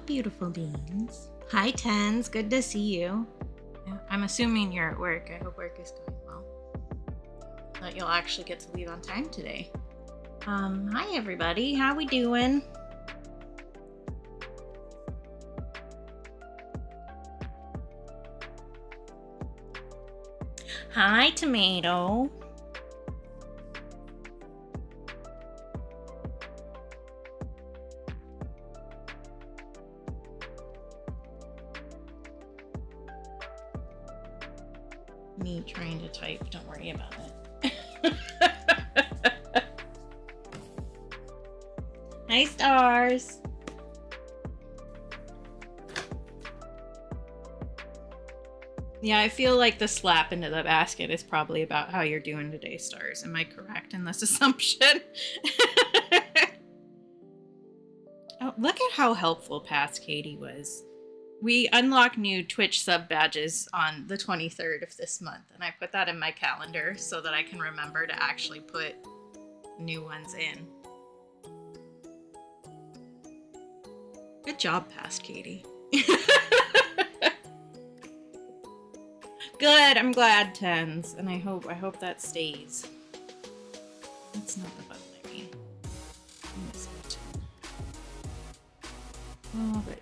beautiful beans. Hi, Tens. Good to see you. I'm assuming you're at work. I hope work is going well. That you'll actually get to leave on time today. Hi, everybody. How we doing? Hi, Tomato. Me trying to type. Don't worry about it. Hi, Stars. Yeah, I feel like the slap into the basket is probably about how you're doing today, Stars. Am I correct in this assumption? Oh, look at how helpful Past Katie was. We unlock new Twitch sub badges on the 23rd of this month, and I put that in my calendar so that I can remember to actually put new ones in. Good job, Past Katie. Good, I'm glad, Tens, and I hope that stays. That's not the button I mean. This button. Oh, but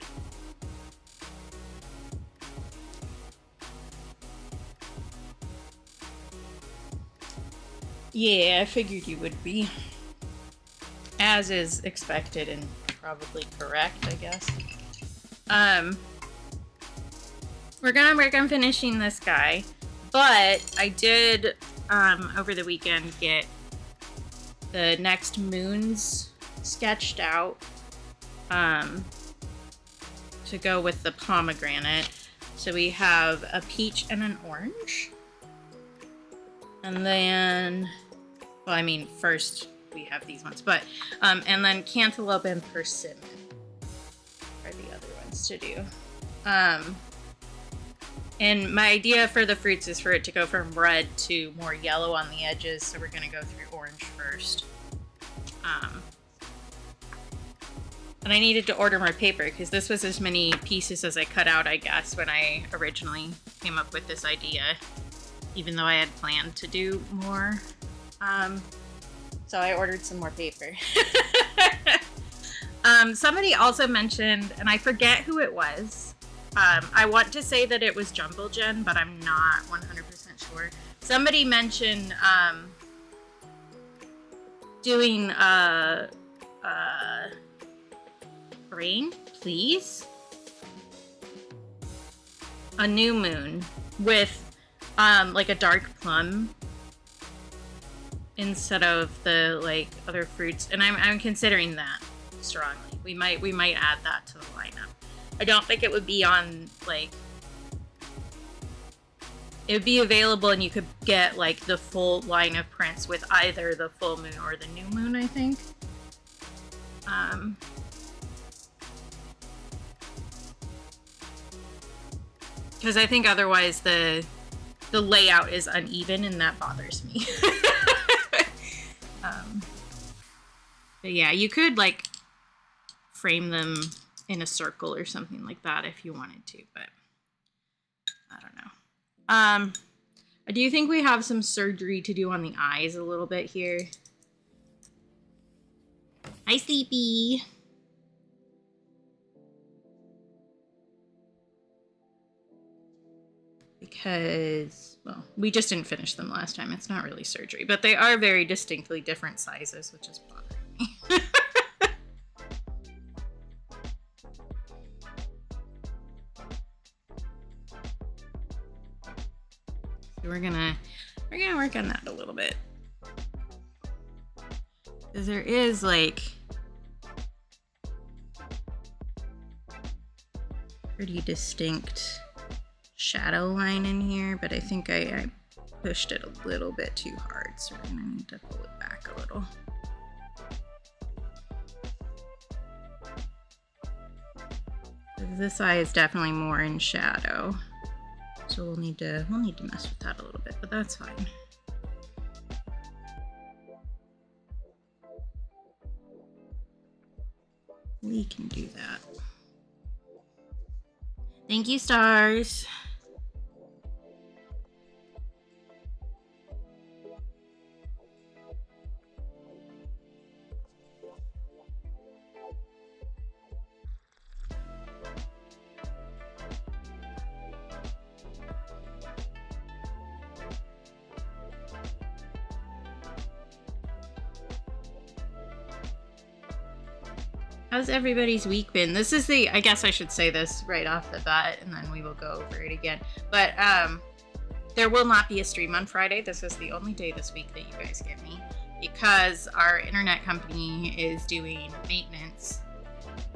yeah, I figured you would be. As is expected and probably correct, I guess. We're gonna work on finishing this guy, but I did, over the weekend, get the next moons sketched out, to go with the pomegranate. So we have a peach and an orange. And then, well, I mean, first we have these ones, but, and then cantaloupe and persimmon are the other ones to do. And my idea for the fruits is for it to go from red to more yellow on the edges, so we're gonna go through orange first. And I needed to order more paper because this was as many pieces as I cut out, I guess, when I originally came up with this idea, even though I had planned to do more. So I ordered some more paper. Somebody also mentioned, and I forget who it was, I want to say that it was Jumble Gen, but I'm not 100% sure. Somebody mentioned doing rain, please. A new moon with like a dark plum instead of the like other fruits, and I'm considering that strongly. We might add that to the lineup. I don't think it would be on, like, it would be available and you could get, like, the full line of prints with either the full moon or the new moon, I think. Because I think otherwise the layout is uneven and that bothers me. But yeah, you could, like, frame them in a circle or something like that if you wanted to, but I don't know. I do think we have some surgery to do on the eyes a little bit here. Hi, Sleepy. Because, well, we just didn't finish them last time. It's not really surgery, but they are very distinctly different sizes, which is bothering me. So we're gonna work on that a little bit. Because there is, like, pretty distinct shadow line in here, but I think I pushed it a little bit too hard, so we're gonna need to pull it back a little. This eye is definitely more in shadow, so we'll need to mess with that a little bit, but that's fine. We can do that. Thank you, stars. How's everybody's week been? This is I guess I should say this right off the bat, and then we will go over it again. But there will not be a stream on Friday. This is the only day this week that you guys get me, because our internet company is doing maintenance,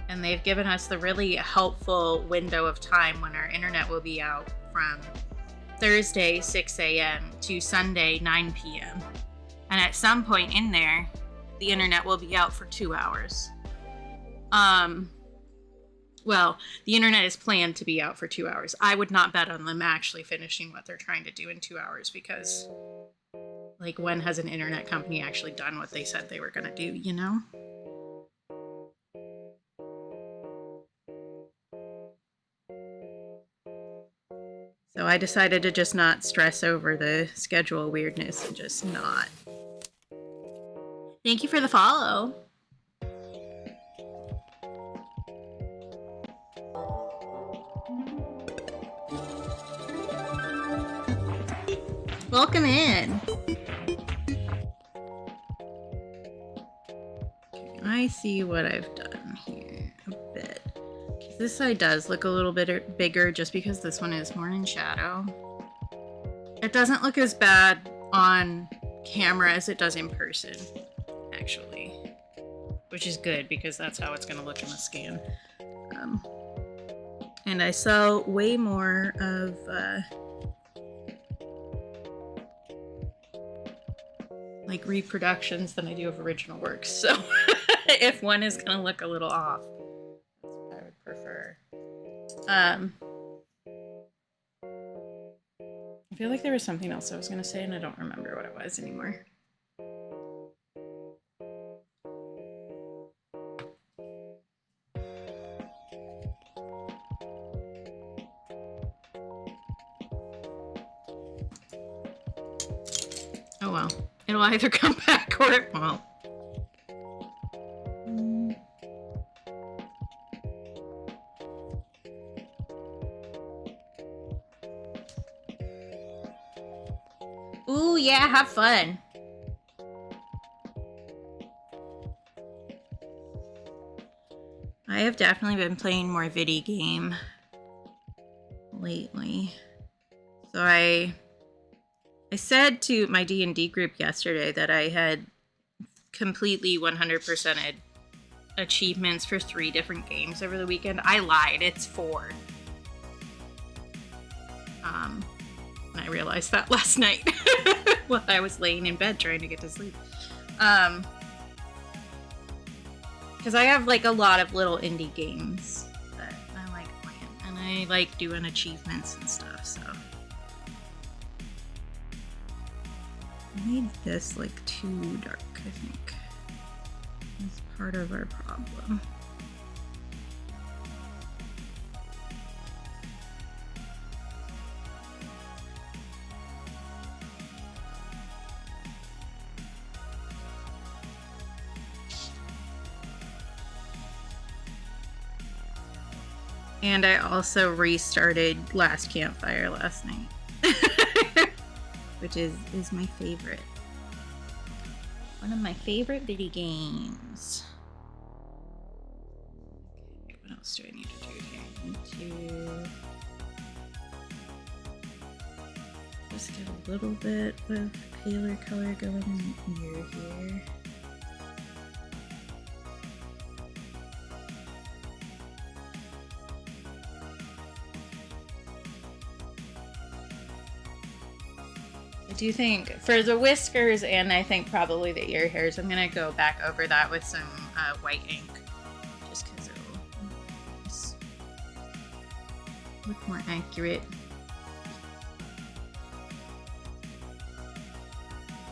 and they've given us the really helpful window of time when our internet will be out, from Thursday 6 a.m. to Sunday 9 p.m. And at some point in there, the internet will be out for 2 hours. Well, the internet is planned to be out for 2 hours. I would not bet on them actually finishing what they're trying to do in 2 hours, because, like, when has an internet company actually done what they said they were going to do, you know? So I decided to just not stress over the schedule weirdness and just not. Thank you for the follow. Welcome in. I see what I've done here a bit. This side does look a little bit bigger just because this one is more in shadow. It doesn't look as bad on camera as it does in person, actually. Which is good, because that's how it's going to look in the scan. And I sell way more of like reproductions than I do of original works. So if one is going to look a little off, that's what I would prefer. I feel like there was something else I was going to say, and I don't remember what it was anymore. Oh well. It'll either come back or it won't. Ooh, yeah, have fun. I have definitely been playing more video game lately. So I said to my D&D group yesterday that I had completely 100%ed achievements for 3 different games over the weekend. I lied, it's 4. And I realized that last night while I was laying in bed trying to get to sleep. Because I have like a lot of little indie games that I like playing, and I like doing achievements and stuff, so. I made this like too dark, I think. That's part of our problem. And I also restarted Last Campfire last night. Which is my favorite. One of my favorite video games. Okay, what else do I need to do here? I need to just get a little bit of paler color going in the ear here. I do think for the whiskers, and I think probably the ear hairs, I'm gonna go back over that with some white ink, just because it'll look more accurate.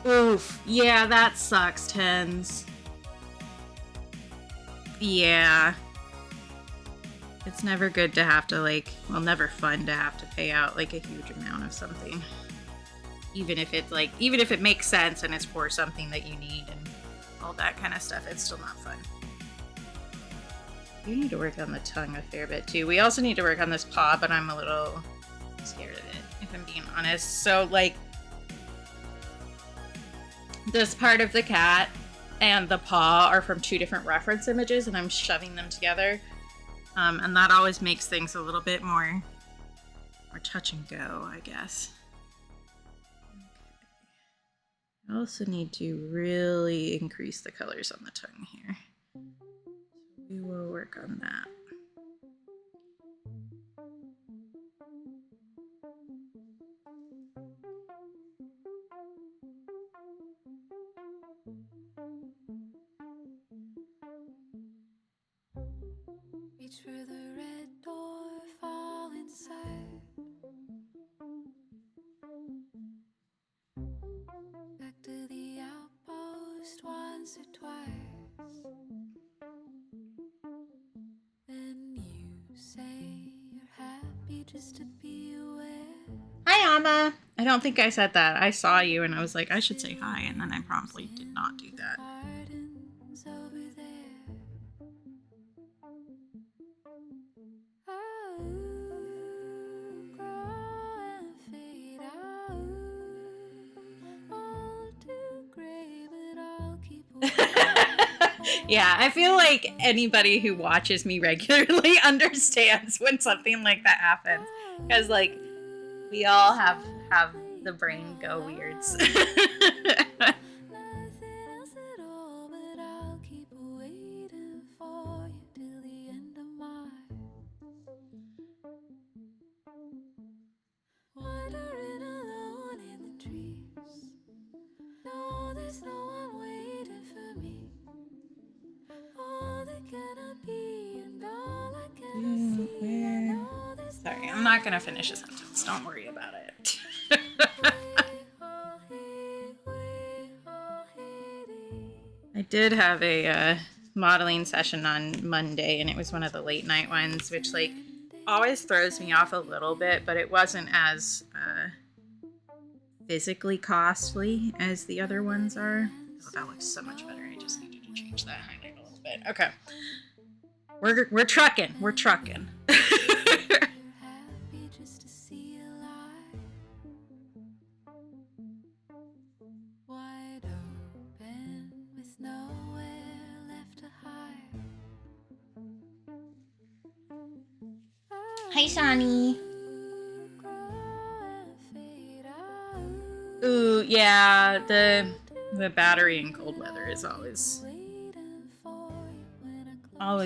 Oof, yeah, that sucks, Tens. Yeah. It's never good to have to like, well, never fun to have to pay out like a huge amount of something. Even if it's like, even if it makes sense and it's for something that you need and all that kind of stuff, it's still not fun. You need to work on the tongue a fair bit too. We also need to work on this paw, but I'm a little scared of it, if I'm being honest. So like, this part of the cat and the paw are from 2 different reference images, and I'm shoving them together. And that always makes things a little bit more touch and go, I guess. Okay. I also need to really increase the colors on the tongue here. So we will work on that. Reach for the red door, fall inside. Back to the outpost once or twice. Then you say you're happy just to be aware. Hi, Amma. I don't think I said that. I saw you and I was like, I should say hi, and then I promptly did not do that. Gardens over there. Yeah, I feel like anybody who watches me regularly understands when something like that happens. Because, like, we all have the brain go weirds. Sorry, I'm not gonna finish a sentence. Don't worry about it. I did have a modeling session on Monday, and it was one of the late night ones, which like always throws me off a little bit, but it wasn't as physically costly as the other ones are. Oh, that looks so much better. I just needed to change that highlight a little bit. Okay. We're trucking. We're trucking. Hi, Shani. Ooh, yeah, the battery in cold weather is always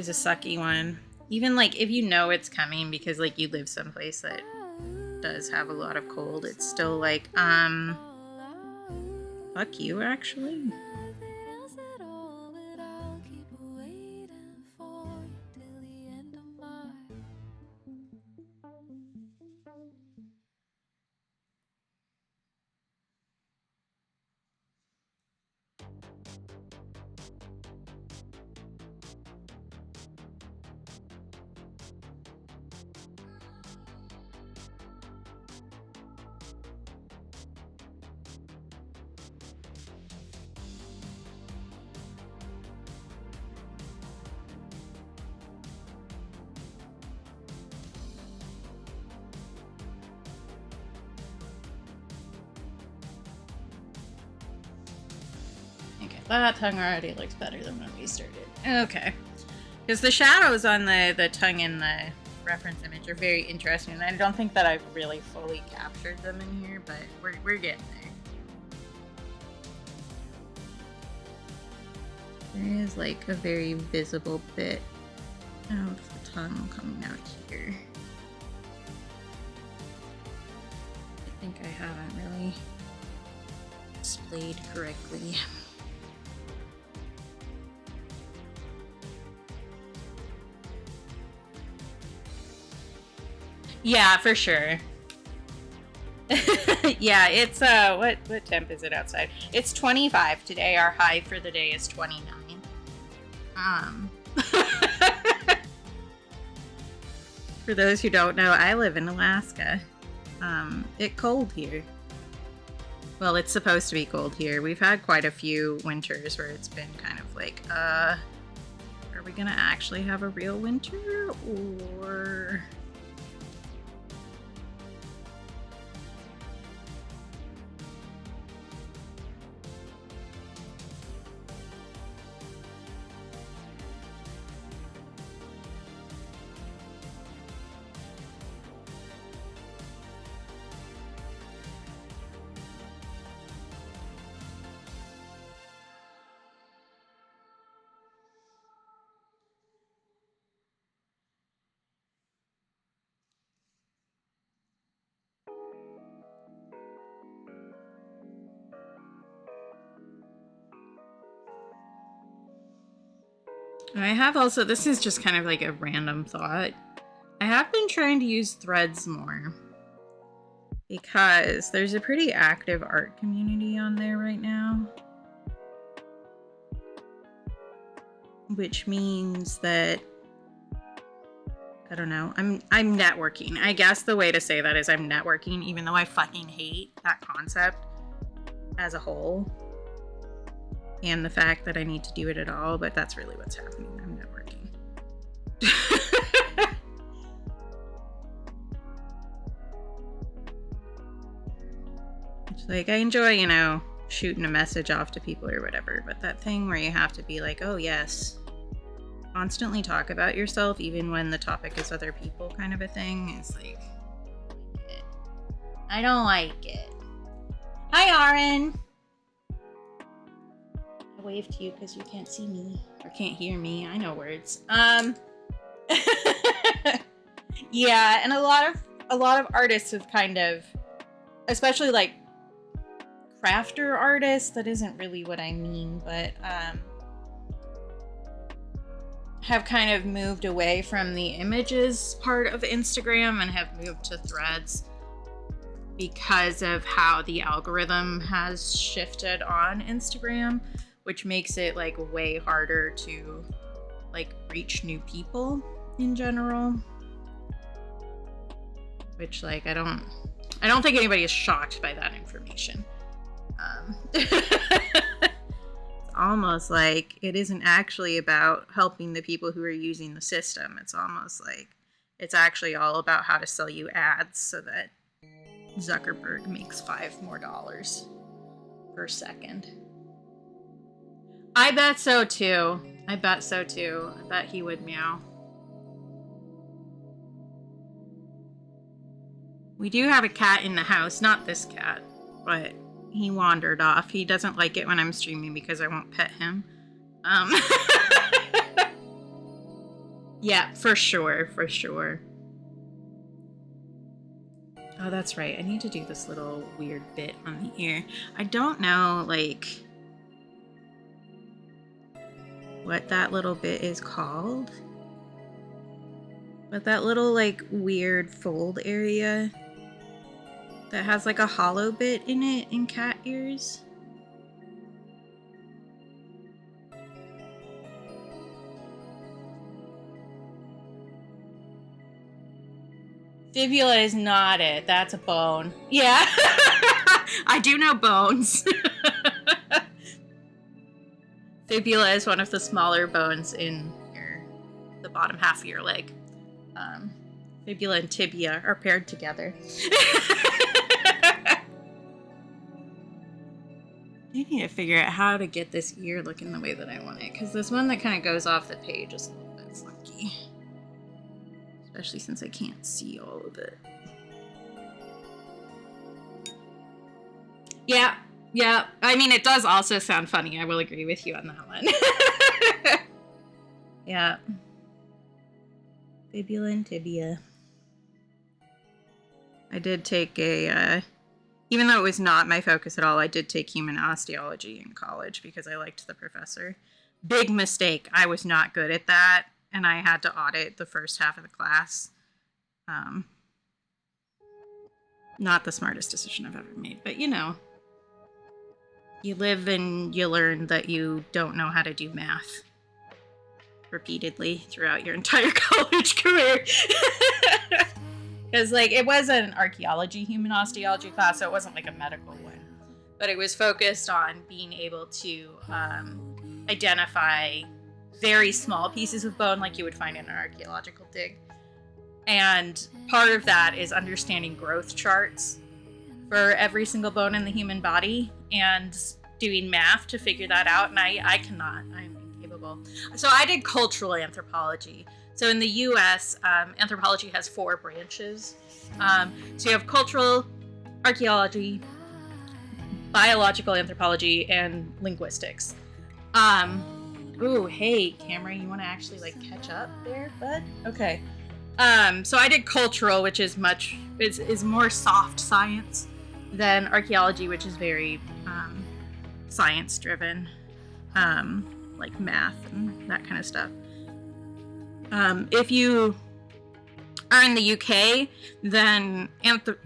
a sucky one. Even like if you know it's coming because like you live someplace that does have a lot of cold, it's still like fuck you actually. That tongue already looks better than when we started. Okay. Because the shadows on the tongue in the reference image are very interesting, and I don't think that I've really fully captured them in here, but we're getting there. There is like a very visible bit of the tongue coming out here. I think I haven't really displayed correctly. Yeah, for sure. Yeah, it's what temp is it outside? It's 25 today. Our high for the day is 29. For those who don't know, I live in Alaska. It's cold here. Well, it's supposed to be cold here. We've had quite a few winters where it's been kind of like, are we gonna actually have a real winter, or... I have also, this is just kind of like a random thought. I have been trying to use Threads more because there's a pretty active art community on there right now. Which means that, I don't know, I'm networking. I guess the way to say that is I'm networking, even though I fucking hate that concept as a whole. And the fact that I need to do it at all, but that's really what's happening. I'm networking. It's like, I enjoy, you know, shooting a message off to people or whatever, but that thing where you have to be like, oh yes, constantly talk about yourself, even when the topic is other people kind of a thing, is like, I don't like it. Hi, Aaron. I waved to you because you can't see me or can't hear me. I know words. Yeah, and a lot of artists have kind of, especially like crafter artists, that isn't really what I mean, but have kind of moved away from the images part of Instagram and have moved to Threads because of how the algorithm has shifted on Instagram, which makes it like way harder to like reach new people in general. Which like I don't think anybody is shocked by that information. It's almost like it isn't actually about helping the people who are using the system. It's almost like it's actually all about how to sell you ads so that Zuckerberg makes $5 more per second. I bet so too. I bet he would meow. We do have a cat in the house, not this cat, but he wandered off. He doesn't like it when I'm streaming because I won't pet him. Yeah, for sure. Oh, that's right. I need to do this little weird bit on the ear. I don't know, like, what that little bit is called. But that little, like, weird fold area that has, like, a hollow bit in it in cat ears. Fibula is not it. That's a bone. Yeah. I do know bones. Fibula is one of the smaller bones in the bottom half of your leg. Fibula and tibia are paired together. I need to figure out how to get this ear looking the way that I want it, because this one that kind of goes off the page is a little bit funky. Especially since I can't see all of it. Yeah. I mean, it does also sound funny. I will agree with you on that one. Yeah. Fibula and tibia. I did take a, even though it was not my focus at all, I did take human osteology in college because I liked the professor. Big mistake. I was not good at that, and I had to audit the first half of the class. Not the smartest decision I've ever made, but you know. You live and you learn that you don't know how to do math. repeatedly throughout your entire college career. Because, like, it was an archaeology human osteology class, so it wasn't like a medical one. But it was focused on being able to identify very small pieces of bone like you would find in an archaeological dig. And part of that is understanding growth charts for every single bone in the human body and doing math to figure that out. And I cannot. I'm incapable. So I did cultural anthropology. So in the US, anthropology has 4 branches. So you have cultural archaeology, biological anthropology, and linguistics. Ooh, hey, Camera, you want to actually like catch up there, bud? Okay. So I did cultural, which is more soft science than archaeology, which is very science driven, like math and that kind of stuff. If you are in the UK, then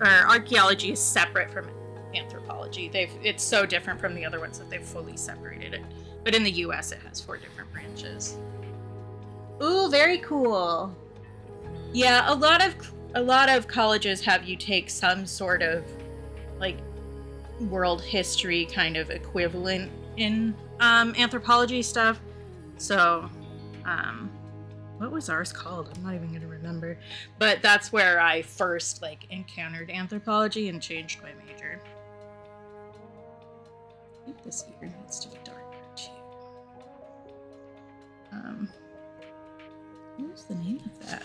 archaeology is separate from anthropology. It's so different from the other ones that they've fully separated it. But in the US, it has 4 different branches. Ooh, very cool. Yeah, a lot of colleges have you take some sort of like world history kind of equivalent in anthropology stuff. So, what was ours called? I'm not even gonna remember. But that's where I first like encountered anthropology and changed my major. I think this here needs to be darker too. What was the name of that?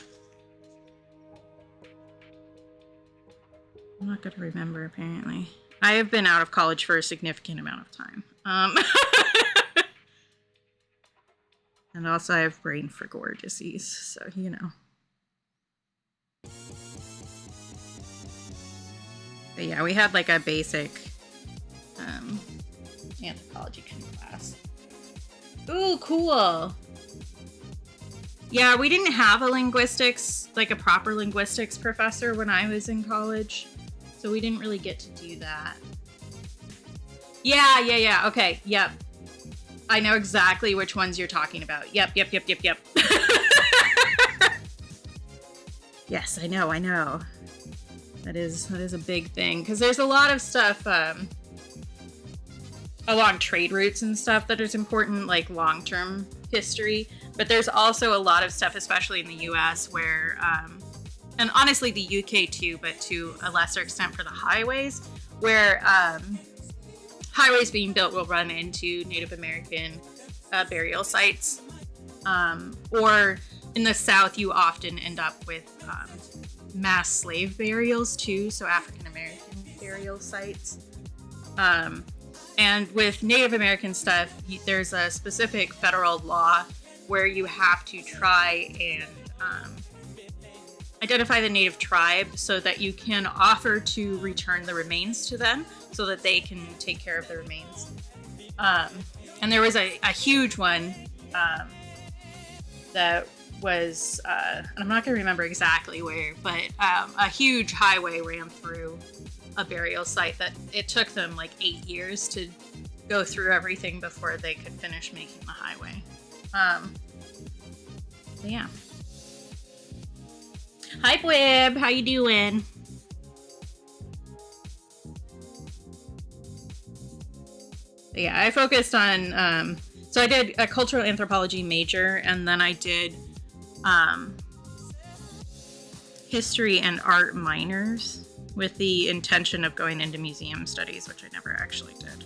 I'm not gonna remember apparently. I have been out of college for a significant amount of time. And also I have brain fog disease, so you know. But yeah, we had like a basic anthropology kind of class. Ooh, cool. Yeah, we didn't have like a proper linguistics professor when I was in college, so we didn't really get to do that. Yeah, okay, yep. I know exactly which ones you're talking about. Yep. Yes, I know. That is a big thing, because there's a lot of stuff along trade routes and stuff that is important, like long-term history. But there's also a lot of stuff, especially in the US, where, and honestly the UK too, but to a lesser extent for the highways, where highways being built will run into Native American burial sites. Or in the South, you often end up with mass slave burials too, so African American burial sites. And with Native American stuff, there's a specific federal law where you have to try and identify the native tribe so that you can offer to return the remains to them so that they can take care of the remains. And there was a huge one that was, I'm not going to remember exactly where, but a huge highway ran through a burial site that it took them like 8 years to go through everything before they could finish making the highway. Yeah. Hi, Web. How you doing? Yeah, I focused on, so I did a cultural anthropology major, and then I did history and art minors with the intention of going into museum studies, which I never actually did.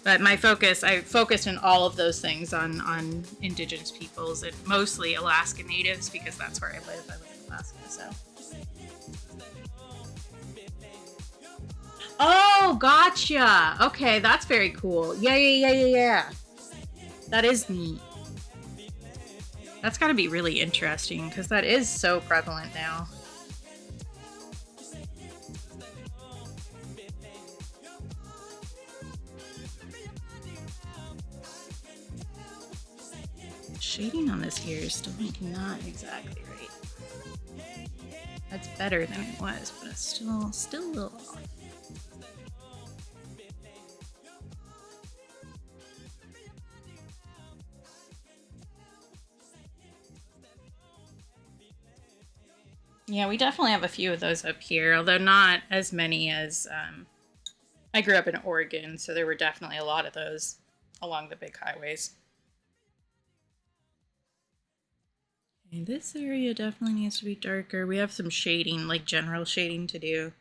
But I focused in all of those things on indigenous peoples, and mostly Alaska Natives, because that's where I live. I live in Alaska, so. Oh, gotcha. Okay, that's very cool. Yeah. That is neat. That's gotta be really interesting, because that is so prevalent now. Shading on this here is still like not exactly right. That's better than it was, but it's still a little off. Yeah, we definitely have a few of those up here, although not as many as I grew up in Oregon, so there were definitely a lot of those along the big highways. Okay, this area definitely needs to be darker. We have some shading, like general shading to do.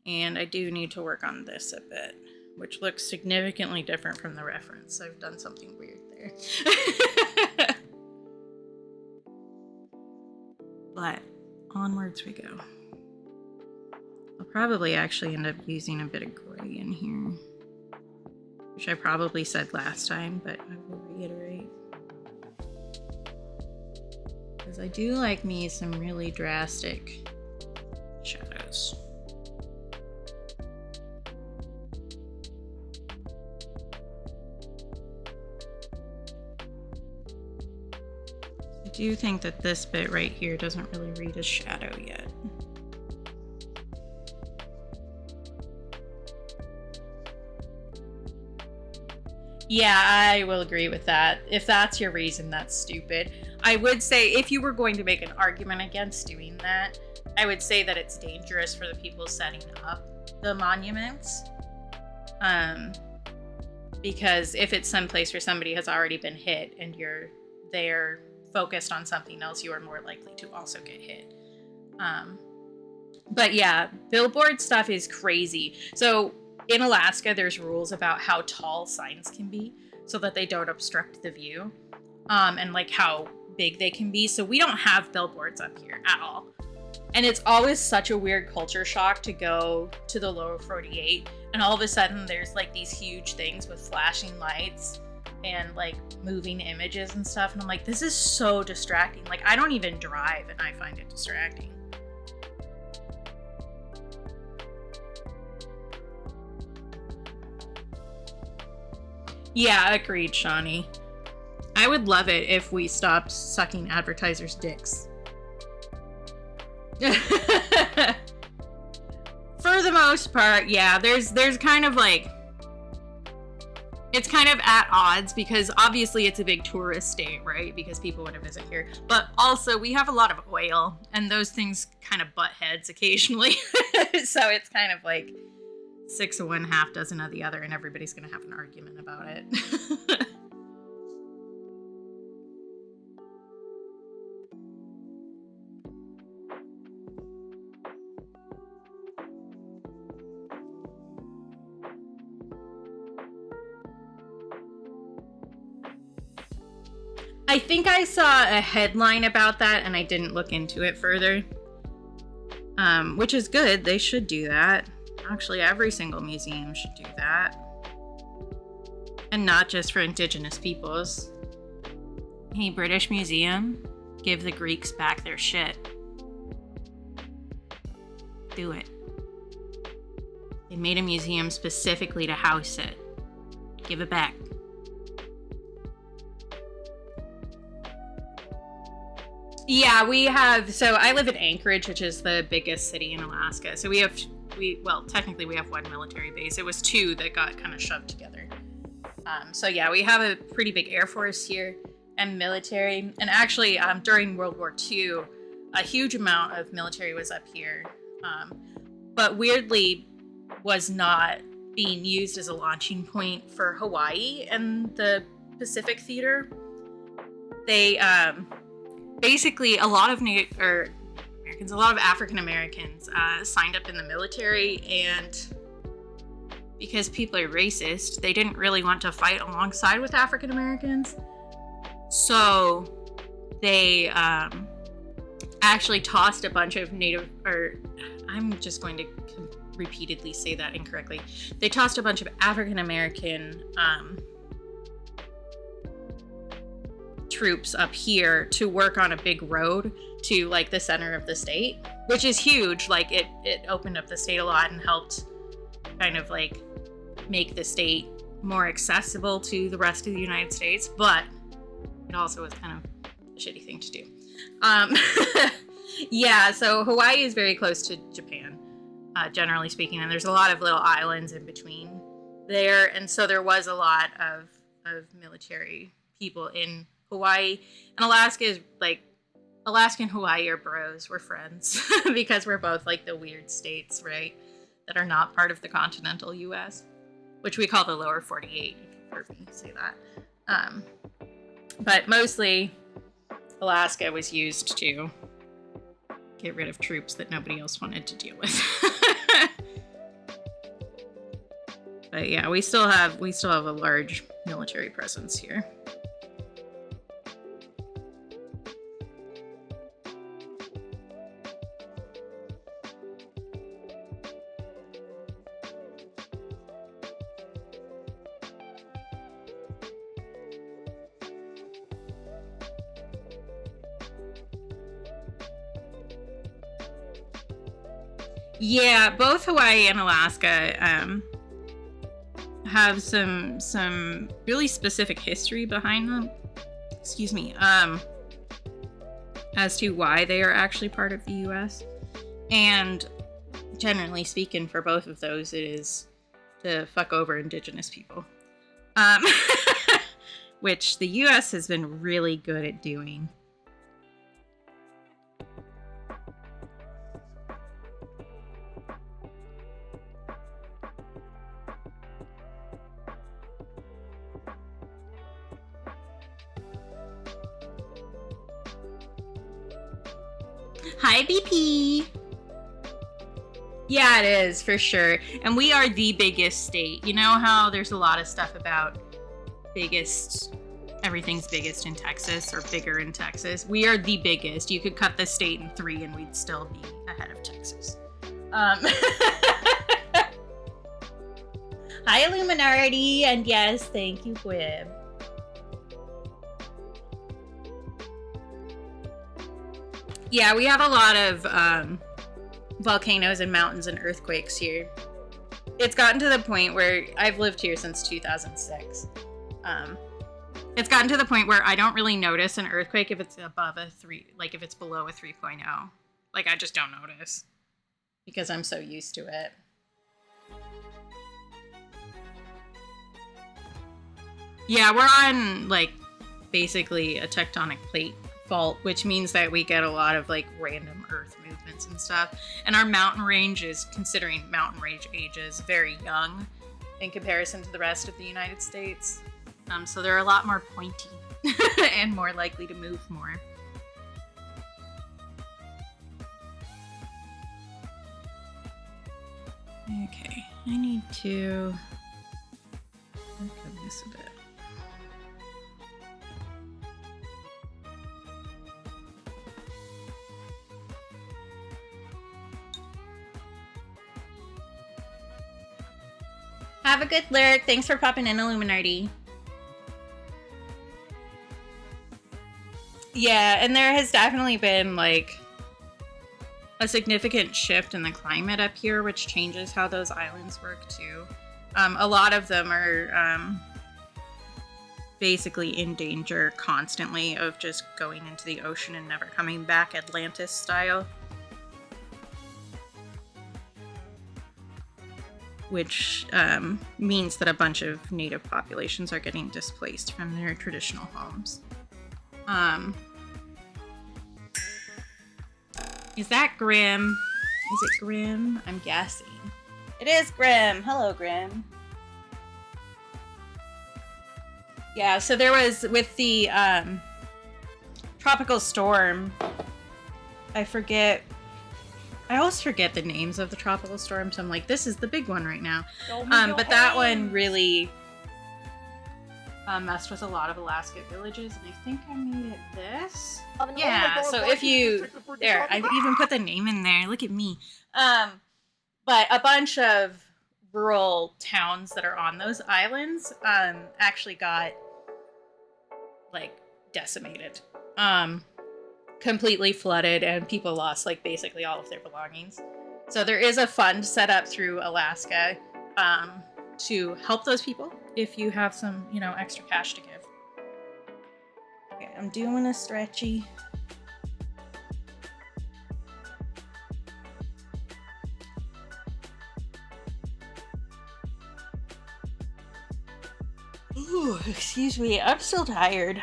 And I do need to work on this a bit, which looks significantly different from the reference. I've done something weird there. But onwards we go. I'll probably actually end up using a bit of gray in here, which I probably said last time, but I will reiterate. Because I do like me some really drastic shadows. I do think that this bit right here doesn't really read as shadow yet. Yeah, I will agree with that. If that's your reason, that's stupid. I would say if you were going to make an argument against doing that, I would say that it's dangerous for the people setting up the monuments. Because if it's someplace where somebody has already been hit and you're there focused on something else, you are more likely to also get hit. But yeah, billboard stuff is crazy. So in Alaska, there's rules about how tall signs can be so that they don't obstruct the view, and like how big they can be. So we don't have billboards up here at all. And it's always such a weird culture shock to go to the lower 48 and all of a sudden there's like these huge things with flashing lights and like moving images and stuff. And I'm like, this is so distracting. Like, I don't even drive and I find it distracting. Yeah, agreed, Shawnee. I would love it if we stopped sucking advertisers' dicks. For the most part, yeah, there's kind of like, it's kind of at odds because obviously it's a big tourist state, right? Because people want to visit here. But also we have a lot of oil and those things kind of butt heads occasionally. So it's kind of like 6 of one, half dozen of the other, and everybody's going to have an argument about it. I think I saw a headline about that and I didn't look into it further. Which is good. They should do that. Actually, every single museum should do that. And not just for indigenous peoples. Hey, British Museum, give the Greeks back their shit. Do it. They made a museum specifically to house it. Give it back. Yeah, we have, so I live in Anchorage, which is the biggest city in Alaska. So technically we have one military base. It was 2 that got kind of shoved together. So yeah, we have a pretty big Air Force here and military. And actually, during World War II, a huge amount of military was up here. But weirdly was not being used as a launching point for Hawaii and the Pacific Theater. They, basically, a lot of African Americans signed up in the military, and because people are racist, they didn't really want to fight alongside with African Americans. So they actually tossed a bunch of I'm just going to repeatedly say that incorrectly. They tossed a bunch of African American troops up here to work on a big road to like the center of the state, which is huge. Like it opened up the state a lot and helped kind of like make the state more accessible to the rest of the United States, but it also was kind of a shitty thing to do. Yeah, so Hawaii is very close to Japan, generally speaking, and there's a lot of little islands in between there, and so there was a lot of military people in Hawaii, and Alaska is like Alaska and Hawaii are bros. We're friends because we're both like the weird states, right? That are not part of the continental U.S., which we call the lower 48. You've heard me say that. But mostly, Alaska was used to get rid of troops that nobody else wanted to deal with. But yeah, we still have a large military presence here. Yeah, both Hawaii and Alaska have some really specific history behind them. Excuse me. As to why they are actually part of the U.S. And generally speaking, for both of those, it is to fuck over indigenous people. Which the U.S. has been really good at doing. Hi, BP. Yeah, it is, for sure. And we are the biggest state. You know how there's a lot of stuff about everything's biggest in Texas or bigger in Texas? We are the biggest. You could cut the state in 3 and we'd still be ahead of Texas. Hi, Illuminati. And yes, thank you, Quib. Yeah, we have a lot of volcanoes and mountains and earthquakes here. It's gotten to the point where I've lived here since 2006. It's gotten to the point where I don't really notice an earthquake if it's above a 3, like if it's below a 3.0. Like, I just don't notice because I'm so used to it. Yeah, we're on, like, basically a tectonic plate fault, which means that we get a lot of like random earth movements and stuff. And our mountain range is, considering mountain range ages, very young in comparison to the rest of the United States. So they're a lot more pointy and more likely to move more. Okay, I need to work on this a bit. Have a good lyric. Thanks for popping in, Illuminati. Yeah, and there has definitely been, like, a significant shift in the climate up here, which changes how those islands work, too. A lot of them are basically in danger constantly of just going into the ocean and never coming back, Atlantis style. Which means that a bunch of native populations are getting displaced from their traditional homes. Is that Grim? Is it Grim? I'm guessing. It is Grim. Hello, Grim. Yeah, so there was, with the tropical storm, I always forget the names of the tropical storms. I'm like, this is the big one right now. But that one really messed with a lot of Alaska villages, and I think I made it this. Yeah, so if you... There, I even put the name in there. Look at me. But a bunch of rural towns that are on those islands actually got, like, decimated. Completely flooded, and people lost, like, basically all of their belongings. So there is a fund set up through Alaska to help those people if you have some, you know, extra cash to give. Okay, I'm doing a stretchy. Ooh, excuse me, I'm still tired.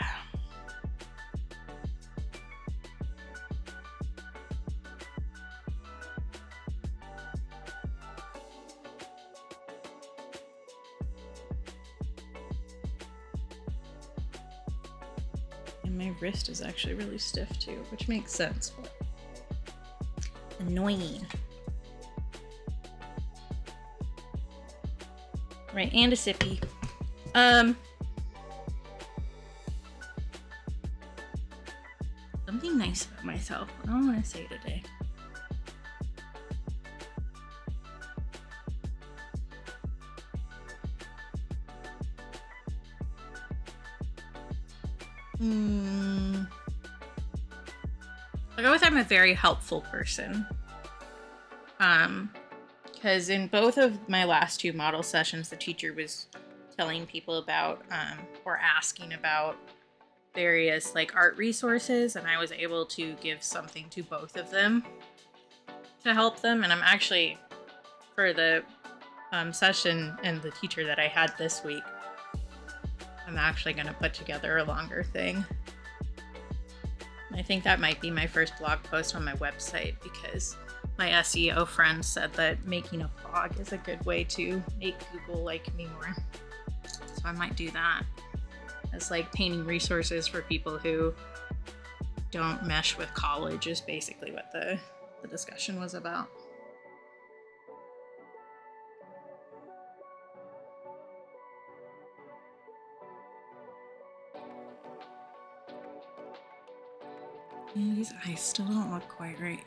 And my wrist is actually really stiff too, which makes sense. But annoying. Right, and a sippy. Something nice about myself. What do I want to say today? I'll go with I'm a very helpful person. Because in both of my last 2 model sessions, the teacher was telling people about or asking about various like art resources, and I was able to give something to both of them to help them. And I'm actually, for the session and the teacher that I had this week, I'm actually going to put together a longer thing. I think that might be my first blog post on my website, because my SEO friend said that making a blog is a good way to make Google like me more. So I might do that as like painting resources for people who don't mesh with college is basically what the discussion was about. And these eyes still don't look quite right.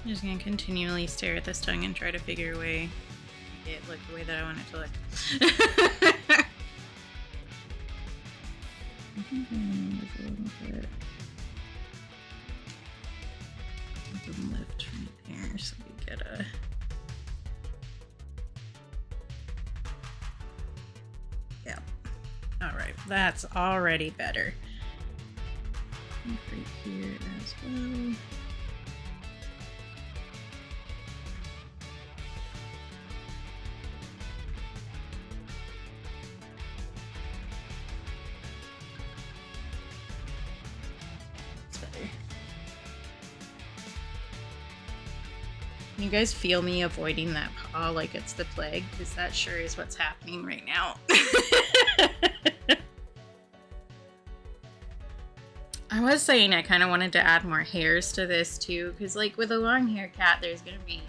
I'm just gonna continually stare at this tongue and try to figure a way to make it look the way that I want it to look. I think I'm gonna move a little bit. The lift right there so we get a... Yeah. Alright, that's already better. Right here as well. You guys feel me avoiding that paw like it's the plague? Because that sure is what's happening right now. I was saying I kind of wanted to add more hairs to this too, because like with a long hair cat, there's going to be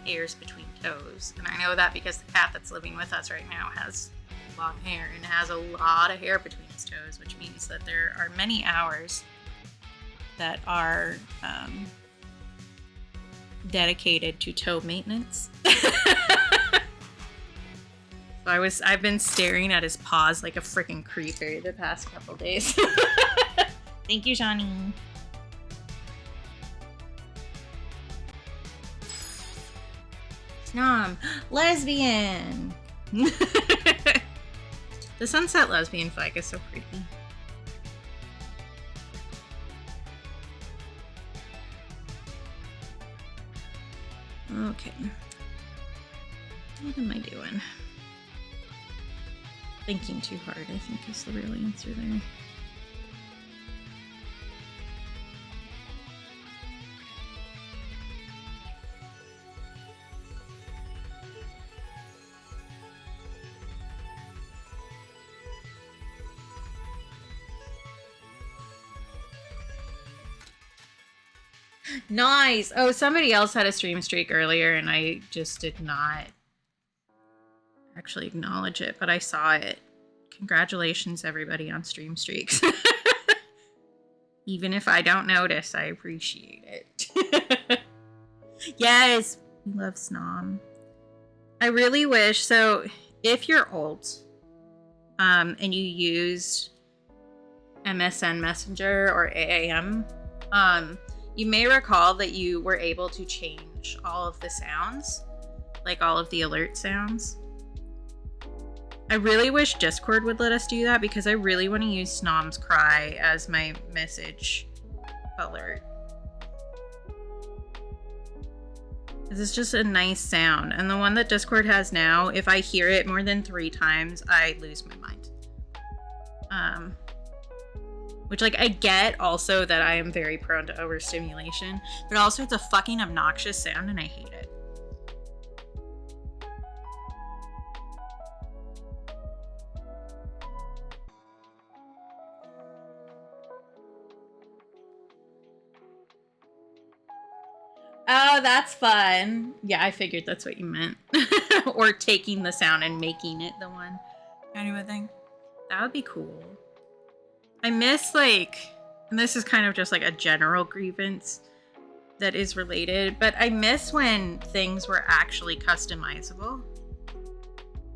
hairs between toes. And I know that because the cat that's living with us right now has long hair and has a lot of hair between his toes, which means that there are many hours that are dedicated to toe maintenance. So I've been staring at his paws like a freaking creeper the past couple days. Thank you, Johnny. Snom, lesbian. The sunset lesbian flag is so pretty. Okay. What am I doing? Thinking too hard, I think, is the real answer there. Nice! Oh, somebody else had a stream streak earlier and I just did not actually acknowledge it, but I saw it. Congratulations, everybody, on stream streaks. Even if I don't notice, I appreciate it. Yes! We love Snom. I really wish, so if you're old, and you use MSN Messenger or AAM, you may recall that you were able to change all of the sounds, like all of the alert sounds. I really wish Discord would let us do that because I really want to use Snom's cry as my message alert. This is just a nice sound, and the one that Discord has now, if I hear it more than 3 times, I lose my mind. Which, like, I get also that I am very prone to overstimulation, but also it's a fucking obnoxious sound and I hate it. Oh, that's fun. Yeah, I figured that's what you meant. Or taking the sound and making it the one kind of a thing. That would be cool. I miss, like, and this is kind of just like a general grievance that is related, but I miss when things were actually customizable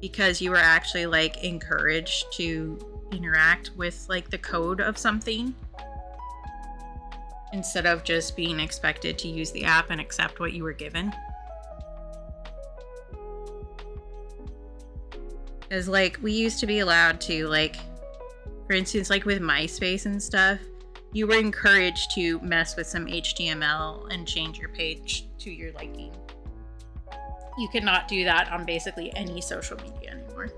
because you were actually, like, encouraged to interact with, like, the code of something instead of just being expected to use the app and accept what you were given. Because, like, we used to be allowed to, like, for instance, like with MySpace and stuff, you were encouraged to mess with some HTML and change your page to your liking. You cannot do that on basically any social media anymore.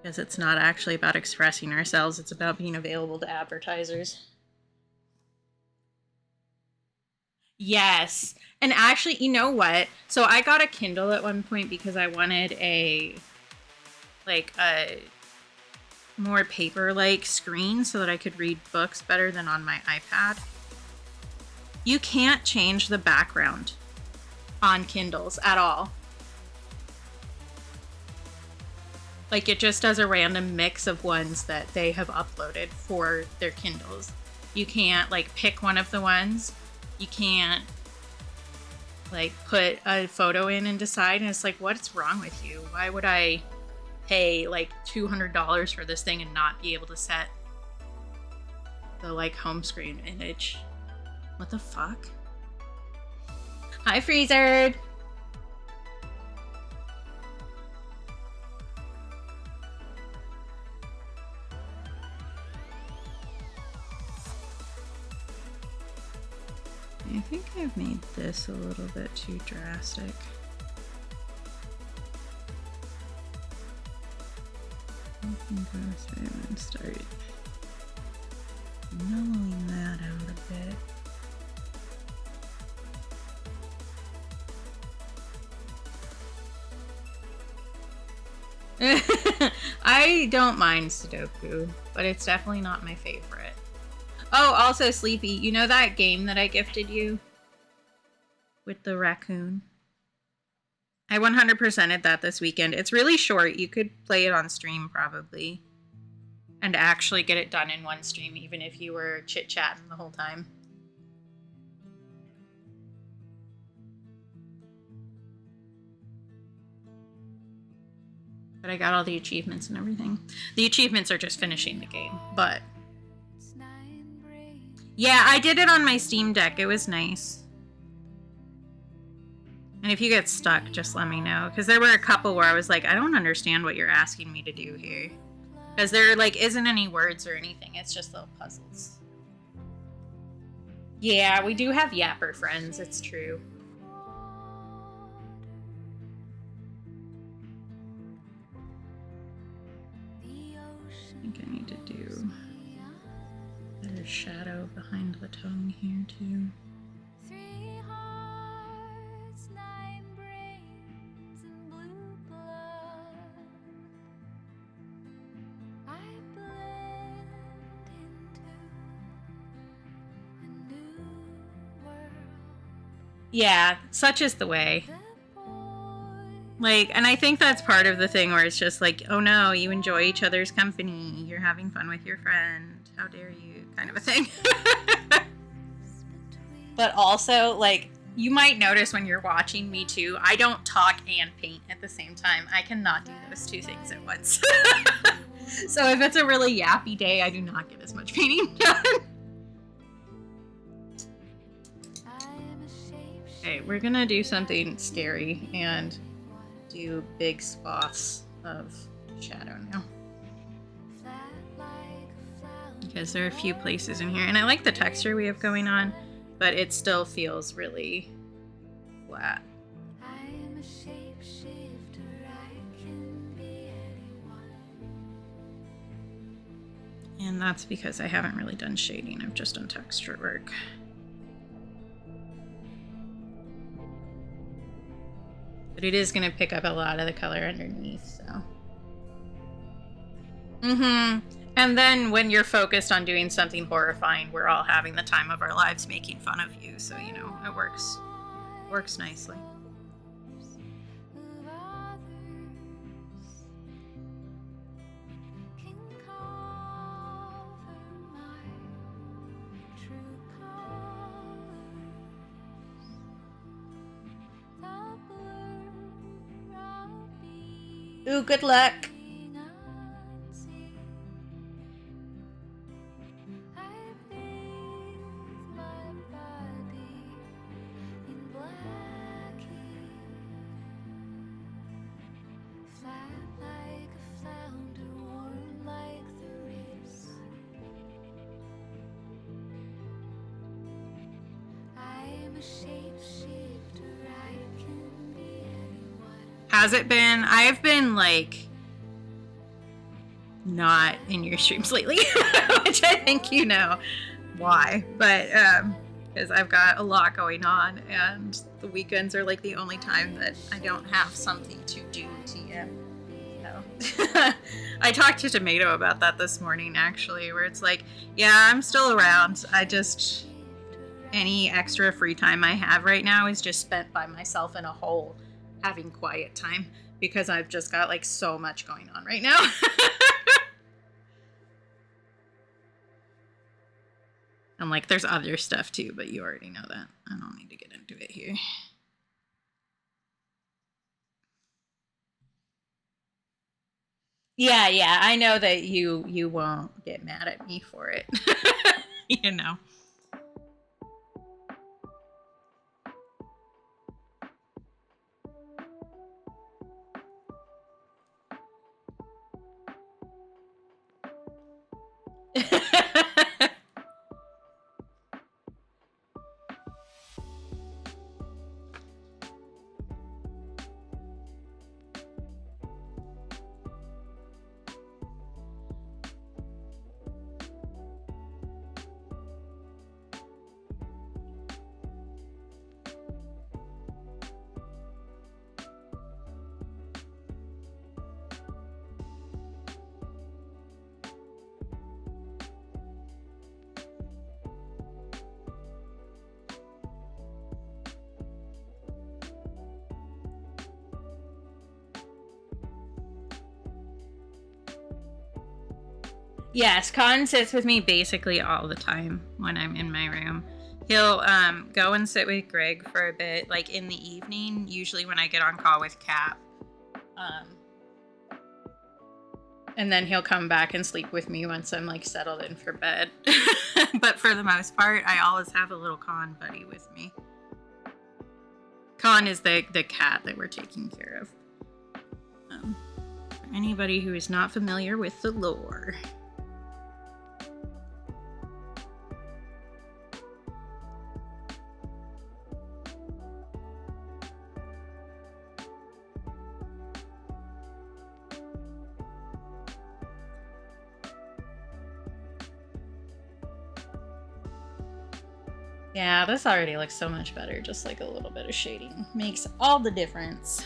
Because it's not actually about expressing ourselves, it's about being available to advertisers. Yes. And actually, you know what? So I got a Kindle at one point because I wanted a more paper-like screen so that I could read books better than on my iPad. You can't change the background on Kindles at all. Like, it just does a random mix of ones that they have uploaded for their Kindles. You can't, like, pick one of the ones. You can't, like, put a photo in and decide. And it's like, what's wrong with you? Why would I pay, like, $200 for this thing and not be able to set the, like, home screen image? What the fuck? Hi, Freezer! I think I've made this a little bit too drastic. I'm gonna start mellowing that out a bit. I don't mind Sudoku, but it's definitely not my favorite. Oh, also, Sleepy, you know that game that I gifted you? With the raccoon? I 100%ed that this weekend. It's really short. You could play it on stream, probably. And actually get it done in one stream, even if you were chit-chatting the whole time. But I got all the achievements and everything. The achievements are just finishing the game, but yeah, I did it on my Steam Deck. It was nice. And if you get stuck, just let me know. Because there were a couple where I was like, I don't understand what you're asking me to do here. Because there, like, isn't any words or anything. It's just little puzzles. Yeah, we do have yapper friends. It's true. I think I need to do better shadow behind the tongue here, too. 3 hearts, 9 brains, and blue blood. I blend into a new world. Yeah, such is the way. The boy Like, and I think that's part of the thing where it's just like, oh no, you enjoy each other's company. You're having fun with your friend. How dare you? Kind of a thing. between But also, like, you might notice when you're watching me too, I don't talk and paint at the same time. I cannot do those two things at once. So if it's a really yappy day, I do not get as much painting done. I am a shapeshifter. Okay, we're gonna do something scary and do big swaths of shadow now. Flat like a flower. Because there are a few places in here. And I like the texture we have going on, but it still feels really flat. I am a shapeshifter. I can be anyone. And that's because I haven't really done shading. I've just done texture work. But it is going to pick up a lot of the color underneath, so. And then when you're focused on doing something horrifying, we're all having the time of our lives making fun of you. So, you know, it works nicely. Of others can cover my true colors. The blur of being Ooh, good luck. unseen. I bathe my body in black ink, flat like a flounder, warm like the ribs. I am a shapeshifter. I can be anyone. Has it been? I've been like not in your streams lately, which I think you know why. But because I've got a lot going on, and the weekends are like the only time that I don't have something to do TM. So I talked to Tomato about that this morning, actually, where it's like, yeah, I'm still around. I just any extra free time I have right now is just spent by myself in a hole having quiet time because I've just got like so much going on right now. And like there's other stuff too, but you already know that. I don't need to get into it here. Yeah, I know that you won't get mad at me for it. You know. Yes, Con sits with me basically all the time when I'm in my room. He'll go and sit with Greg for a bit, like in the evening, usually when I get on call with Cap. And then he'll come back and sleep with me once I'm like settled in for bed. But for the most part, I always have a little Con buddy with me. Con is the cat that we're taking care of. For anybody who is not familiar with the lore. Yeah, this already looks so much better. Just like a little bit of shading makes all the difference.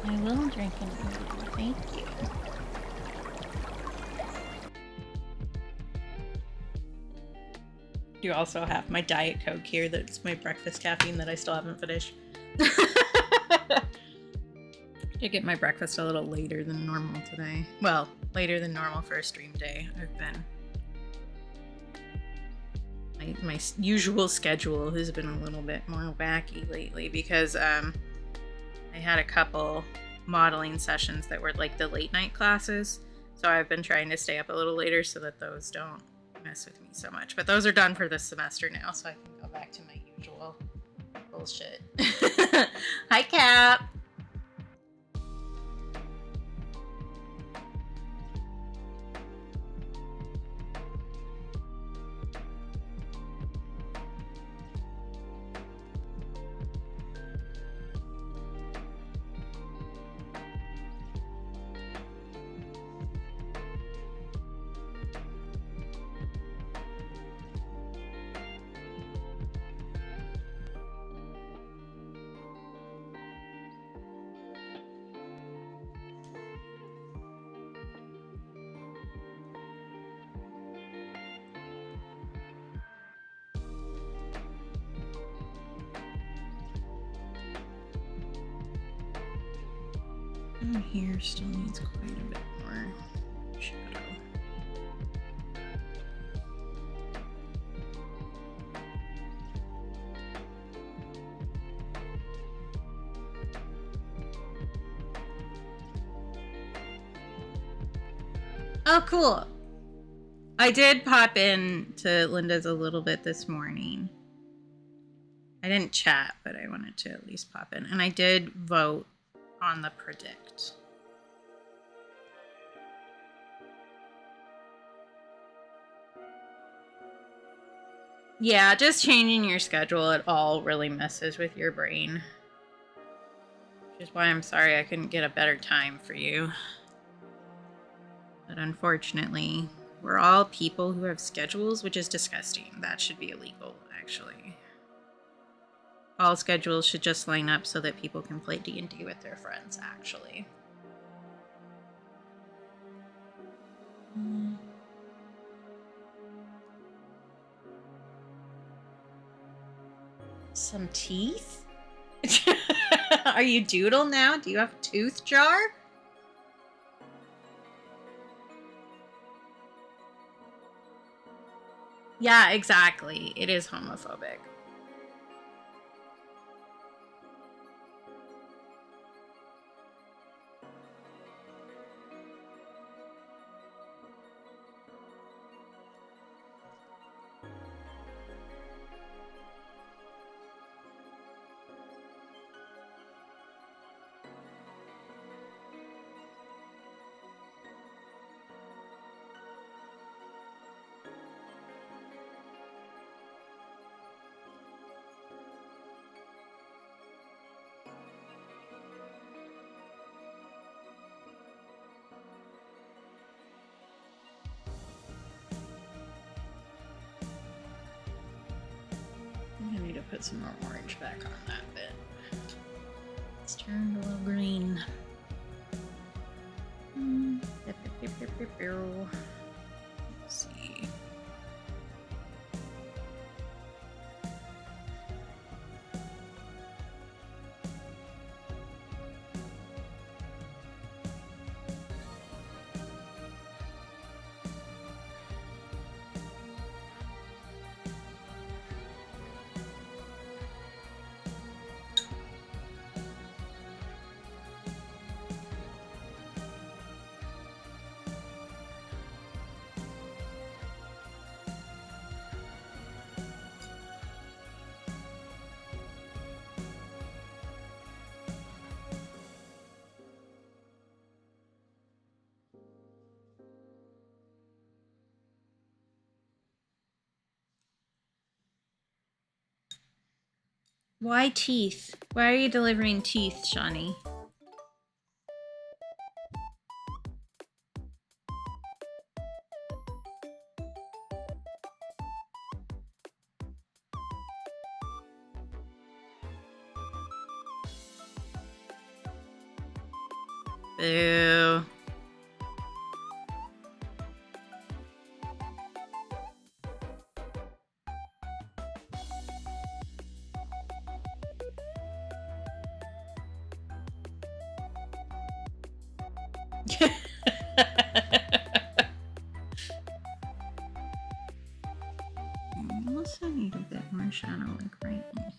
I will drink an oodle, thank you. Do also have my Diet Coke here. That's my breakfast caffeine that I still haven't finished. I get my breakfast a little later than normal today. Well, later than normal for a stream day. I've been... My usual schedule has been a little bit more wacky lately because I had a couple modeling sessions that were like the late night classes. So I've been trying to stay up a little later so that those don't mess with me so much. But those are done for this semester now, so I can go back to my usual bullshit. Hi, Cap. Here still needs quite a bit more shadow. Oh, cool. I did pop in to Linda's a little bit this morning. I didn't chat, but I wanted to at least pop in. And I did vote on the predict. Yeah, just changing your schedule at all really messes with your brain. Which is why I'm sorry I couldn't get a better time for you. But unfortunately, we're all people who have schedules, which is disgusting. That should be illegal, actually. All schedules should just line up so that people can play D&D with their friends, actually. Some teeth? Are you Doodle now? Do you have a tooth jar? Yeah, exactly. It is homophobic. put some more orange back on that bit. It's turned a little green. Let's see. Why teeth? Why are you delivering teeth, Shawnee? Boo. I also need a bit more shadow, like right in here.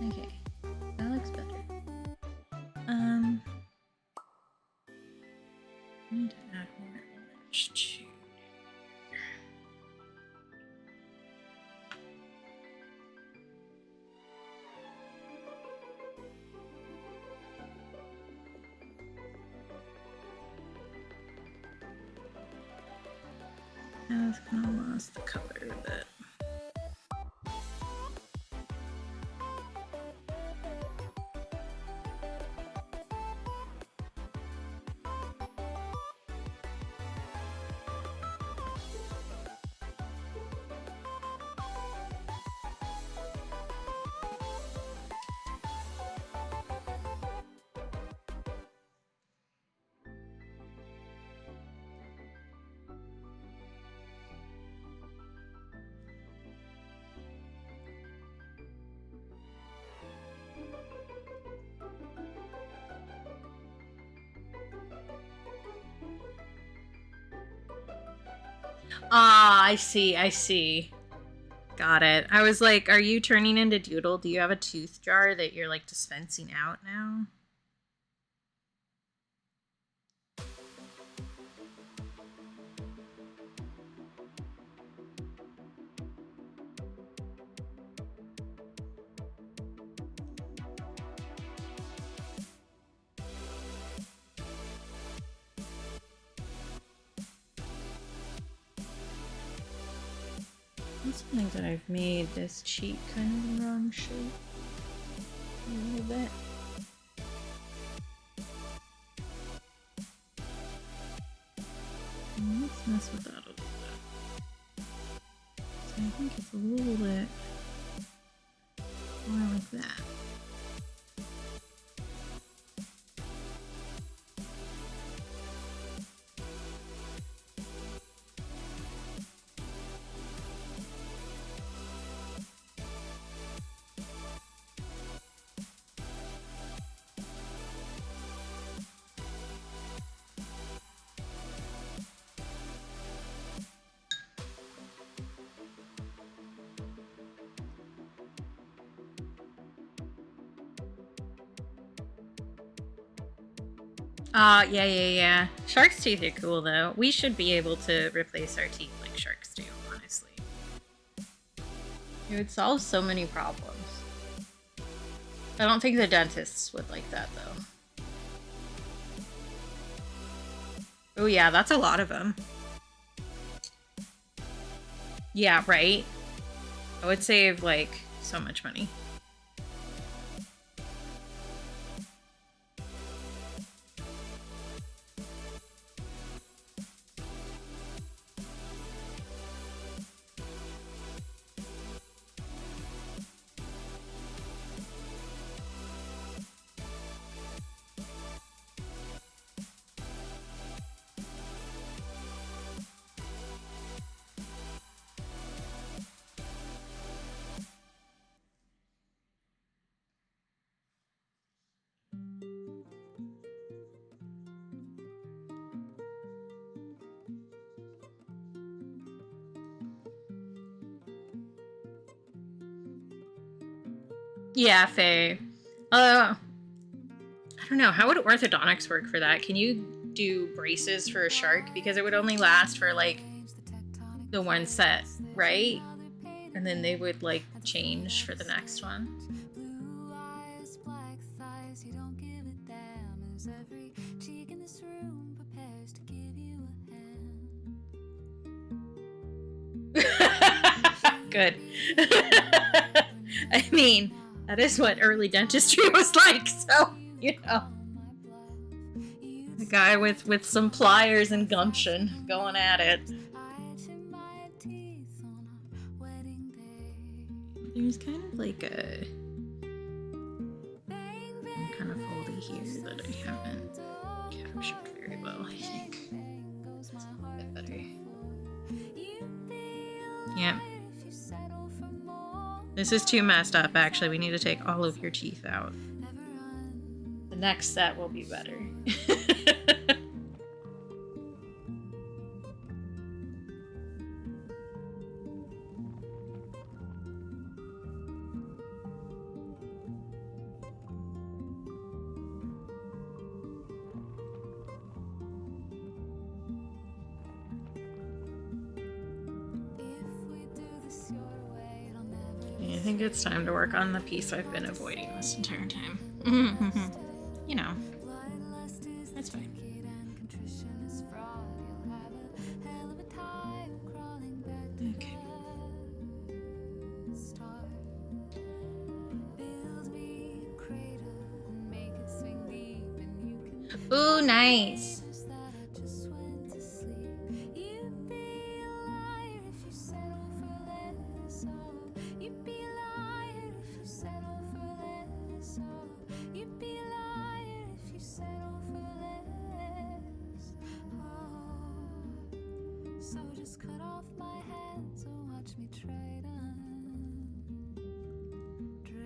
Okay, that looks better. I need to add more orange too. I was kind of lost the color a bit. Ah, I see. Got it. I was like, are you turning into Doodle? Do you have a tooth jar that you're like dispensing out now? It's funny that I've made this cheek kind of the wrong shape. A little bit. Let's mess with that a little bit. So I think it's a little bit more like that. Yeah. Shark's teeth are cool though. We should be able to replace our teeth like shark's do. It would solve so many problems. I don't think the dentists would like that, though. Oh yeah, that's a lot of them. Yeah, right? I would save, like, so much money. Yeah, Faye. I don't know. How would orthodontics work for that? Can you do braces for a shark? Because it would only last for, like, the one set, right? And then they would, like, change for the next one. Blue eyes, black thighs, you don't give a damn. As every cheek in this room prepares to give you a hand. Good. I mean, that is what early dentistry was like, so, you know. The guy with some pliers and gumption going at it. There's kind of like a kind of foldy here that I haven't captured very well, I think. A bit better. Yeah. This is too messed up, actually. We need to take all of your teeth out. The next set will be better. I think it's time to work on the piece I've been avoiding this entire time. You know, that's fine. Okay. Ooh, nice. So just cut off my hands and watch me trade on dress.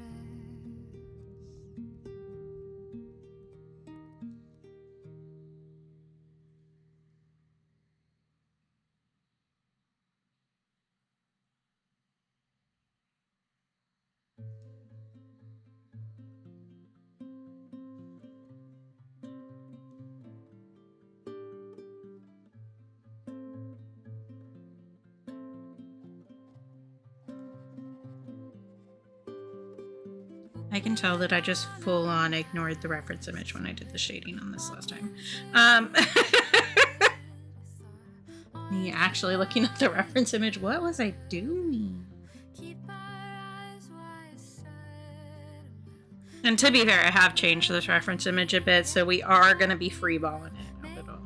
I can tell that I just full on ignored the reference image when I did the shading on this last time. Me actually looking at the reference image, what was I doing? And to be fair, I have changed this reference image a bit, so we are going to be freeballing it a little.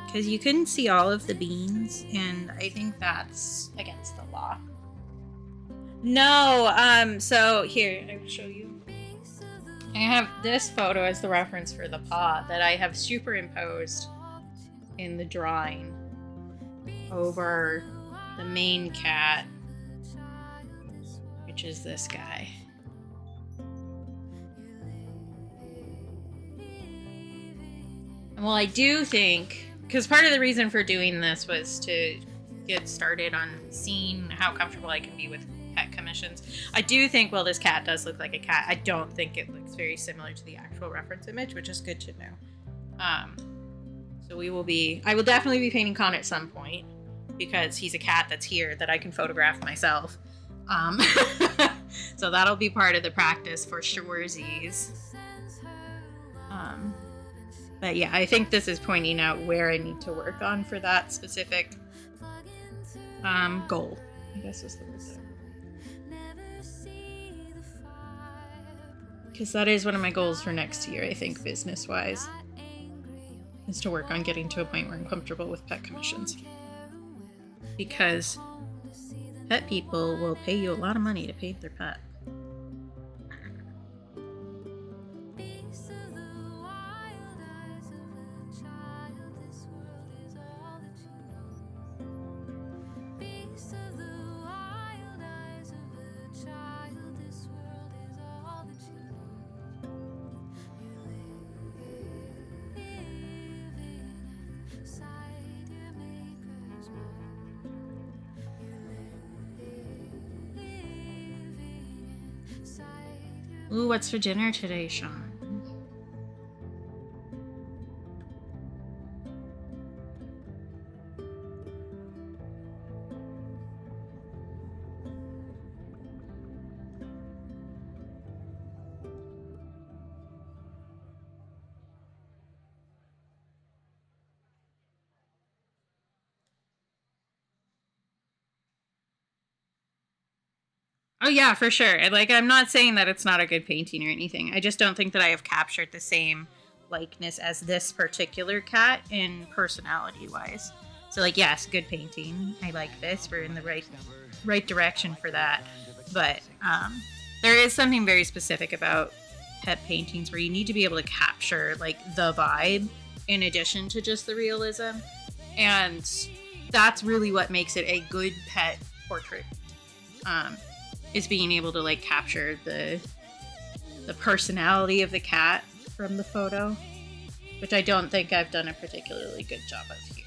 Because you couldn't see all of the beans, and I think that's against the law. No, so here, I will show you. I have this photo as the reference for the paw that I have superimposed in the drawing over the main cat, which is this guy. And well, I do think, because part of the reason for doing this was to get started on seeing how comfortable I can be with pet commissions. I do think, well, this cat does look like a cat. I don't think it looks very similar to the actual reference image, which is good to know. So I will definitely be painting Con at some point, because he's a cat that's here that I can photograph myself. So that'll be part of the practice for surezies. But yeah, I think this is pointing out where I need to work on for that specific goal, I guess is the word there. Because that is one of my goals for next year, I think, business-wise, is to work on getting to a point where I'm comfortable with pet commissions. Because pet people will pay you a lot of money to pay their pet. Ooh, what's for dinner today, Sean? Oh yeah, for sure. Like, I'm not saying that it's not a good painting or anything. I just don't think that I have captured the same likeness as this particular cat in personality-wise. So, like, yes, good painting. I like this. We're in the right direction for that. But there is something very specific about pet paintings where you need to be able to capture, like, the vibe in addition to just the realism. And that's really what makes it a good pet portrait. Is being able to, like, capture the personality of the cat from the photo, which I don't think I've done a particularly good job of here.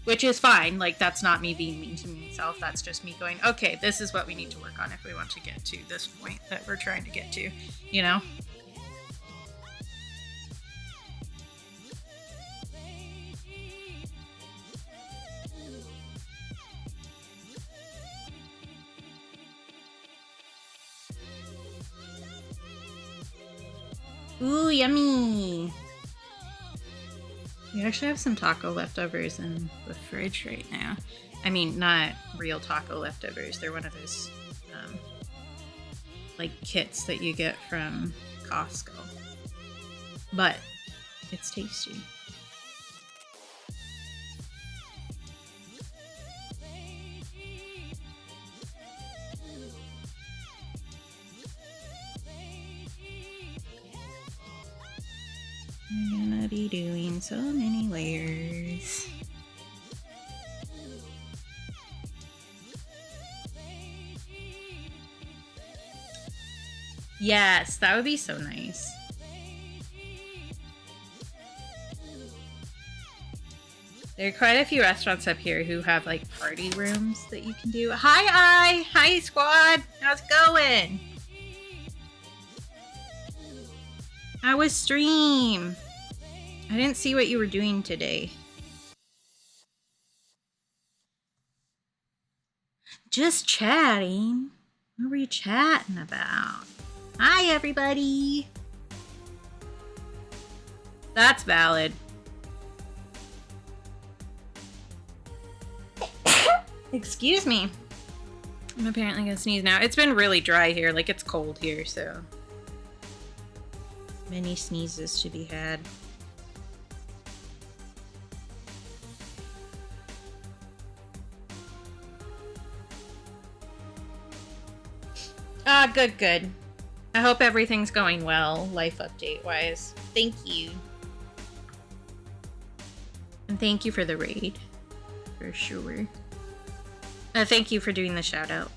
Which is fine. Like, that's not me being mean to myself. That's just me going, okay, this is what we need to work on if we want to get to this point that we're trying to get to, you know? Ooh, yummy! We actually have some taco leftovers in the fridge right now. I mean, not real taco leftovers. They're one of those, like, kits that you get from Costco. But it's tasty. We're gonna be doing so many layers. Yes, that would be so nice. There are quite a few restaurants up here who have, like, party rooms that you can do. Hi, hi squad! How's it going? How was stream? I didn't see what you were doing today. Just chatting. What were you chatting about? Hi, everybody. That's valid. Excuse me. I'm apparently gonna sneeze now. It's been really dry here. Like, it's cold here, so many sneezes to be had. Ah, good, good. I hope everything's going well, life update wise. Thank you. And thank you for the raid. For sure. Thank you for doing the shout out.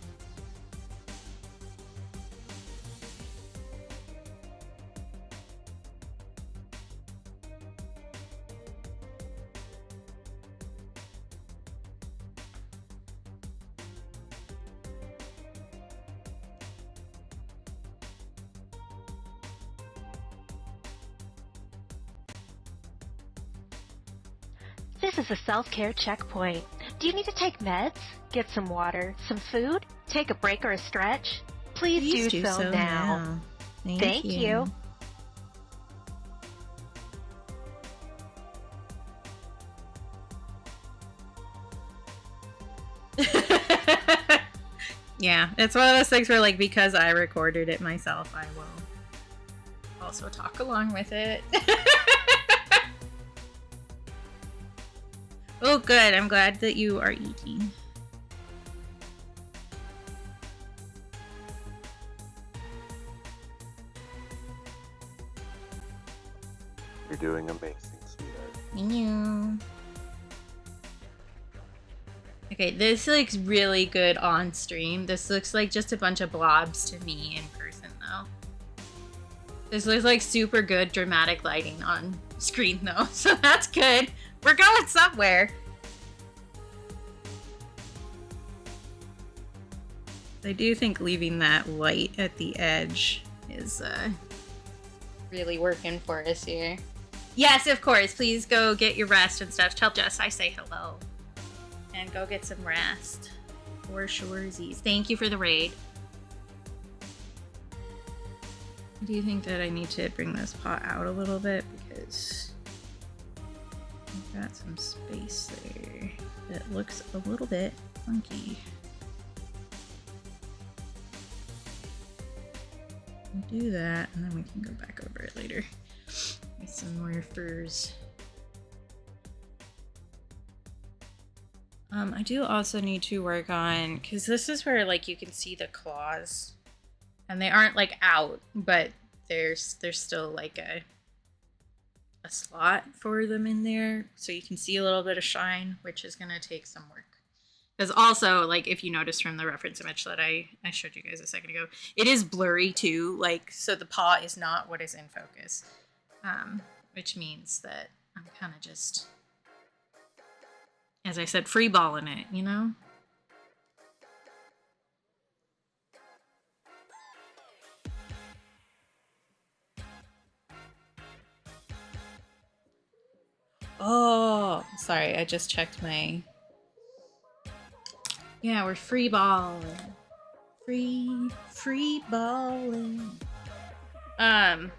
This is a self-care checkpoint. Do you need to take meds? Get some water, some food? Take a break or a stretch? Please do so now. Thank you. Yeah, it's one of those things where, like, because I recorded it myself, I will also talk along with it. Oh, good. I'm glad that you are eating. You're doing amazing, sweetheart. Thank you. Okay, this looks really good on stream. This looks like just a bunch of blobs to me in person, though. This looks like super good dramatic lighting on screen, though, so that's good. We're going somewhere. I do think leaving that light at the edge is really working for us here. Yes, of course. Please go get your rest and stuff. Tell Jess I say hello. And go get some rest. For surezies. Thank you for the raid. Do you think that I need to bring this pot out a little bit? Because I've got some space there that looks a little bit funky. We'll do that, and then we can go back over it later with some more furs. I do also need to work on, because this is where, like, you can see the claws, and they aren't, like, out, but there's still, like, a slot for them in there, so you can see a little bit of shine, which is going to take some work. Because also, like, if you notice from the reference image that I showed you guys a second ago, it is blurry, too, like, so the paw is not what is in focus, which means that I'm kind of just, as I said, free balling it, you know? Oh, sorry, I just checked my... Yeah, we're free balling. Free balling. I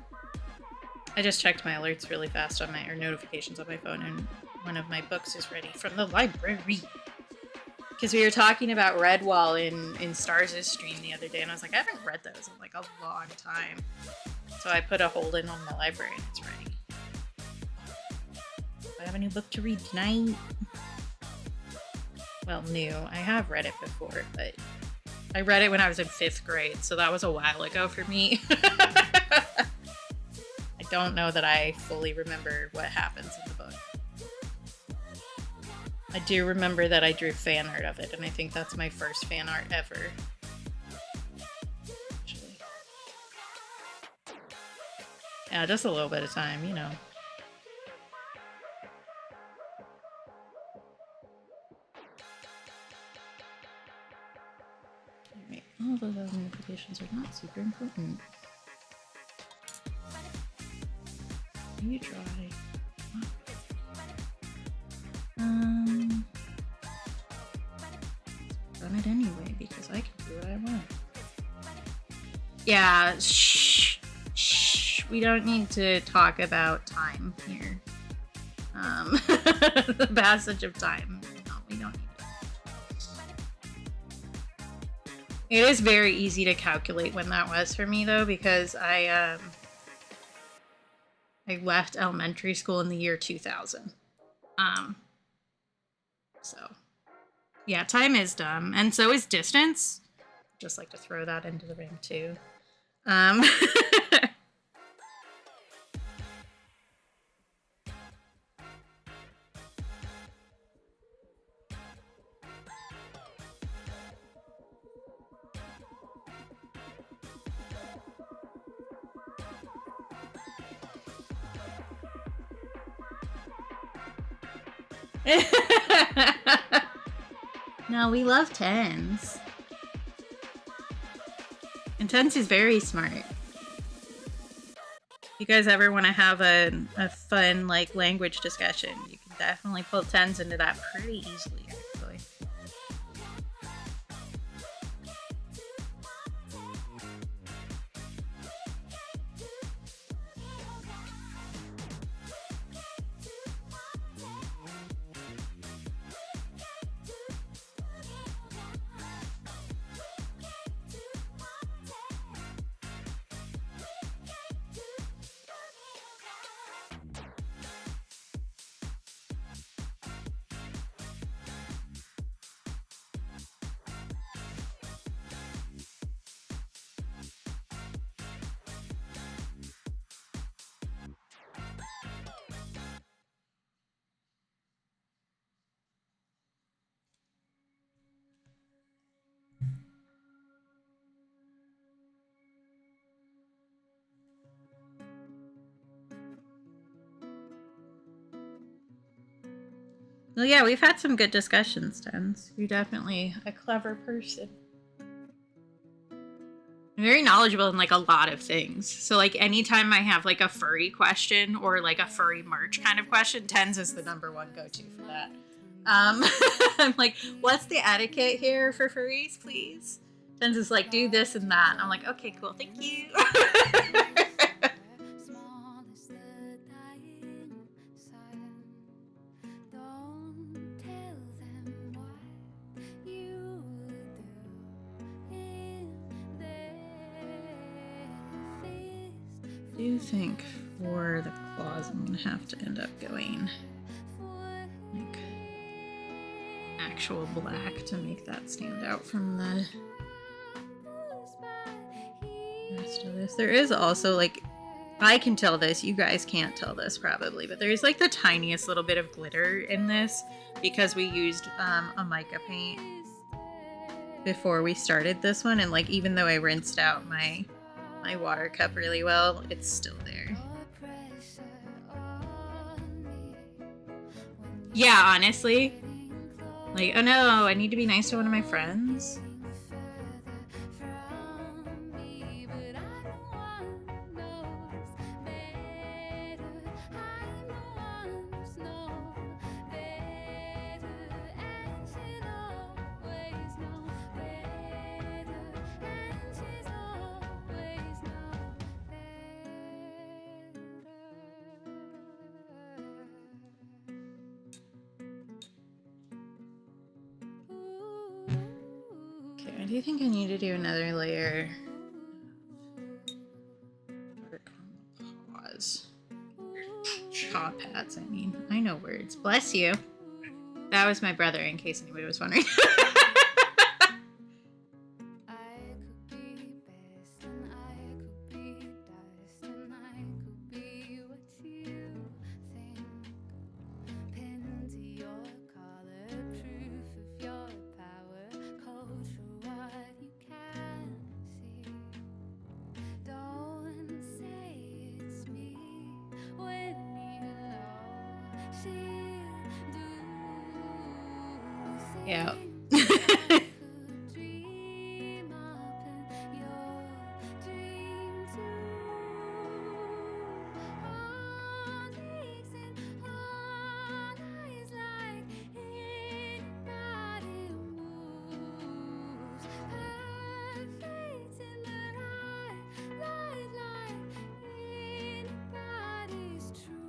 just checked my alerts really fast on my, or notifications on my phone, and one of my books is ready from the library. Because we were talking about Redwall in Stars' stream the other day, and I was like, I haven't read those in like a long time. So I put a hold in on the library, and it's ready. I have a new book to read tonight. Well, new. I have read it before, but I read it when I was in 5th grade, so that was a while ago for me. I don't know that I fully remember what happens in the book. I do remember that I drew fan art of it, and I think that's my first fan art ever. Actually. Yeah, just a little bit of time, you know. Alright, all of those notifications are not super important. You try. Run it anyway because I can do what I want. Yeah, shh. We don't need to talk about time here. The passage of time. No, we don't need it. It is very easy to calculate when that was for me though, because I left elementary school in the year 2000. So yeah, time is dumb, and so is distance. Just like to throw that into the ring too. No, we love Tens. And Tens is very smart. If you guys ever want to have a fun, like, language discussion, you can definitely pull Tens into that pretty easily, actually. Well, yeah, we've had some good discussions, Tens. You're definitely a clever person. I'm very knowledgeable in like a lot of things. So like anytime I have like a furry question or like a furry merch kind of question, Tens is the number one go-to for that. I'm like, what's the etiquette here for furries, please? Tens is like, do this and that. I'm like, okay, cool, thank you. Small as the dying sun. Don't tell them what you do in their fist. I do think for the claws, I'm gonna have to end up going like actual black to make that stand out from the rest of this. There is also like, I can tell this, you guys can't tell this probably, but there is like the tiniest little bit of glitter in this because we used a mica paint before we started this one, and like even though I rinsed out my water cup really well, it's still there. Yeah, honestly, like, oh no, I need to be nice to one of my friends. Okay, I do think I need to do another layer. Pause. Paw pads, I mean. I know words. Bless you. That was my brother, in case anybody was wondering. Yeah.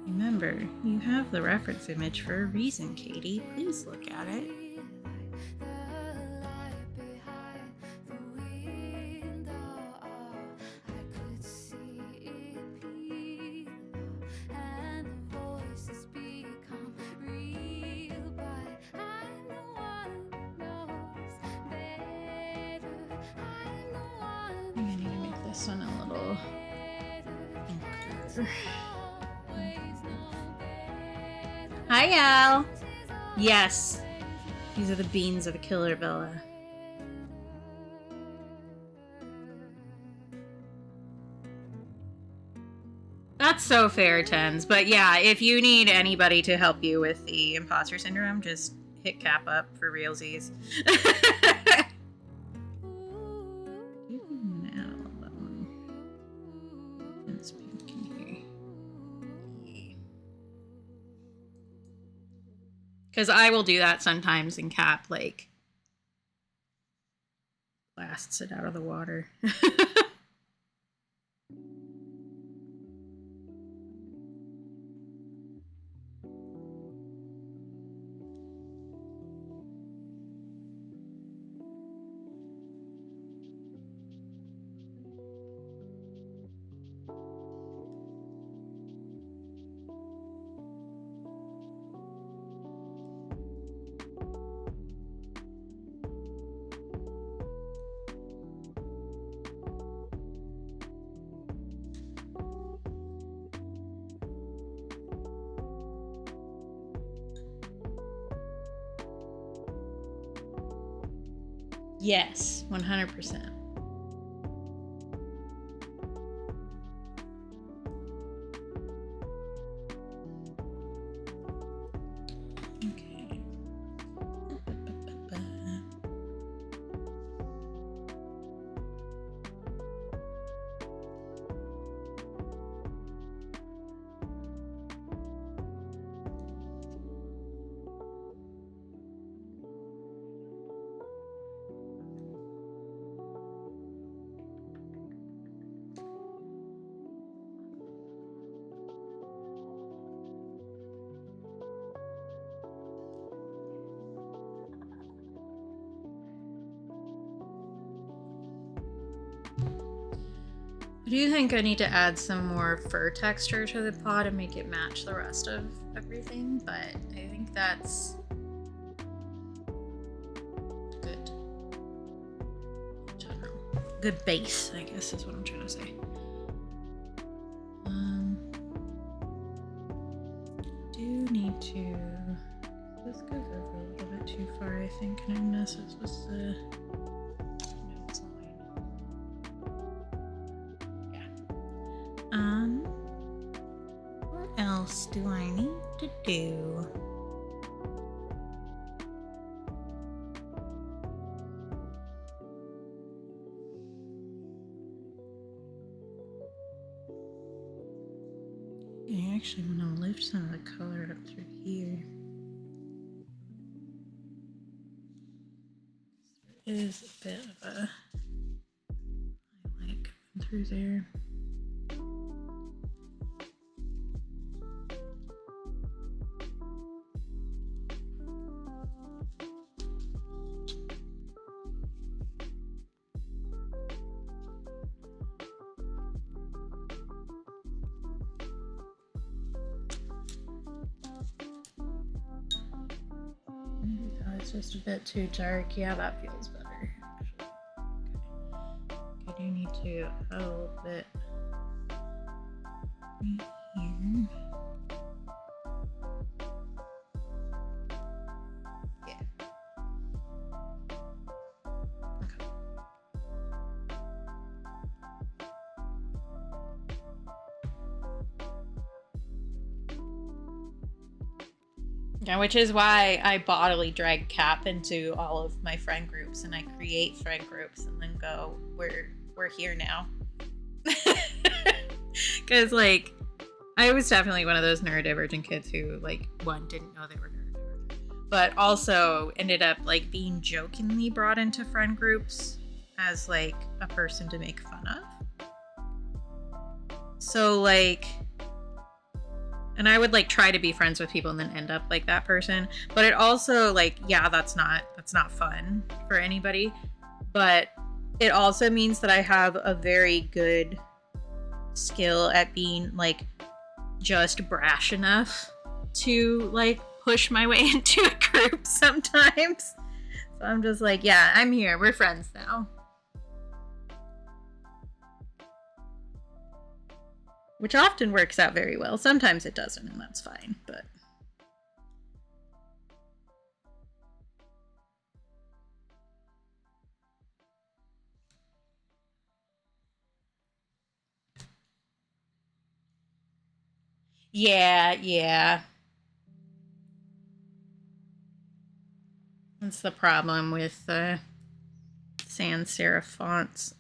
Remember, you have the reference image for a reason, Katie. Please look at it. I need to make this one a little darker. Hi, Al. Yes. These are the beans of a killer Bella. That's so fair, Tens. But yeah, if you need anybody to help you with the imposter syndrome, just hit Cap up for realsies. Because I will do that sometimes, and Cap, like, blasts it out of the water. Yes, 100%. Okay. I do think I need to add some more fur texture to the pod and make it match the rest of everything, but I think that's good. In general. Good base, I guess is what I'm trying to say. Do need to. This goes over a little bit too far, I think, and it messes with the notes line. Yeah. What else do I need to do? I actually want to lift some of the color up through here. There is a bit of a highlight coming through there. Maybe that was just a bit too dark. Yeah, that feels better. Actually. Okay. I do need to add a little bit right here. Yeah. Okay. Yeah, which is why I bodily drag Cap into all of my friend groups, and I create friend groups and then go, we're here now. Because, like, I was definitely one of those neurodivergent kids who, like, one, didn't know they were neurodivergent, but also ended up, like, being jokingly brought into friend groups as, like, a person to make fun of. So, like... And I would like try to be friends with people and then end up like that person. But it also like, yeah, that's not fun for anybody. But it also means that I have a very good skill at being like just brash enough to like push my way into a group sometimes. So I'm just like, yeah, I'm here. We're friends now. Which often works out very well. Sometimes it doesn't, and that's fine, but... Yeah. That's the problem with sans serif fonts.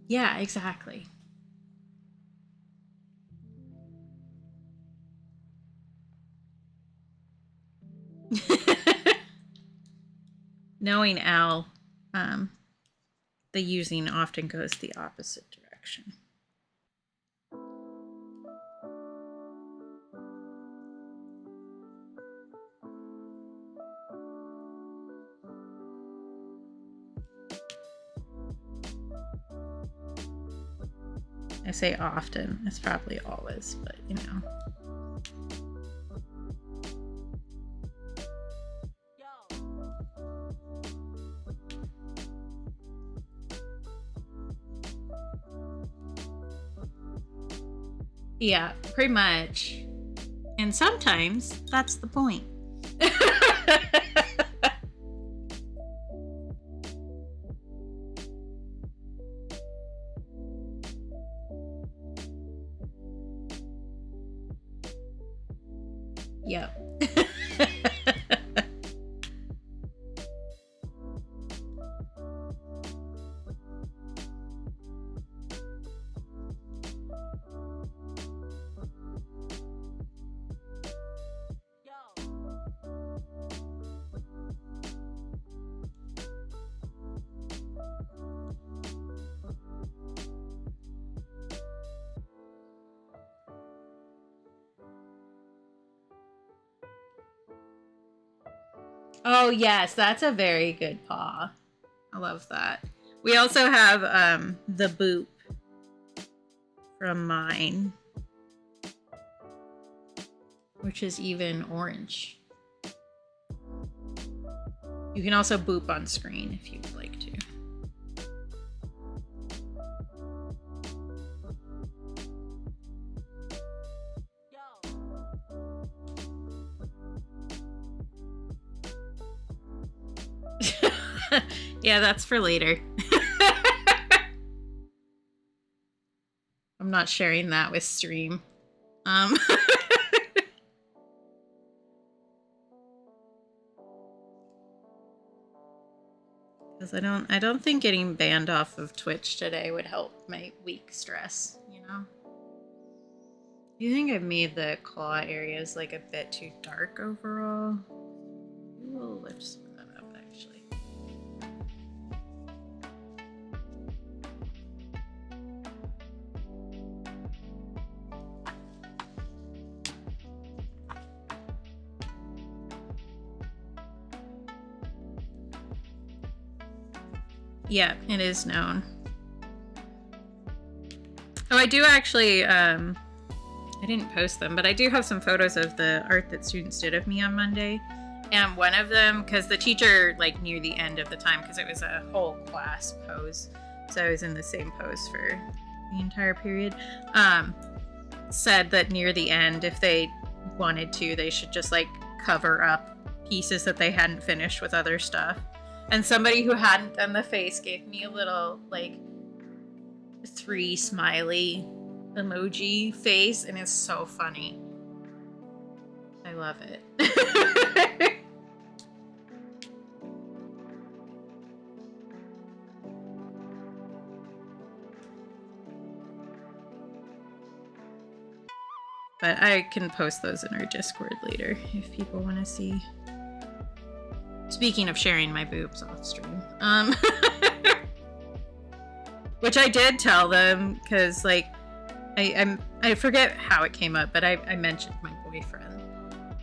Yeah, exactly. Knowing Al, the using often goes the opposite direction. I say often. It's probably always, but you know. Yeah, pretty much. And sometimes that's the point. Yep. Oh yes, that's a very good paw. I love that. We also have the boop from mine, which is even orange. You can also boop on screen if you'd like to. Yeah, that's for later. I'm not sharing that with stream. Because I don't think getting banned off of Twitch today would help my week stress, you know? Do you think I've made the claw areas like a bit too dark overall? We'll lift some of that up actually. Yeah, it is known. Oh, I do actually, I didn't post them, but I do have some photos of the art that students did of me on Monday. And one of them, because the teacher, like near the end of the time, because it was a whole class pose, so I was in the same pose for the entire period, said that near the end, if they wanted to, they should just like cover up pieces that they hadn't finished with other stuff. And somebody who hadn't done the face gave me a little like 3 smiley emoji face, and it's so funny. I love it. But I can post those in our Discord later if people want to see. Speaking of sharing my boobs off stream, which I did tell them because like I forget how it came up, but I mentioned my boyfriend,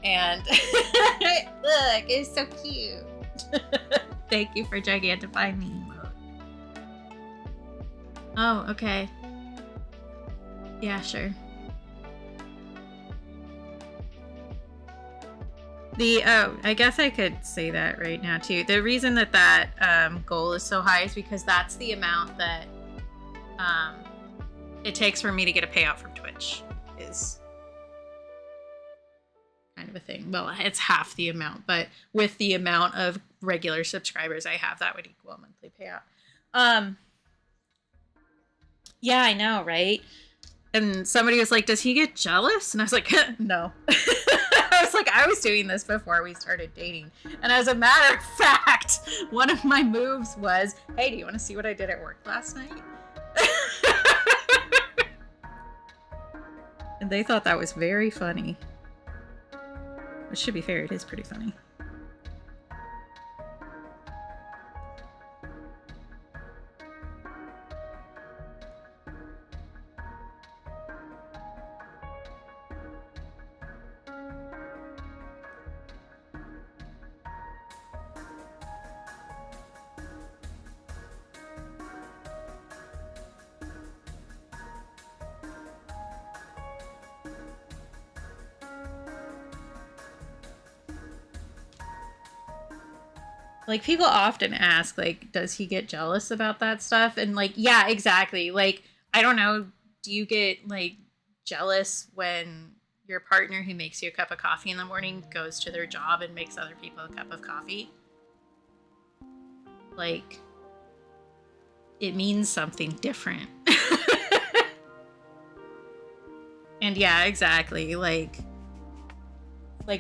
and look, it's so cute. Thank you for gigantifying me. Oh, okay. Yeah, sure. I guess I could say that right now too. The reason that goal is so high is because that's the amount that it takes for me to get a payout from Twitch, is kind of a thing. Well, it's half the amount, but with the amount of regular subscribers I have, that would equal a monthly payout. Yeah, I know, right? And somebody was like, does he get jealous? And I was like, no. I was like, I was doing this before we started dating. And as a matter of fact, one of my moves was, hey, do you want to see what I did at work last night? And they thought that was very funny. Which, to be fair, it is pretty funny. Like, people often ask, like, does he get jealous about that stuff? And, like, yeah, exactly. Like, I don't know, do you get, like, jealous when your partner who makes you a cup of coffee in the morning goes to their job and makes other people a cup of coffee? Like, it means something different. And yeah, exactly. Like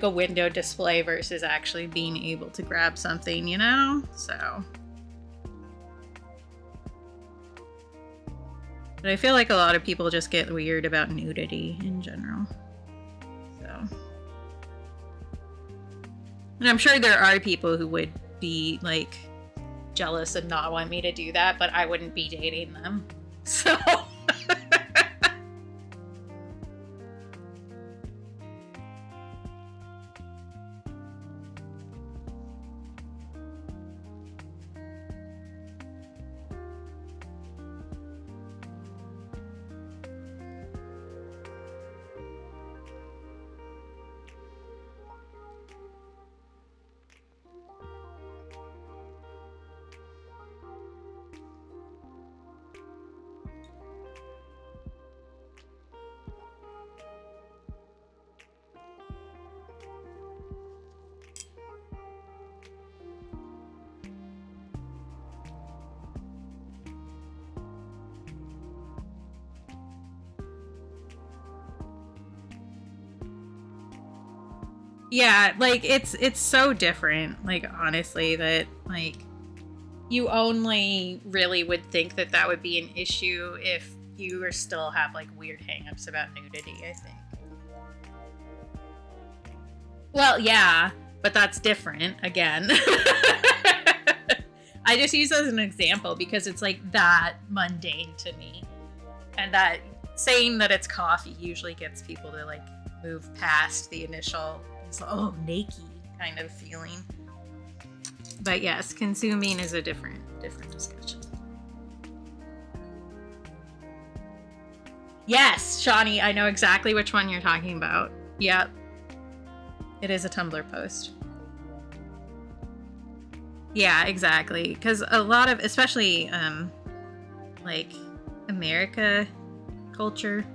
a window display versus actually being able to grab something, you know? So. But I feel like a lot of people just get weird about nudity in general. So. And I'm sure there are people who would be, like, jealous and not want me to do that, but I wouldn't be dating them. So. Yeah, like, it's so different, like, honestly, that, like, you only really would think that that would be an issue if you are still have, like, weird hang-ups about nudity, I think. Well, yeah, but that's different, again. I just use it as an example because it's, like, that mundane to me. And that saying that it's coffee usually gets people to, like, move past the initial, oh, naked kind of feeling. But yes, consuming is a different discussion. Yes, Shawnee, I know exactly which one you're talking about. Yep. It is a Tumblr post. Yeah, exactly. Because a lot of, especially, like, America culture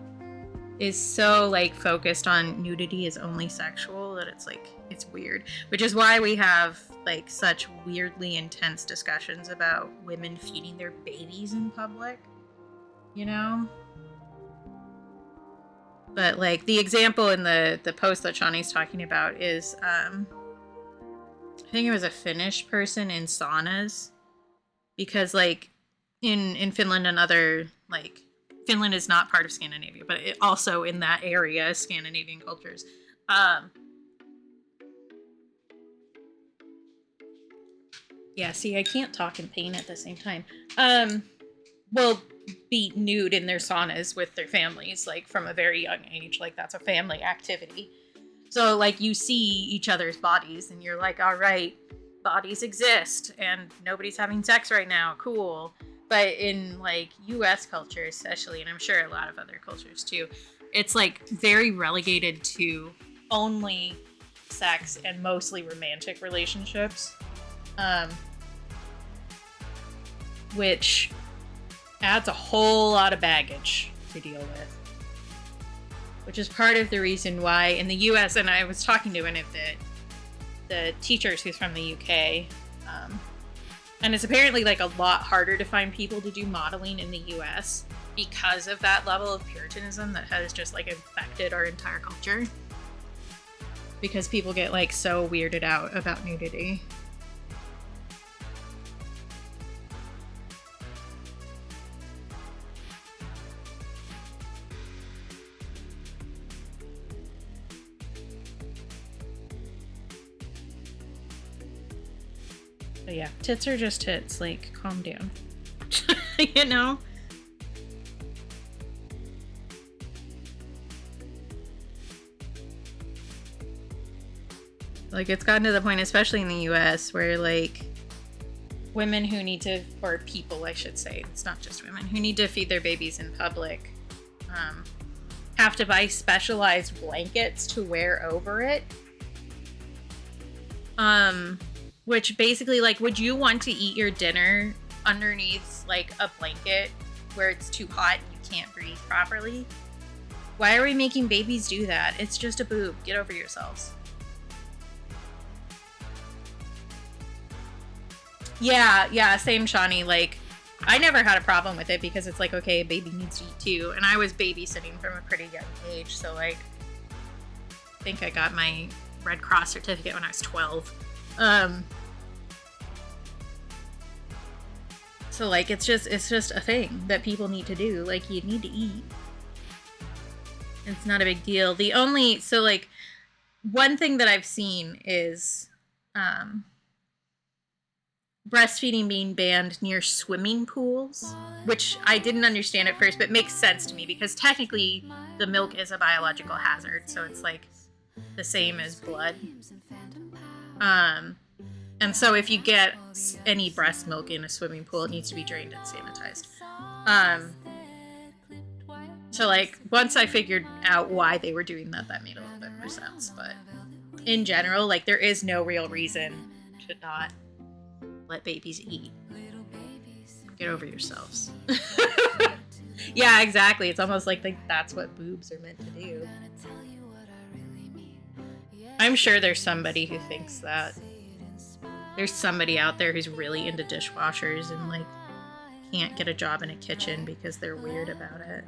is so, like, focused on nudity is only sexual that it's, like, it's weird. Which is why we have, like, such weirdly intense discussions about women feeding their babies in public. You know? But, like, the example in the post that Shawnee's talking about is, I think it was a Finnish person in saunas. Because, like, in Finland and other, like, Finland is not part of Scandinavia, but it also in that area, Scandinavian cultures. Yeah, see, I can't talk and paint at the same time. Will be nude in their saunas with their families, like, from a very young age. Like, that's a family activity. So, like, you see each other's bodies, and you're like, all right, bodies exist, and nobody's having sex right now. Cool. But in, like, U.S. culture especially, and I'm sure a lot of other cultures too, it's, like, very relegated to only sex and mostly romantic relationships. Which adds a whole lot of baggage to deal with. Which is part of the reason why in the U.S., and I was talking to one of the teachers who's from the UK, and it's apparently, like, a lot harder to find people to do modeling in the U.S. because of that level of puritanism that has just, like, infected our entire culture. Because people get, like, so weirded out about nudity. But yeah, tits are just tits. Like, calm down. You know? Like, it's gotten to the point, especially in the US, where, like, women who need to, or people, I should say, it's not just women, who need to feed their babies in public, have to buy specialized blankets to wear over it. which basically, like, would you want to eat your dinner underneath, like, a blanket where it's too hot and you can't breathe properly? Why are we making babies do that? It's just a boob. Get over yourselves. Yeah, same, Shawnee. Like, I never had a problem with it because it's like, okay, a baby needs to eat too. And I was babysitting from a pretty young age, so, like, I think I got my Red Cross certificate when I was 12. So, like, it's just a thing that people need to do. Like, you need to eat. It's not a big deal. So, like, one thing that I've seen is, breastfeeding being banned near swimming pools, which I didn't understand at first, but makes sense to me because technically the milk is a biological hazard, so it's like the same as blood. And so if you get any breast milk in a swimming pool, it needs to be drained and sanitized. So, like, once I figured out why they were doing that, that made a little bit more sense. But in general, like, there is no real reason to not let babies eat. Get over yourselves. Yeah, exactly. It's almost like that's what boobs are meant to do. I'm sure there's somebody who thinks that. There's somebody out there who's really into dishwashers and, like, can't get a job in a kitchen because they're weird about it.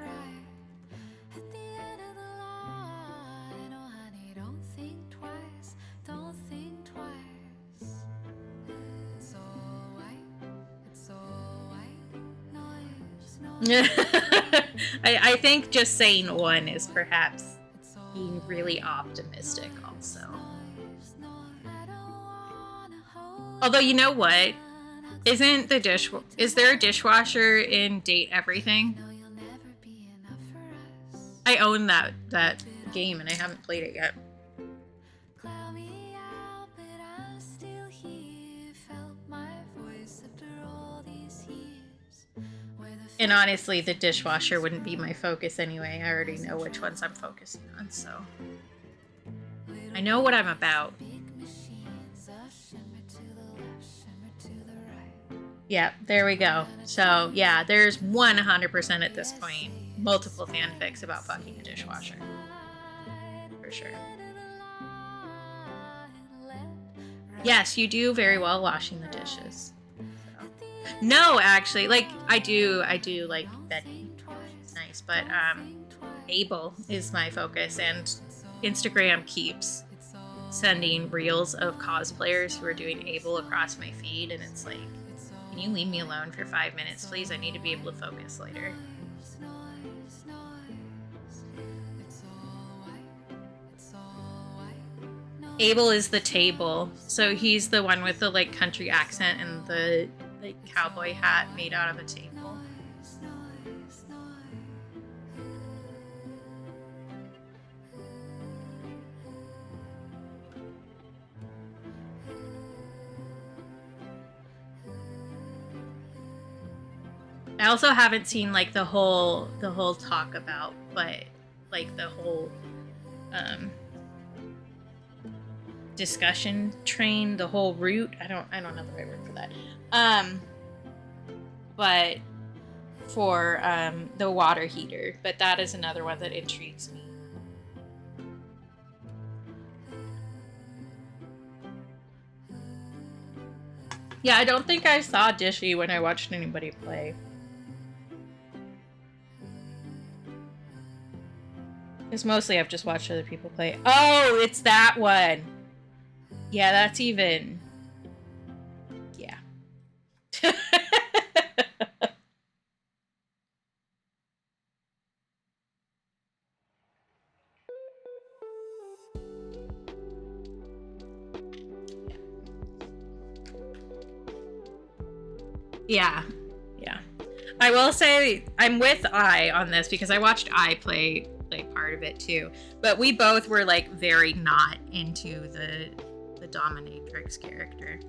I think just saying one is perhaps being really optimistic also. Although, you know what? Is there a dishwasher in Date Everything? I own that game and I haven't played it yet. And honestly, the dishwasher wouldn't be my focus anyway. I already know which ones I'm focusing on, so I know what I'm about. Yeah, there we go. So, yeah, there's 100% at this point multiple fanfics about fucking a dishwasher. For sure. Yes, you do very well washing the dishes. No, actually, like, I do like Betty. She's nice, but Abel is my focus, and Instagram keeps sending reels of cosplayers who are doing Abel across my feed, and it's like, can you leave me alone for 5 minutes, please? I need to be able to focus later. Abel is the table, so he's the one with the, like, country accent and the, like, cowboy hat made out of a table. I also haven't seen, like, the whole talk about, but, like, the whole discussion train, the whole route. I don't know the right word for that. But for the water heater, but that is another one that intrigues me. Yeah, I don't think I saw Dishy when I watched anybody play. Because mostly I've just watched other people play. Oh, it's that one! Yeah, that's even... Yeah. Yeah. I will say I'm with I on this because I watched I play part of it too. But we both were, like, very not into the dominatrix character.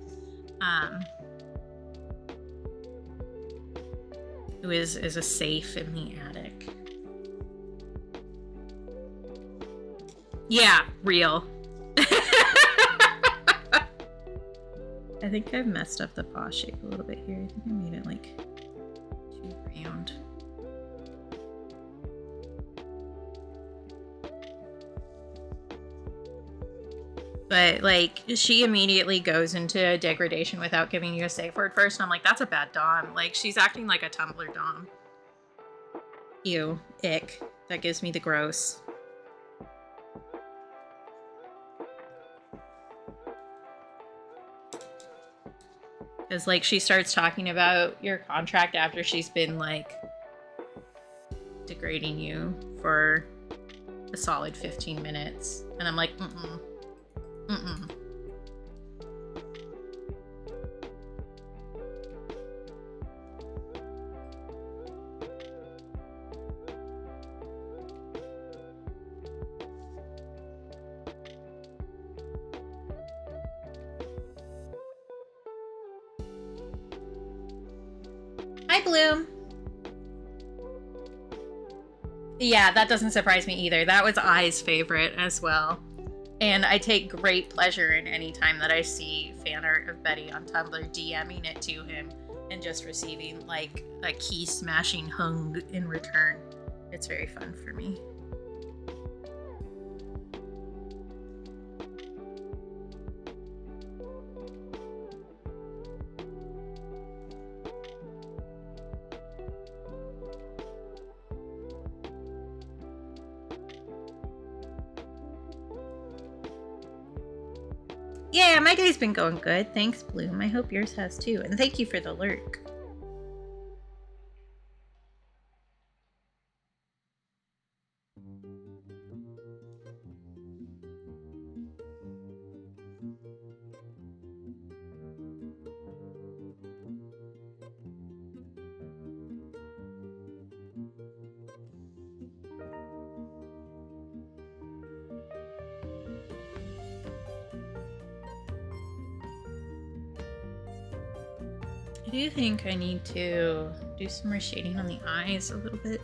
Who is a safe in the attic. Yeah, real. I think I've messed up the paw shape a little bit here. I think I made it like too round. But like she immediately goes into degradation without giving you a safe word first, and I'm like, that's a bad dom. Like she's acting like a Tumblr dom. Ew, ick. That gives me the gross. Because, like, she starts talking about your contract after she's been, like, degrading you for a solid 15 minutes. And I'm like, mm-mm. Mm-mm. Hi, Bloom. Yeah, that doesn't surprise me either. That was I's favorite as well. And I take great pleasure in any time that I see fan art of Betty on Tumblr, DMing it to him and just receiving like a key smashing hung in return. It's very fun for me. Yeah, my day's been going good. Thanks, Bloom. I hope yours has too. And thank you for the lurk. I do think I need to do some more shading on the eyes a little bit.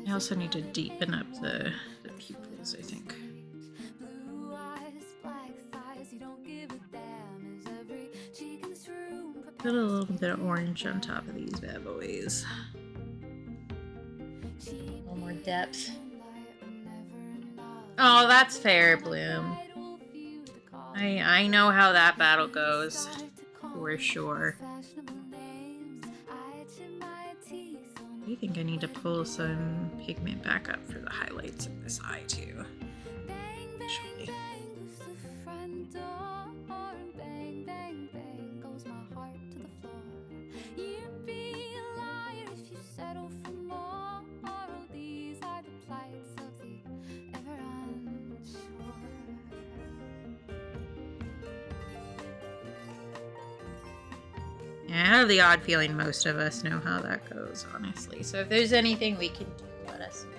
I also need to deepen up the pupils, I think. Put a little bit of orange on top of these bad boys. A little more depth. Oh, that's fair, Bloom. I know how that battle goes, for sure. I think I need to pull some pigment back up for the highlights of this eye too. Actually. I have the odd feeling most of us know how that goes, honestly. So if there's anything we can do, let us know.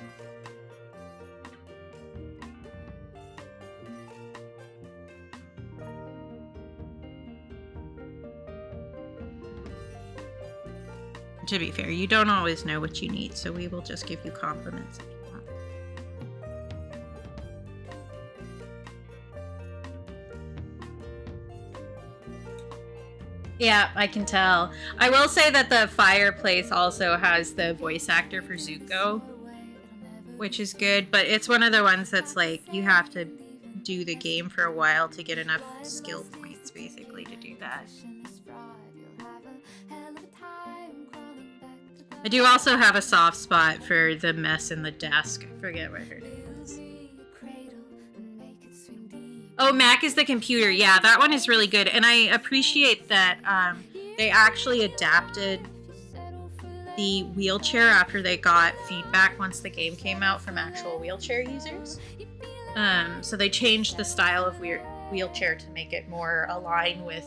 To be fair, you don't always know what you need, so we will just give you compliments if you want. Yeah, I can tell. I will say that the fireplace also has the voice actor for Zuko, which is good, but it's one of the ones that's like, you have to do the game for a while to get enough skill points, basically, to do that. I do also have a soft spot for the mess in the desk. I forget what her name is. Oh, Mac is the computer. Yeah, that one is really good. And I appreciate that they actually adapted the wheelchair after they got feedback once the game came out from actual wheelchair users. So they changed the style of wheelchair to make it more aligned with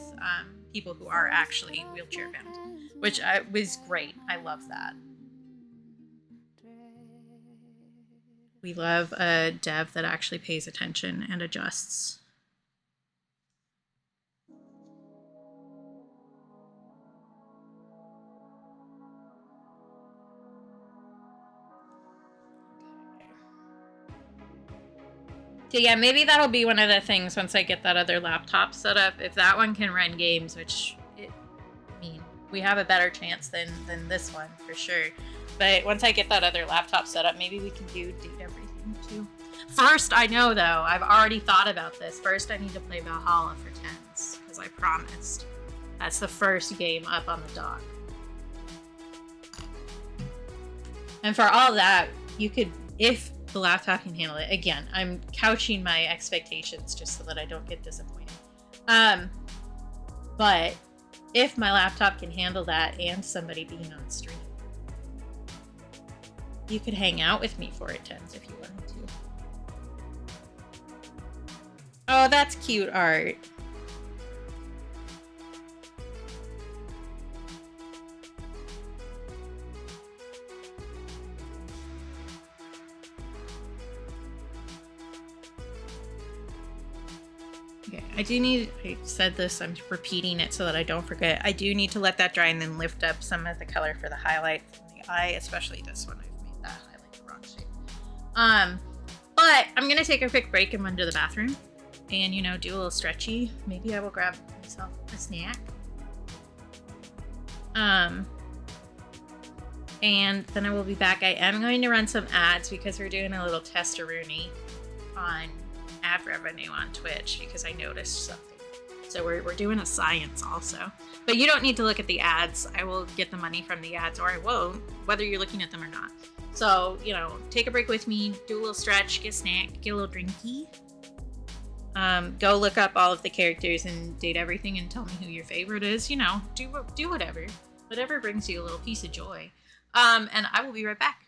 people who are actually wheelchair bound, which was great. I love that. We love a dev that actually pays attention and adjusts. So yeah, maybe that'll be one of the things once I get that other laptop set up. If that one can run games, which I mean, we have a better chance than this one for sure. But once I get that other laptop set up, maybe we can do everything too. First, I know though, I've already thought about this. First, I need to play Valhalla for tens because I promised. That's the first game up on the dock. And for all that, you could, if the laptop can handle it. Again, I'm couching my expectations just so that I don't get disappointed. But if my laptop can handle that and somebody being on stream, you could hang out with me for it, Tens, if you wanted to. Oh, that's cute art. Okay, I said this, I'm repeating it so that I don't forget. I do need to let that dry and then lift up some of the color for the highlight from the eye, especially this one. I've made that highlight the wrong shape. But I'm gonna take a quick break and run to the bathroom and, you know, do a little stretchy. Maybe I will grab myself a snack. And then I will be back. I am going to run some ads because we're doing a little test-a-rooney on ad revenue on Twitch because I noticed something. So we're doing a science also. But you don't need to look at the ads. I will get the money from the ads, or I won't, whether you're looking at them or not. So, you know, take a break with me, do a little stretch, get a snack, get a little drinky. Go look up all of the characters and date everything and tell me who your favorite is. You know, do whatever. Whatever brings you a little piece of joy. And I will be right back.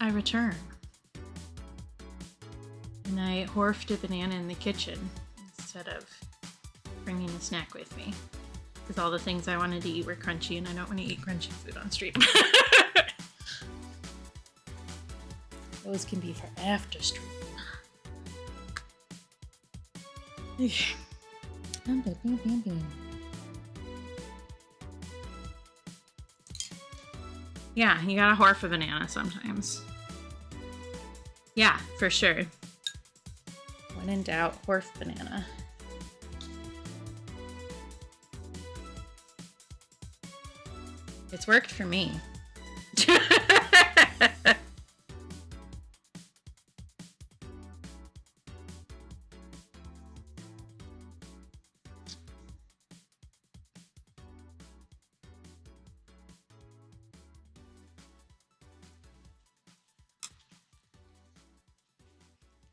I return. And I horfed a banana in the kitchen instead of bringing a snack with me. Because all the things I wanted to eat were crunchy, and I don't want to eat crunchy food on stream. Those can be for after stream. Yeah, you gotta horf a banana sometimes. Yeah, for sure. When in doubt, horf banana. It's worked for me.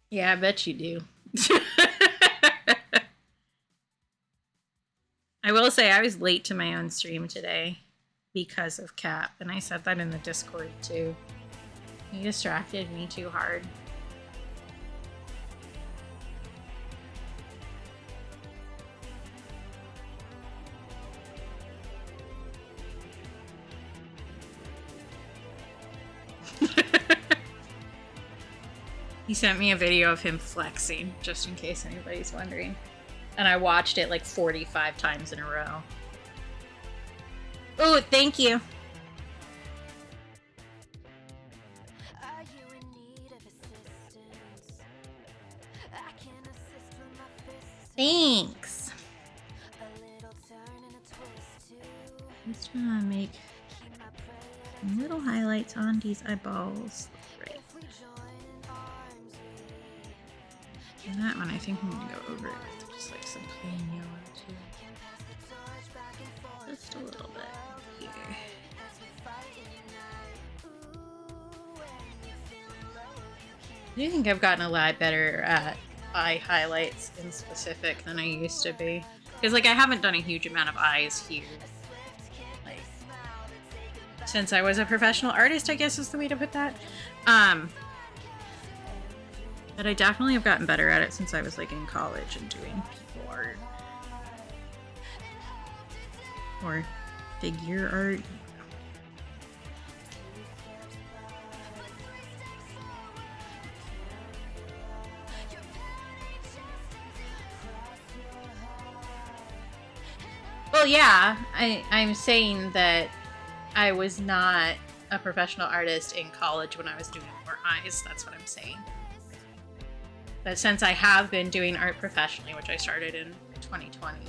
Yeah, I bet you do. I will say I was late to my own stream today because of Cap, and I said that in the Discord too. He distracted me too hard. He sent me a video of him flexing, just in case anybody's wondering. And I watched it like 45 times in a row. Oh, thank you. Are you in need of assistance? I can assist with my fists. Thanks. A little turn and a twist too. I'm just gonna make Keep my prey some little highlights on these eyeballs. Right. if we join in arms. We And that one, I think I'm gonna go over it with just like some plain yellow too. can pass the torch back and forth. Just a little bit here. As we fight and unite. Ooh, when you're feeling low, you I do think I've gotten a lot better at eye highlights in specific than I used to be. Because like I haven't done a huge amount of eyes here. Like since I was a professional artist, I guess is the way to put that. But I definitely have gotten better at it since I was like in college and doing people art. Or figure art. Well, yeah, I'm saying that I was not a professional artist in college when I was doing more eyes. That's what I'm saying. But since I have been doing art professionally, which I started in 2020,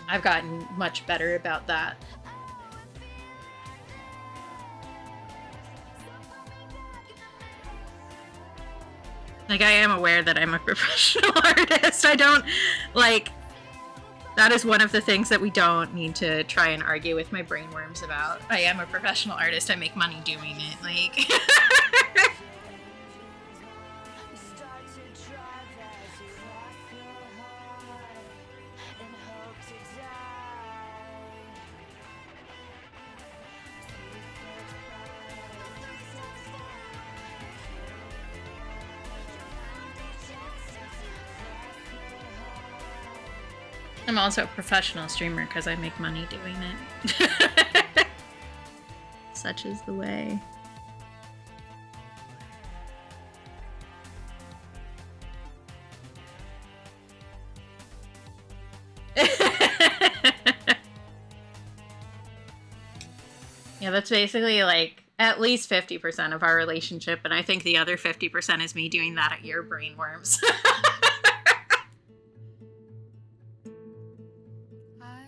I've gotten much better about that. Like, I am aware that I'm a professional artist. I don't, like, that is one of the things that we don't need to try and argue with my brainworms about. I am a professional artist. I make money doing it. Like, start to drive as you cross your heart and hope to die. I'm also a professional streamer because I make money doing it. Such is the way. Yeah, that's basically like at least 50% of our relationship, and I think the other 50% is me doing that at your brainworms. I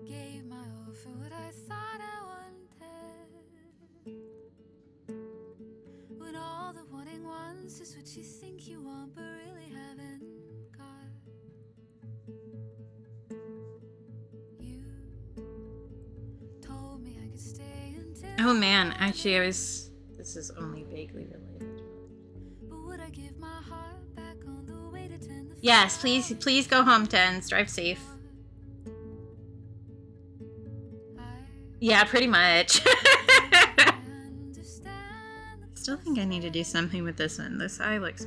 gave my all for what I thought I wanted. When all the wanting wants is what you think you want, but really haven't got. You told me I could stay until. Oh man, actually this is only vaguely related. But would I give my heart back on the way to tend the Yes, please go home, Tens. Drive safe. I Yeah, pretty much. Still think I need to do something with this one. This eye looks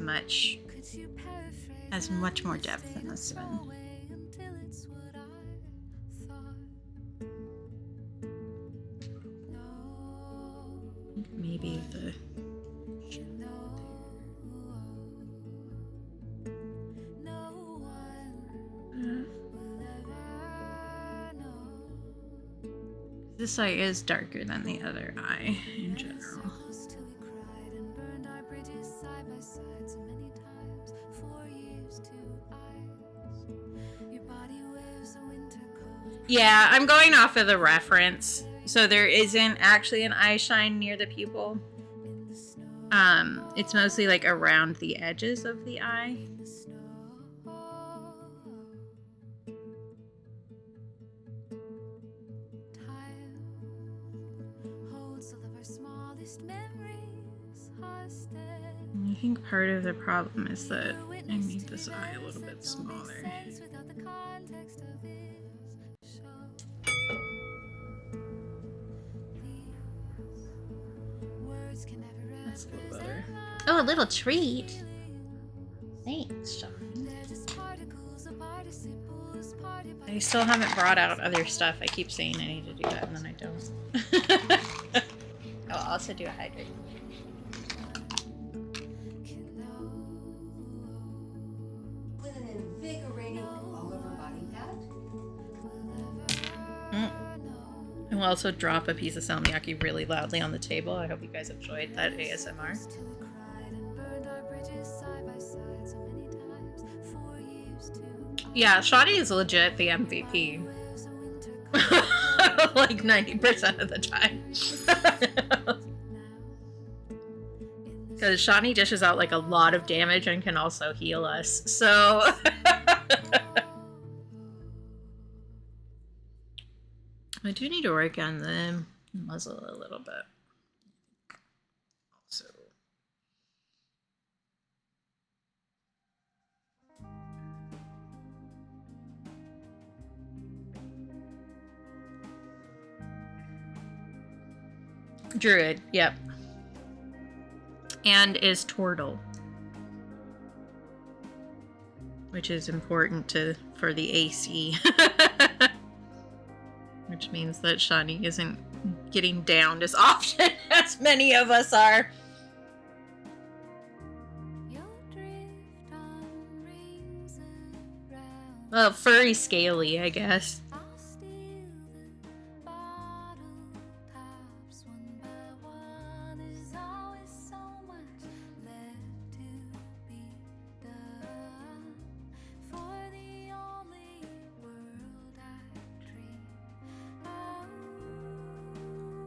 has much more depth than this one. Maybe the this eye is darker than the other eye in general. Yeah, I'm going off of the reference. So there isn't actually an eye shine near the pupil. It's mostly like around the edges of the eye. I think part of the problem is that I made this eye a little bit smaller. That's a little better. Oh, a little treat. Thanks, Sean. I still haven't brought out other stuff. I keep saying I need to do that and then I don't. I'll also do a hydrate. With an invigorating all-over body pad. I'll also drop a piece of salmiakki really loudly on the table. I hope you guys enjoyed that ASMR. Yeah, Shadi is legit the MVP. Like 90% of the time. Because Shani dishes out like a lot of damage and can also heal us, so... I do need to work on the muzzle a little bit. Also. Druid, yep. And is Tortle. Which is important for the AC. Which means that Shani isn't getting downed as often as many of us are. Well, furry scaly, I guess.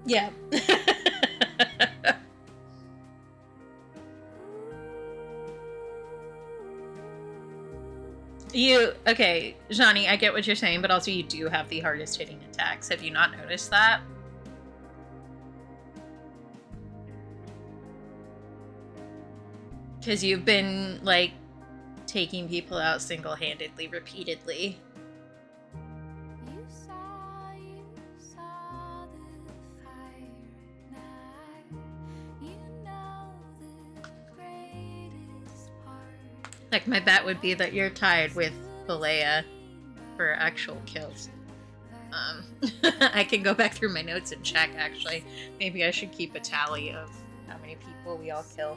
Yeah. Okay, Johnny, I get what you're saying, but also you do have the hardest hitting attacks. Have you not noticed that? Because you've been, like, taking people out single-handedly, repeatedly. Like, my bet would be that you're tied with Balea for actual kills. I can go back through my notes and check, actually. Maybe I should keep a tally of how many people we all kill.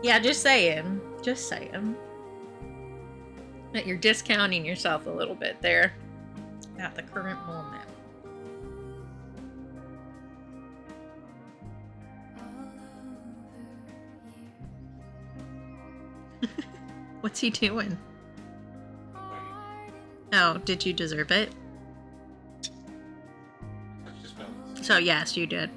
Yeah, just saying. Just saying. That you're discounting yourself a little bit there at the current moment. What's he doing? Oh, did you deserve it? So yes, you did.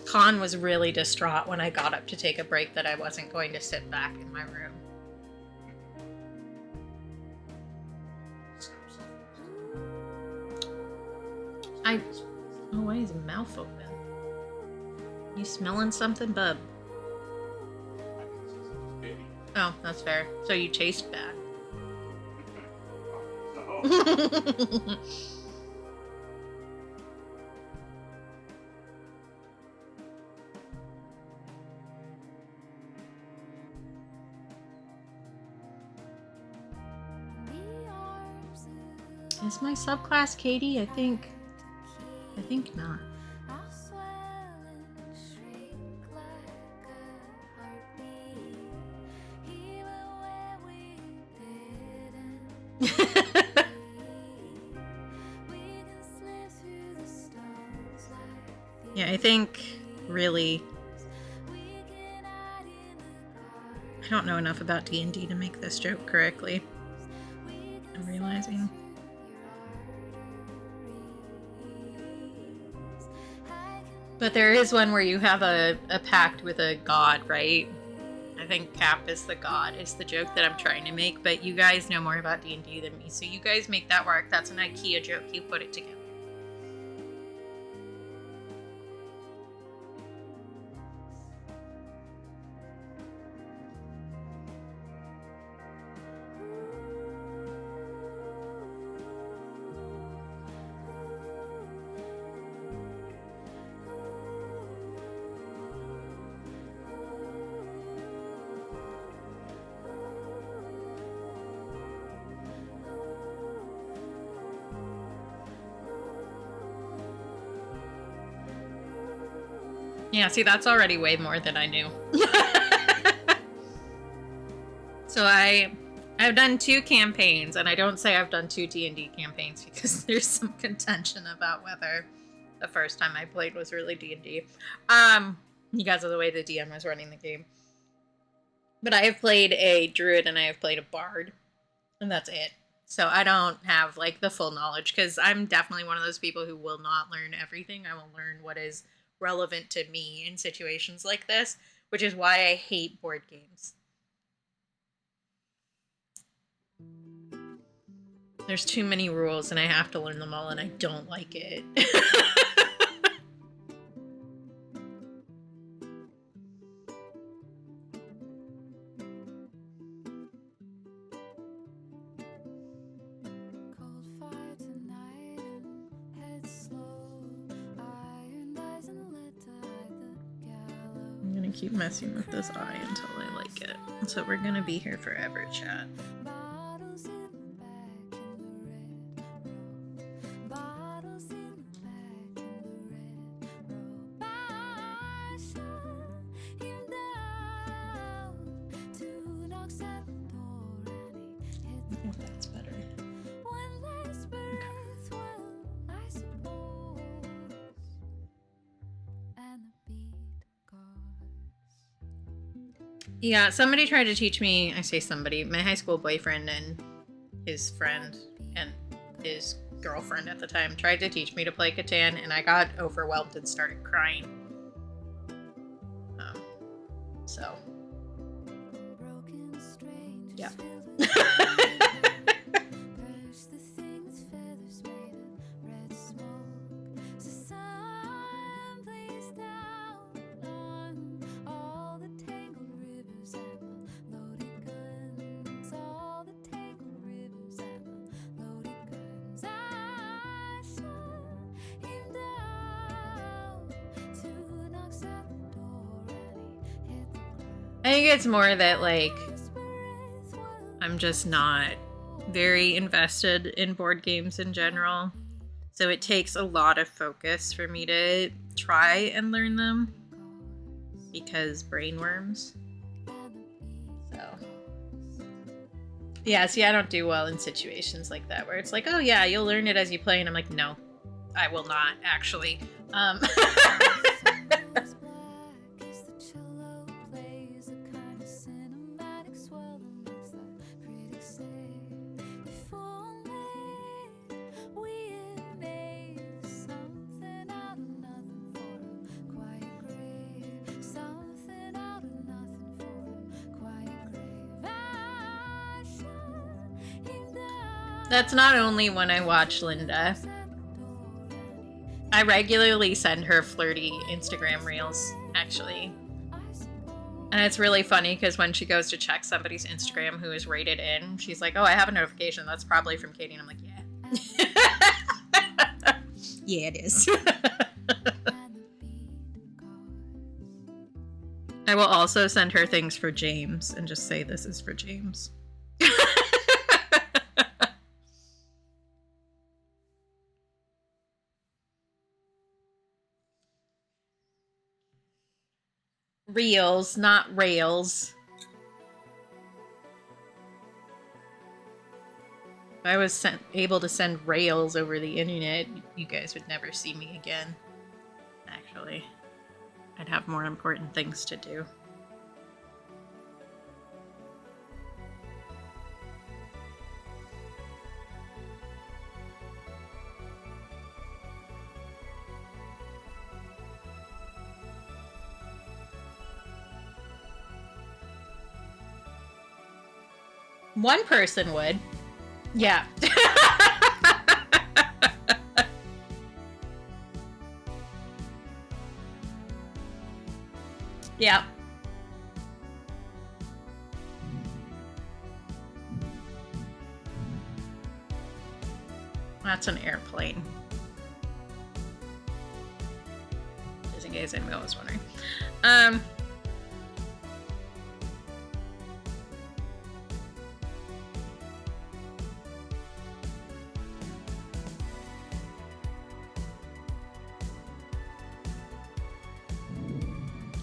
Khan was really distraught when I got up to take a break that I wasn't going to sit back in my room. Oh, why is his mouth open? You smelling something, bub? Oh, that's fair. So you chased back. Is my subclass Katie? I think not. Yeah, I think really I don't know enough about D&D to make this joke correctly. I'm realizing. But there is one where you have a pact with a god, right? I think Cap is the god, is the joke that I'm trying to make, but you guys know more about D&D than me, so you guys make that work. That's an IKEA joke. You put it together. Yeah, see, that's already way more than I knew. So I've done 2 campaigns, and I don't say I've done 2 D&D campaigns because there's some contention about whether the first time I played was really D&D. Because of the way the DM was running the game. But I have played a druid and I have played a bard, and that's it. So I don't have, like, the full knowledge, because I'm definitely one of those people who will not learn everything. I will learn what is relevant to me in situations like this, which is why I hate board games. There's too many rules and I have to learn them all, and I don't like it. I'm gonna keep messing with this eye until I like it. So we're gonna be here forever, chat. I think that's better. Yeah, somebody tried to teach me, I say somebody, my high school boyfriend and his friend and his girlfriend at the time tried to teach me to play Catan, and I got overwhelmed and started crying. So, yeah. I think it's more that, like, I'm just not very invested in board games in general. So it takes a lot of focus for me to try and learn them. Because brainworms. So. Yeah, see, I don't do well in situations like that where it's like, oh yeah, you'll learn it as you play. And I'm like, no, I will not, actually. That's not only when I watch Linda. I regularly send her flirty Instagram reels, actually. And it's really funny because when she goes to check somebody's Instagram who is rated in, she's like, oh, I have a notification. That's probably from Katie. And I'm like, yeah. Yeah, it is. I will also send her things for James and just say this is for James. Reels, not rails. If I was able to send rails over the internet, you guys would never see me again. Actually, I'd have more important things to do. One person would. Yeah. Yeah. That's an airplane. Just in case anyone was wondering.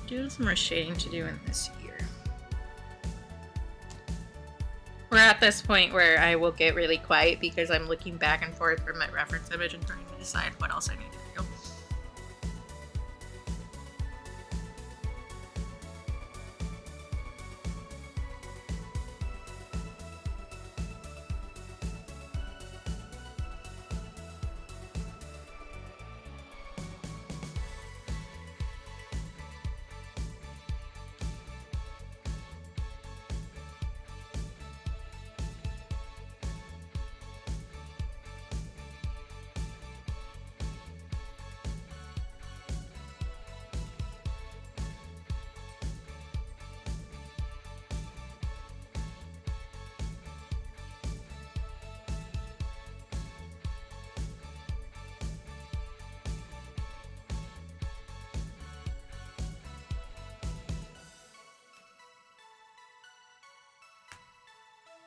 Do some more shading to do in this year. We're at this point where I will get really quiet because I'm looking back and forth from my reference image and trying to decide what else I need to do.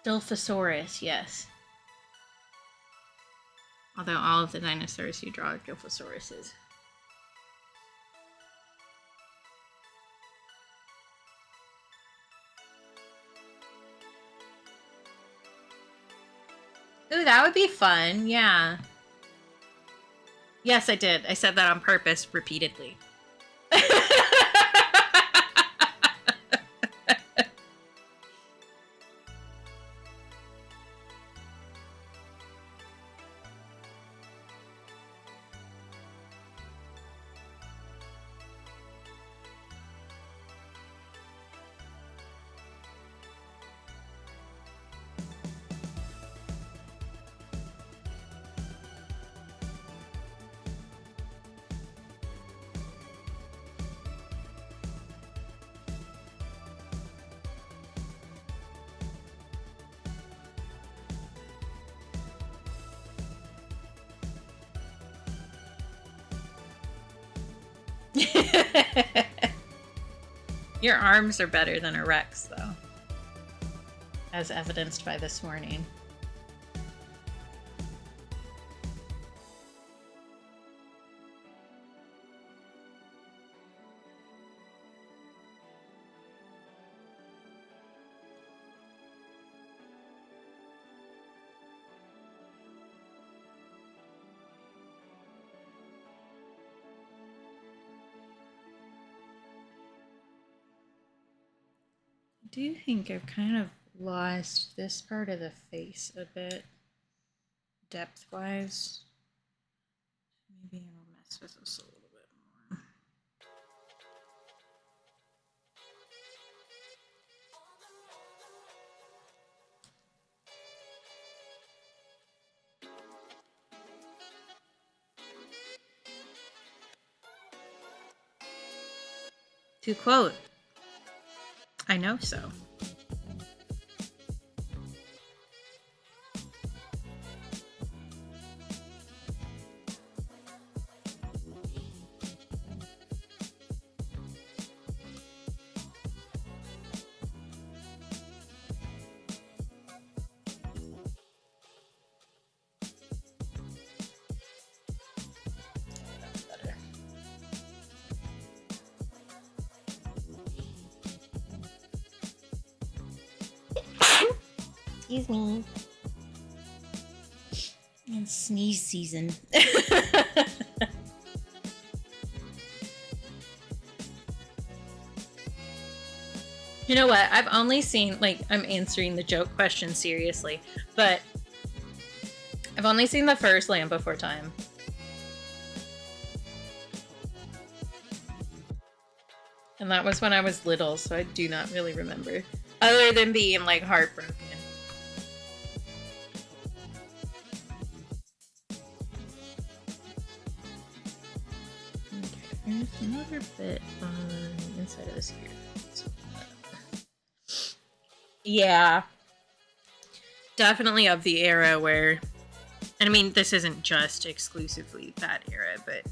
Dilophosaurus, yes. Although all of the dinosaurs you draw are Dilophosauruses. Ooh, that would be fun, yeah. Yes, I did. I said that on purpose repeatedly. Your arms are better than a Rex, though. As evidenced by this morning. I do think I've kind of lost this part of the face a bit, depth-wise. Maybe I'll mess with this a little bit more. To quote I know so. Excuse me. It's sneeze season. You know what? I've only seen, like, I'm answering the joke question seriously, but I've only seen the first Land Before Time. And that was when I was little, so I do not really remember. Other than being, like, heartbroken. Okay, there's another bit on the inside of this here. Yeah. Definitely of the era where... And I mean, this isn't just exclusively that era, but...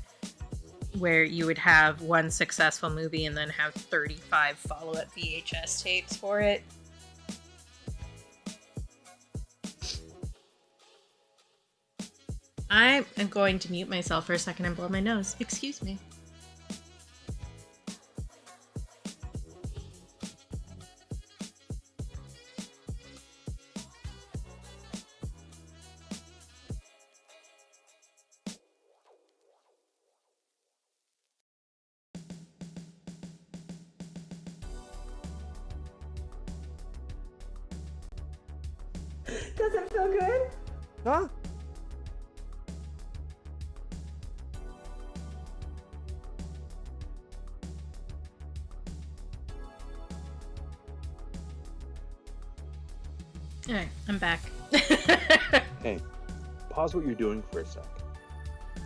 where you would have one successful movie and then have 35 follow-up VHS tapes for it. I am going to mute myself for a second and blow my nose. Excuse me. Does it feel good? Huh? Alright, I'm back. Hey, pause what you're doing for a sec.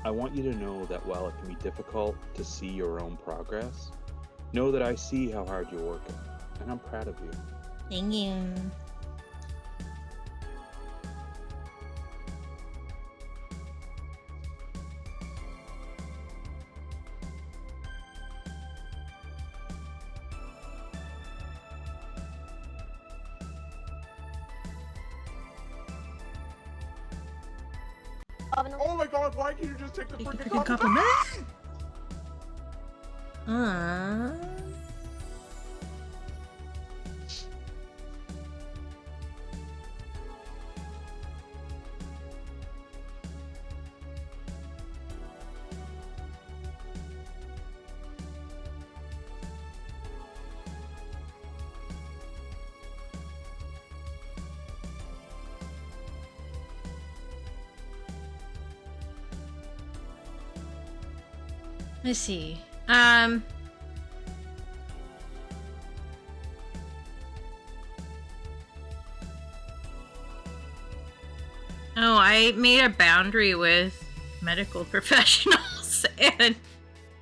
I want you to know that while it can be difficult to see your own progress, know that I see how hard you're working, and I'm proud of you. Thank you. Oh my god, why can't you just take the Take the freaking freaking compliment? compliment? Let's see. Oh, I made a boundary with medical professionals, and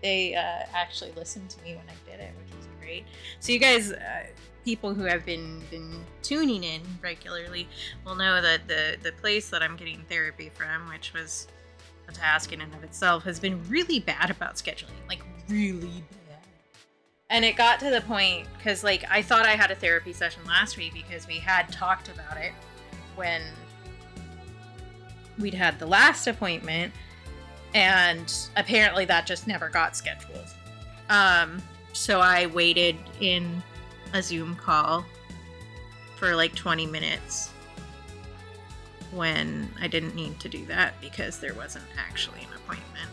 they actually listened to me when I did it, which was great. So you guys, people who have been tuning in regularly, will know that the place that I'm getting therapy from, which was a task in and of itself, has been really bad about scheduling, like really bad. And it got to the point, because like I thought I had a therapy session last week because we had talked about it when we'd had the last appointment, and apparently that just never got scheduled. So I waited in a Zoom call for like 20 minutes when I didn't need to do that because there wasn't actually an appointment.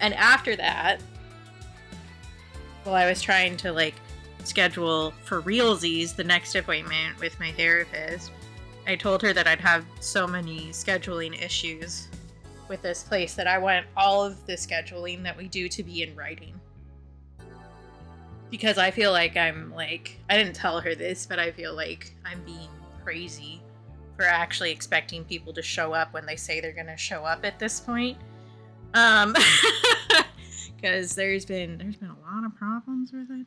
And after that, while I was trying to like schedule for realsies the next appointment with my therapist, I told her that I'd have so many scheduling issues with this place that I want all of the scheduling that we do to be in writing. Because I feel like I'm like, I didn't tell her this, but I feel like I'm being crazy for actually expecting people to show up when they say they're gonna show up at this point. Because there's been a lot of problems with it.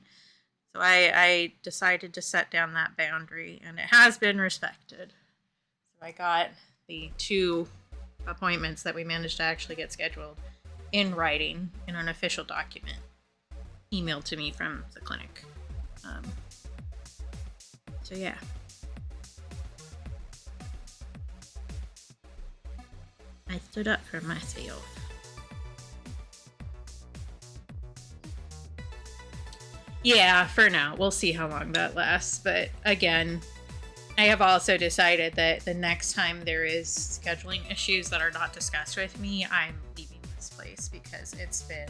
So I decided to set down that boundary, and it has been respected. So I got the 2 appointments that we managed to actually get scheduled in writing in an official document emailed to me from the clinic. So yeah. I stood up for myself. Yeah, for now. We'll see how long that lasts. But again, I have also decided that the next time there is scheduling issues that are not discussed with me, I'm leaving this place because it's been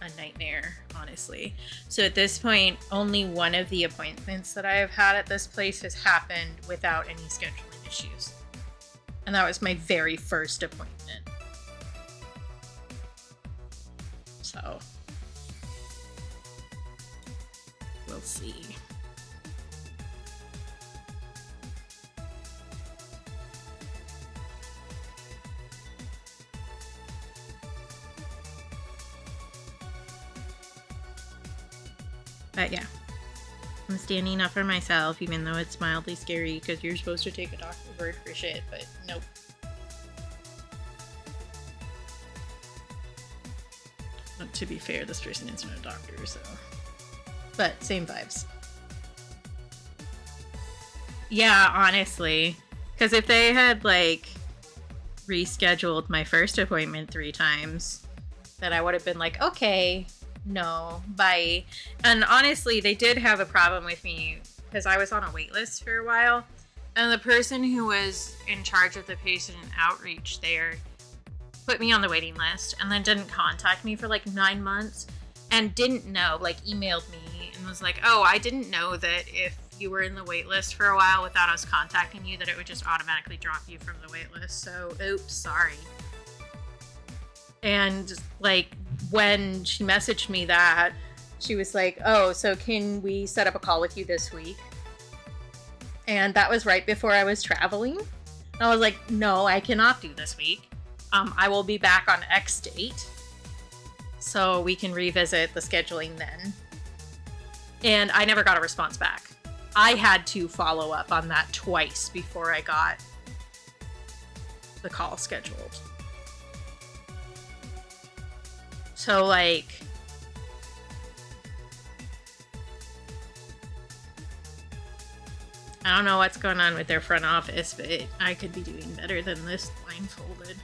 a nightmare, honestly. So at this point, only one of the appointments that I have had at this place has happened without any scheduling issues. And that was my very first appointment. So we'll see. But yeah, I'm standing up for myself, even though it's mildly scary because you're supposed to take a doctor's word for shit, but nope. But to be fair, this person isn't a doctor, so. But same vibes. Yeah, honestly. Because if they had, like, rescheduled my first appointment 3 times, then I would have been like, okay, no, bye. And honestly, they did have a problem with me because I was on a wait list for a while. And the person who was in charge of the patient outreach there put me on the waiting list and then didn't contact me for like 9 months and didn't know, like emailed me and was like, oh, I didn't know that if you were in the wait list for a while without us contacting you that it would just automatically drop you from the wait list. So, oops, sorry. And like when she messaged me that, she was like, oh, so can we set up a call with you this week? And that was right before I was traveling. And I was like, no, I cannot do this week. I will be back on X date. So we can revisit the scheduling then. And I never got a response back. I had to follow up on that twice before I got the call scheduled. So, like, I don't know what's going on with their front office, but I could be doing better than this blindfolded.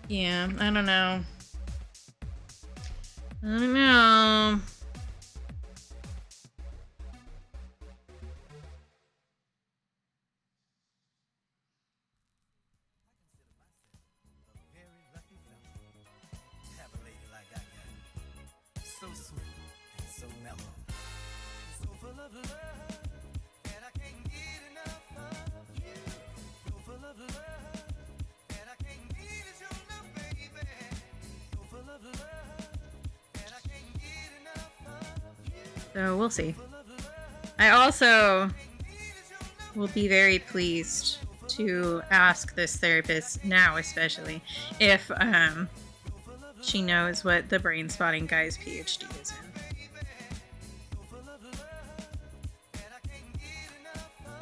Yeah, I don't know. I don't know. So sweet and so mellow. So full of love, and I can't get enough of you. So full of love, and I can't get it your love, baby. So full of love, and I can't get enough of you. So we'll see. I also will be very pleased to ask this therapist now, especially if she knows what the brain spotting guy's PhD is in.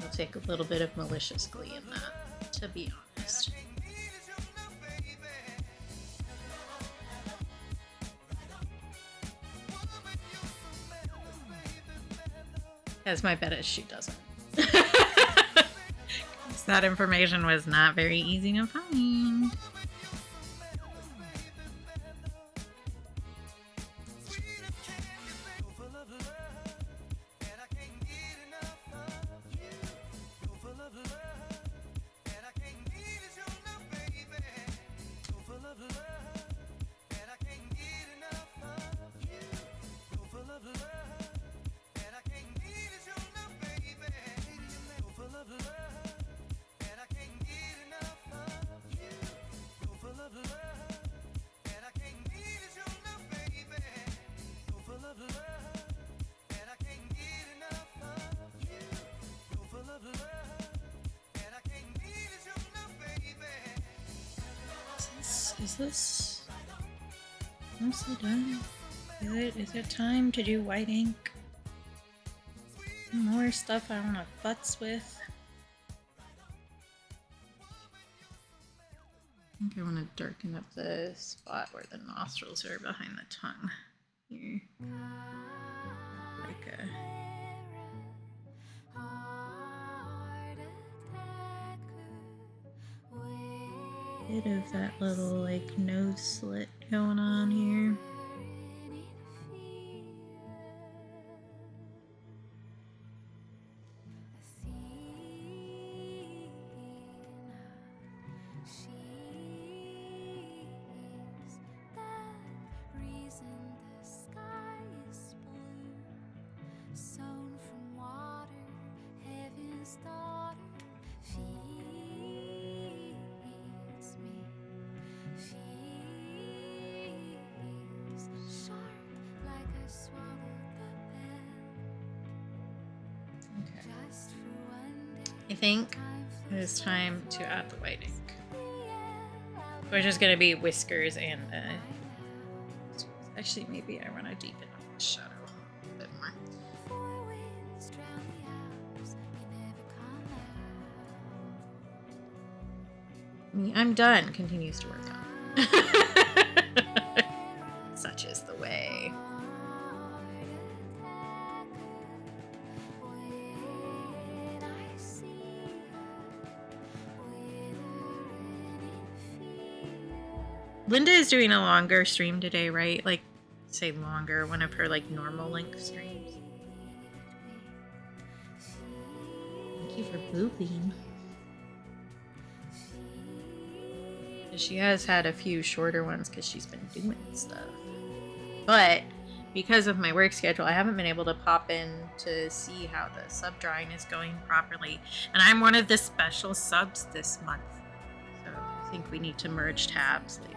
I'll take a little bit of malicious glee in that, to be honest. As my bet is she doesn't. That information was not very easy to find. Is this mostly done? Is it time to do white ink? Some more stuff I want to futz with. I think I want to darken up the spot where the nostrils are behind the tongue. Here. Like a... bit of that little like nose slit going on here. I think it is time to add the white ink, which is going to be whiskers and actually maybe I want to deepen up the shadow a bit more. I'm done. Continues to work on. Such is the way. Linda is doing a longer stream today, right? Like, say longer, one of her like normal length streams. Thank you for booping. She has had a few shorter ones because she's been doing stuff. But because of my work schedule, I haven't been able to pop in to see how the sub drawing is going properly. And I'm one of the special subs this month. So I think we need to merge tabs later.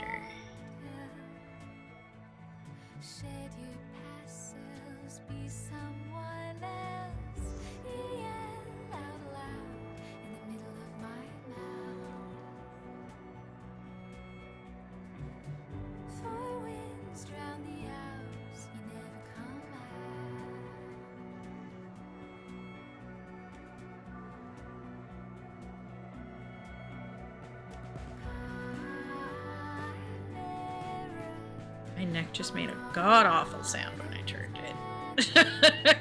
My neck just made a god-awful sound when I turned it.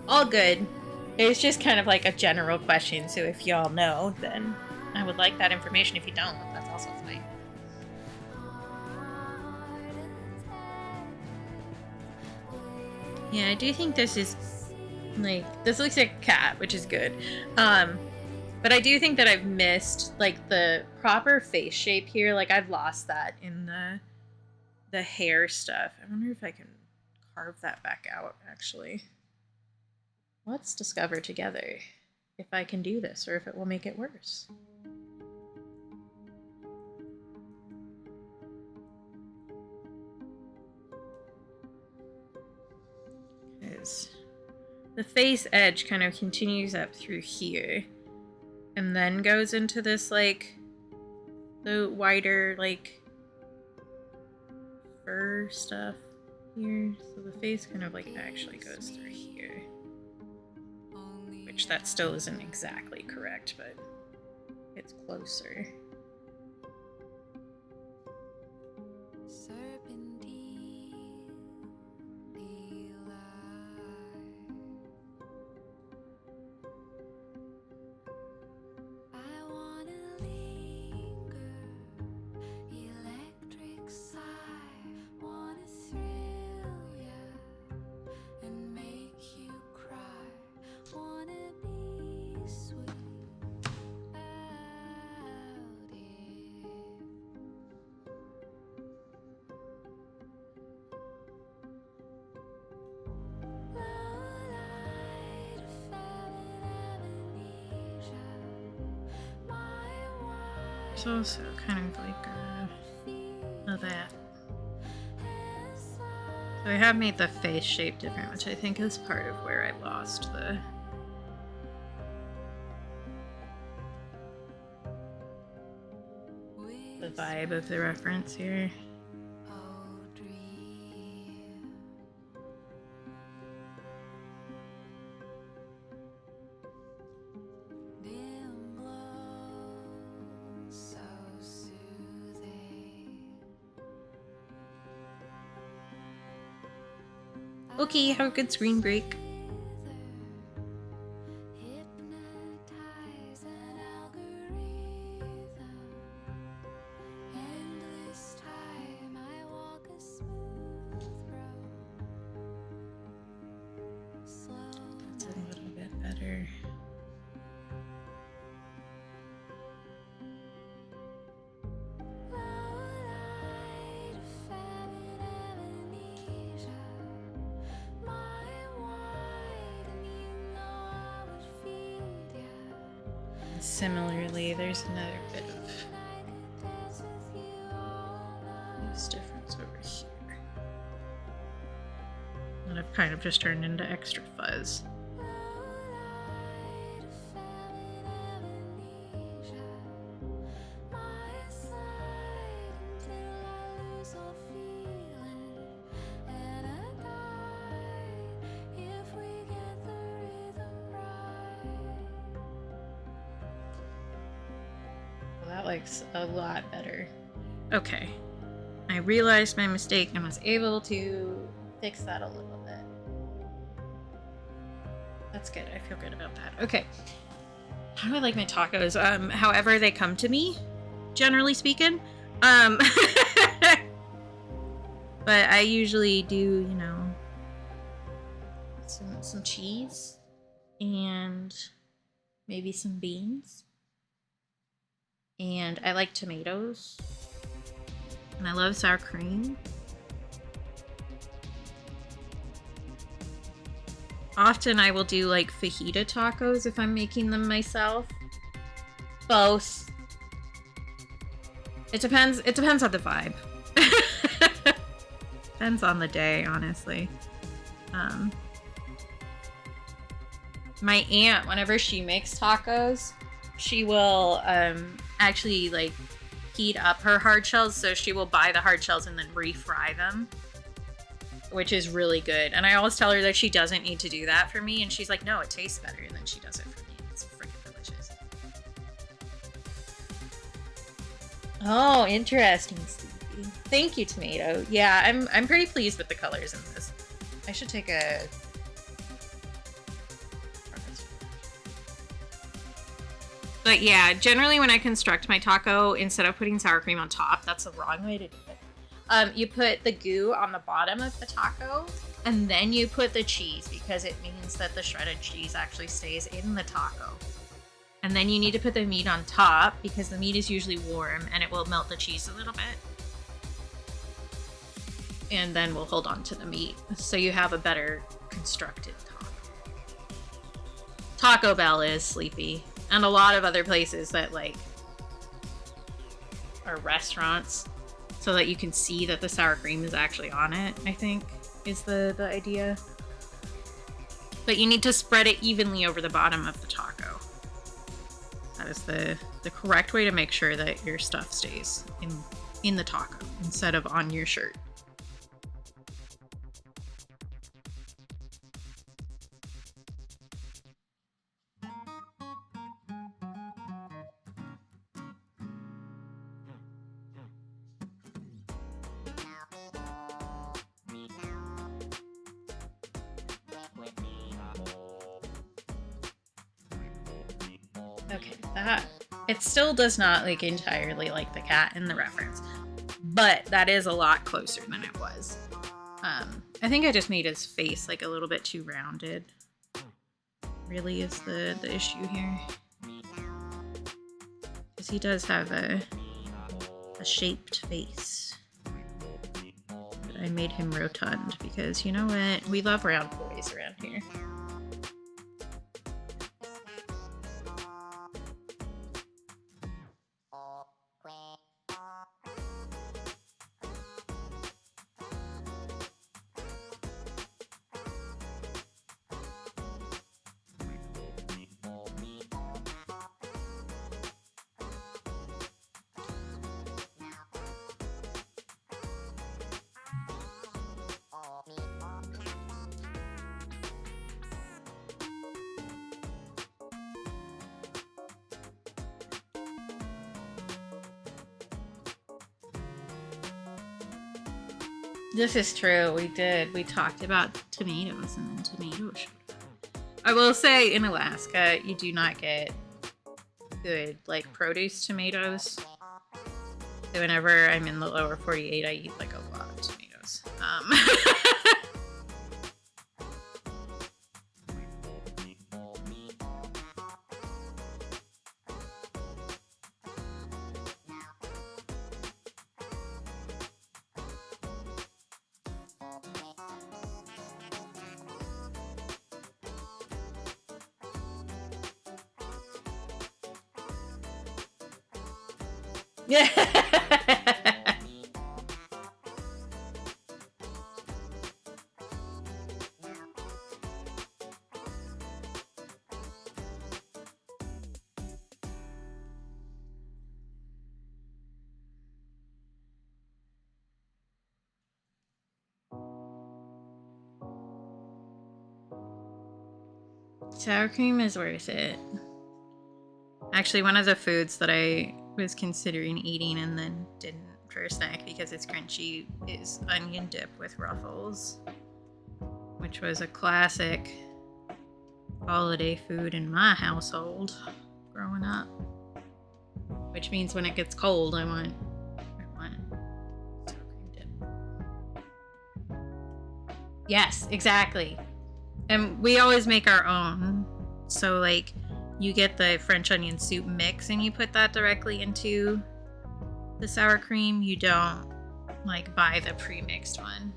All good. It's just kind of like a general question, so if y'all know, then I would like that information. If you don't, that's also fine. Yeah, I do think this is, like, this looks like a cat, which is good. But I do think that I've missed, like, the proper face shape here. Like, I've lost that in the hair stuff. I wonder if I can carve that back out, actually. Let's discover together if I can do this or if it will make it worse. Because the face edge kind of continues up through here. And then goes into this, like, the wider, like, fur stuff here. So the face kind of, like, actually goes through here. Which that still isn't exactly correct, but it's closer. There's also kind of like that. So I have made the face shape different, which I think is part of where I lost the the vibe of the reference here. Oh, dream. Dim glow, so soothing. Okay, have a good screen break. Hypnotize an algorithm. Endless time I walk a smooth road. Slow It's a little bit better. light of famine amnesia. My wine, you know I would feed ya. Similarly, there's another bit of I could dance with you all night. this difference over here. And I've kind of just turned into extra fuzz. light of famine amnesia. My side until I lose all feeling. And a guide if we get the rhythm right. Well, that looks a lot better. Okay. I realized my mistake and was able to fix that a little bit. That's good. I feel good about that. Okay. How do I like my tacos? However they come to me, generally speaking. But I usually do, you know, some cheese and maybe some beans. And I like tomatoes. And I love sour cream. Often I will do like fajita tacos if I'm making them myself. Both. It depends on the vibe. Depends on the day, honestly. My aunt, whenever she makes tacos, she will actually like heat up her hard shells, so she will buy the hard shells and then refry them, which is really good. And I always tell her that she doesn't need to do that for me, and she's like, no, it tastes better, and then she does it for me. It's freaking delicious. Oh, interesting, Stevie. Thank you, Tomato. Yeah, I'm pretty pleased with the colors in this. I should take a... But yeah, generally when I construct my taco, instead of putting sour cream on top, that's the wrong way to do it. You put the goo on the bottom of the taco, and then you put the cheese, because it means that the shredded cheese actually stays in the taco. And then you need to put the meat on top, because the meat is usually warm, and it will melt the cheese a little bit. And then we'll hold on to the meat, so you have a better constructed taco. Taco Bell is sleepy. And a lot of other places that like are restaurants, so that you can see that the sour cream is actually on it, I think is the idea. But you need to spread it evenly over the bottom of the taco. That is the correct way to make sure that your stuff stays in the taco instead of on your shirt. Okay, that it still does not like entirely like the cat in the reference, but that is a lot closer than it was. I think I just made his face like a little bit too rounded. Really is the issue here, because he does have a shaped face. But I made him rotund because you know what? We love round boys around here. This is true. We did. We talked about tomatoes and then tomatoes showed up. I will say in Alaska, you do not get good like produce tomatoes. So whenever I'm in the lower 48, I eat like a lot of tomatoes. Yeah. Sour cream is worth it. Actually, one of the foods that I was considering eating and then didn't for a snack because it's crunchy is onion dip with Ruffles, which was a classic holiday food in my household growing up. Which means when it gets cold, I want sour cream dip. Yes, exactly. And we always make our own. So like you get the French onion soup mix and you put that directly into the sour cream. You don't like buy the pre-mixed one.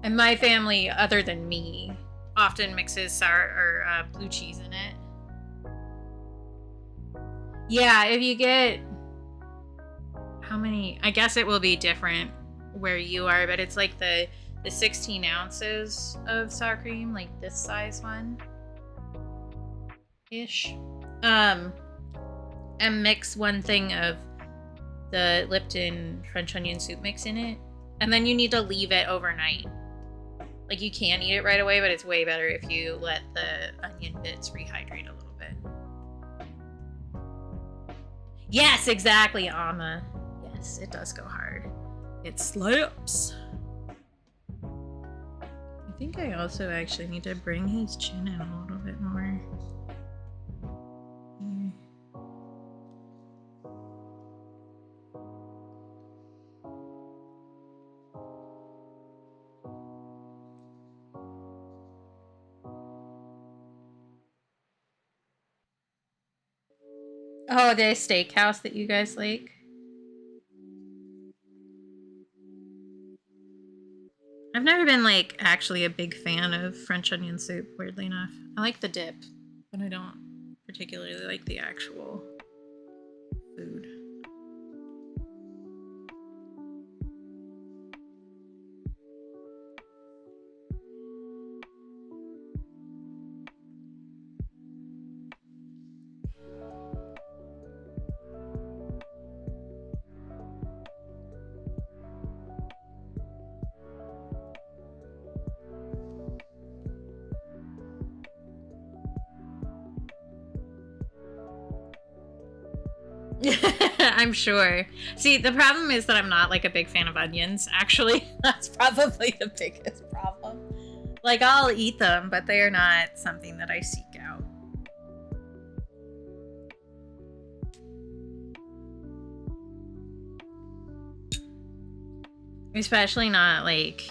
And my family, other than me, often mixes sour or blue cheese in it. Yeah, if you get how many? I guess it will be different where you are, but it's like the 16 ounces of sour cream, like this size one ish. And mix one thing of the Lipton French onion soup mix in it, and then you need to leave it overnight. Like you can eat it right away, but it's way better if you let the onion bits rehydrate a little bit. Yes, exactly, Amma. Yes, it does go hard. It slaps. I think I also actually need to bring his chin out a little bit more. Oh, the steakhouse that you guys like? I've never been like actually a big fan of French onion soup, weirdly enough. I like the dip, but I don't particularly like the actual food. I'm sure. See, the problem is that I'm not like a big fan of onions, actually. That's probably the biggest problem. Like, I'll eat them, but they are not something that I seek out. Especially not like,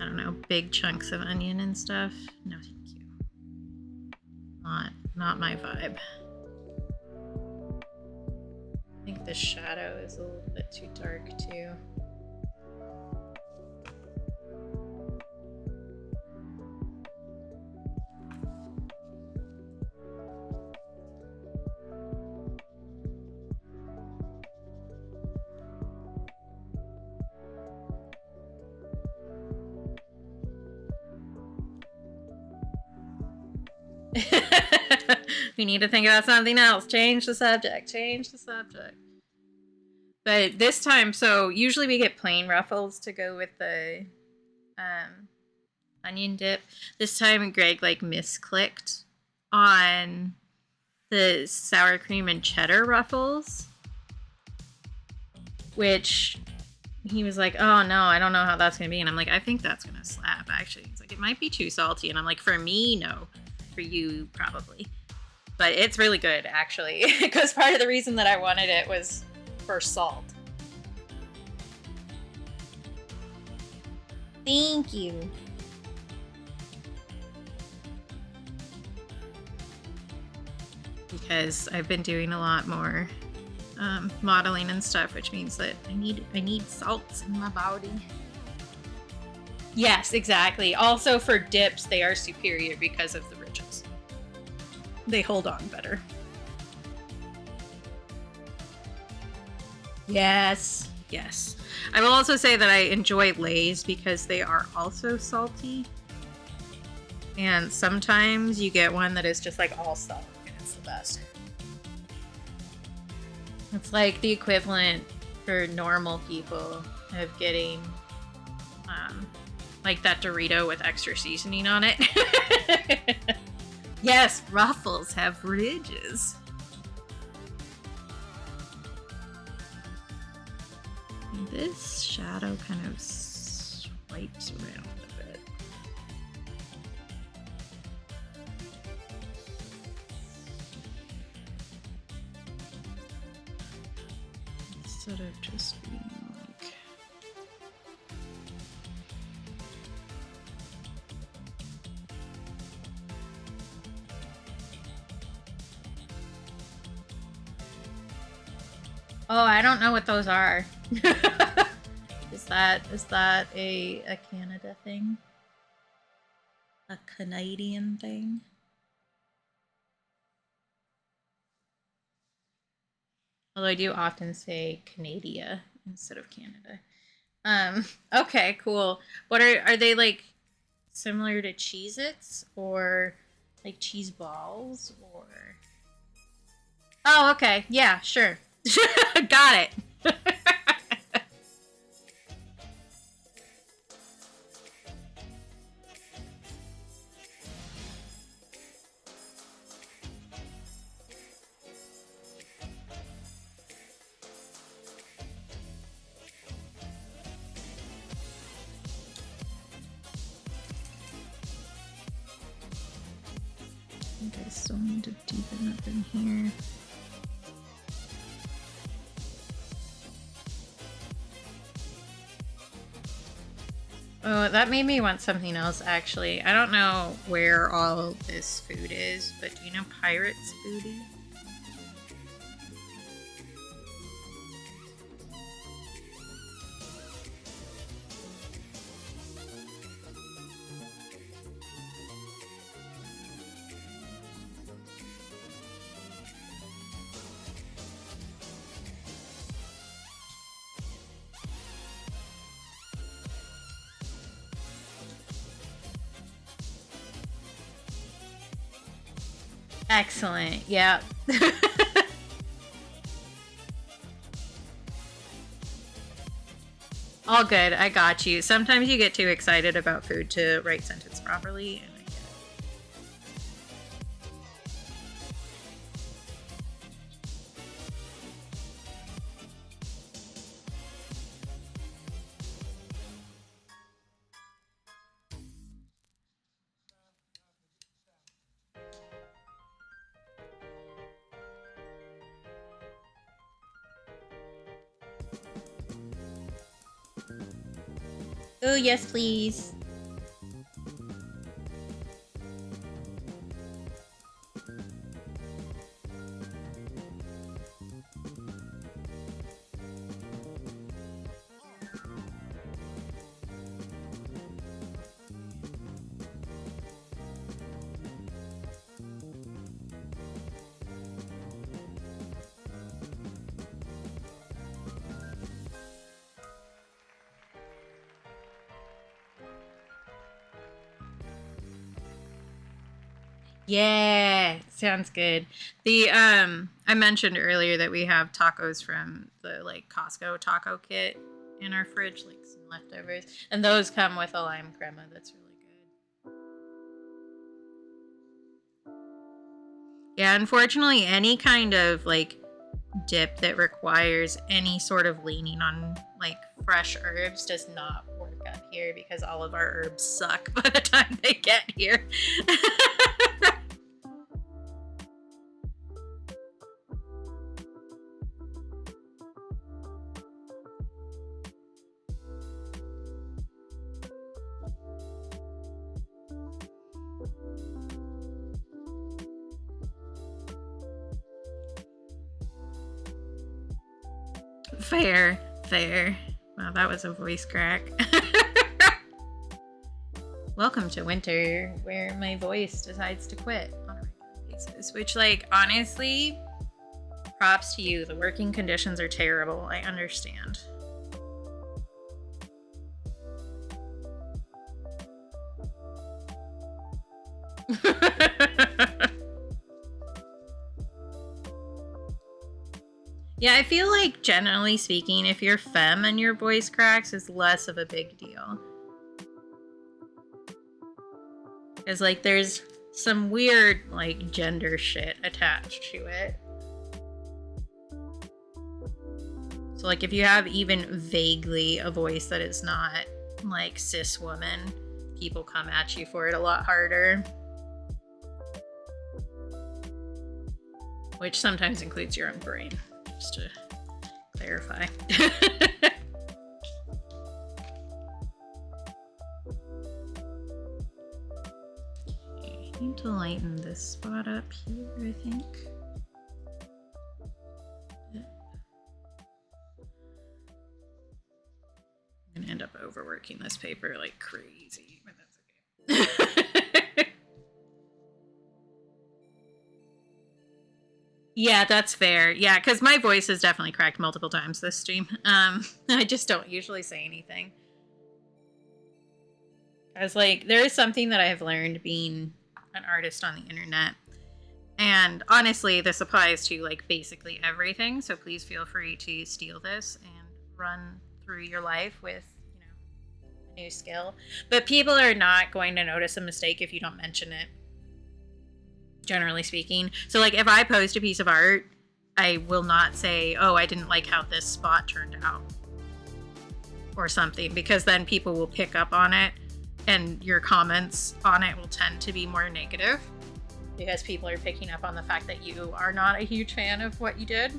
I don't know, big chunks of onion and stuff. No, thank you. Not my vibe. I think the shadow is a little bit too dark too. We need to think about something else. Change the subject. But this time, so usually we get plain Ruffles to go with the onion dip. This time Greg like misclicked on the sour cream and cheddar Ruffles, which he was like, oh no, I don't know how that's gonna be. And I'm like, I think that's gonna slap, actually. He's like, it might be too salty. And I'm like, for me, no. For you, probably. But it's really good, actually. Because part of the reason that I wanted it was for salt. Thank you. Because I've been doing a lot more modeling and stuff, which means that I need salts in my body. Yes, exactly. Also for dips, they are superior because of the ridges. They hold on better. Yes, yes. I will also say that I enjoy Lay's because they are also salty. And sometimes you get one that is just like all salt, and it's the best. It's like the equivalent for normal people of getting like that Dorito with extra seasoning on it. Yes, Ruffles have ridges. And this shadow kind of swipes around a bit. Instead of just being like... Oh, I don't know what those are. Is that a Canada thing? A Canadian thing? Although I do often say Canada instead of Canada. Okay, cool. What are they like similar to Cheez-Its or like cheese balls or... Oh, okay. Yeah, sure. Got it. I think I still need to deepen up in here. Oh, that made me want something else, actually. I don't know where all this food is, but do you know Pirates Booty? Excellent. Yeah. All good. I got you. Sometimes you get too excited about food to write sentence properly, and I get it. Oh, yes, please. Yeah, sounds good. The I mentioned earlier that we have tacos from the like Costco taco kit in our fridge, like some leftovers, and those come with a lime crema that's really good. Yeah, unfortunately, any kind of like dip that requires any sort of leaning on like fresh herbs does not work up here because all of our herbs suck by the time they get here. Fair. Wow, that was a voice crack. Welcome to winter, where my voice decides to quit on a regular basis. Which, like, honestly, props to you. The working conditions are terrible. I understand. Yeah, I feel like generally speaking, if you're femme and your voice cracks, is less of a big deal. Because, like, there's some weird, like, gender shit attached to it. So, like, if you have even vaguely a voice that is not, like, cis woman, people come at you for it a lot harder. Which sometimes includes your own brain. Just to clarify. Okay, I need to lighten this spot up here, I think. I'm gonna end up overworking this paper like crazy, but that's okay. Yeah, that's fair. Yeah, because my voice has definitely cracked multiple times this stream. I just don't usually say anything. Because, like, there is something that I have learned being an artist on the internet. And honestly, this applies to, like, basically everything. So please feel free to steal this and run through your life with, you know, a new skill. But people are not going to notice a mistake if you don't mention it. Generally speaking. So, like, if I post a piece of art, I will not say, oh, I didn't like how this spot turned out or something, because then people will pick up on it and your comments on it will tend to be more negative because people are picking up on the fact that you are not a huge fan of what you did.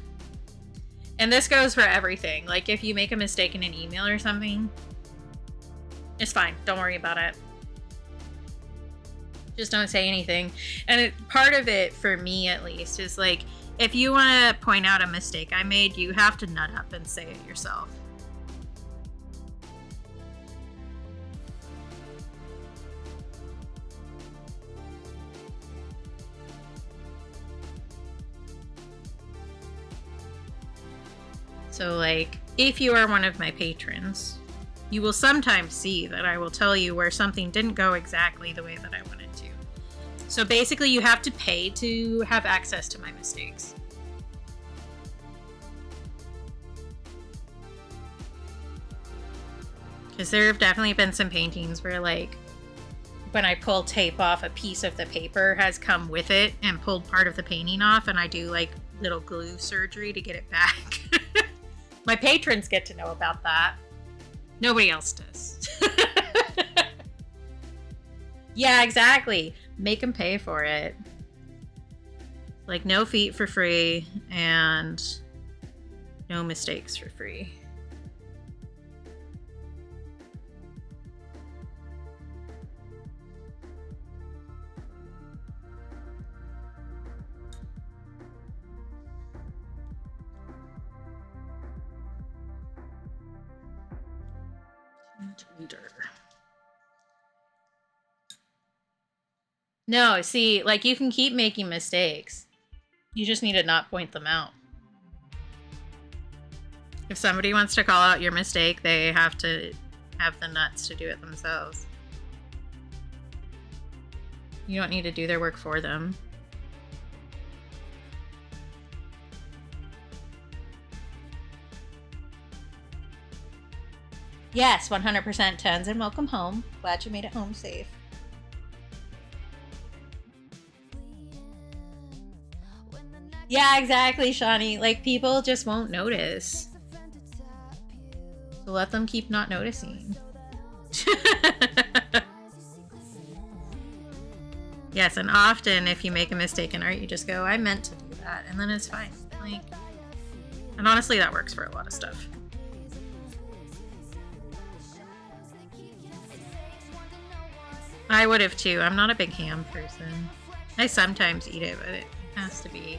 And this goes for everything. Like, if you make a mistake in an email or something, it's fine. Don't worry about it. Just don't say anything. And part of it, for me at least, is like, if you want to point out a mistake I made, you have to nut up and say it yourself. So, like, if you are one of my patrons, you will sometimes see that I will tell you where something didn't go exactly the way that I wanted to. So basically, you have to pay to have access to my mistakes. Because there have definitely been some paintings where, like, when I pull tape off, a piece of the paper has come with it and pulled part of the painting off, and I do, like, little glue surgery to get it back. My patrons get to know about that. Nobody else does. Yeah, exactly. Make them pay for it. Like, no feet for free and no mistakes for free. No, see, like, you can keep making mistakes. You just need to not point them out. If somebody wants to call out your mistake, they have to have the nuts to do it themselves. You don't need to do their work for them. Yes, 100% Tenzin, welcome home. Glad you made it home safe. Yeah, exactly, Shawnee. Like, people just won't notice. So let them keep not noticing. Yes, and often if you make a mistake in art, you just go, I meant to do that, and then it's fine. Like, and honestly, that works for a lot of stuff. I would have too. I'm not a big ham person. I sometimes eat it, but it has to be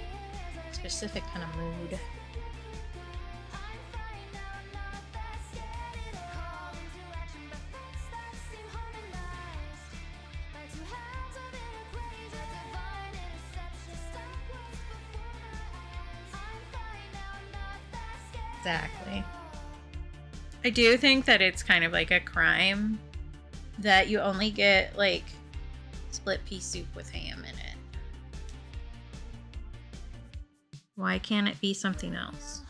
a specific kind of mood. Exactly. I do think that it's kind of like a crime that you only get like split pea soup with ham in it. Why can't it be something else?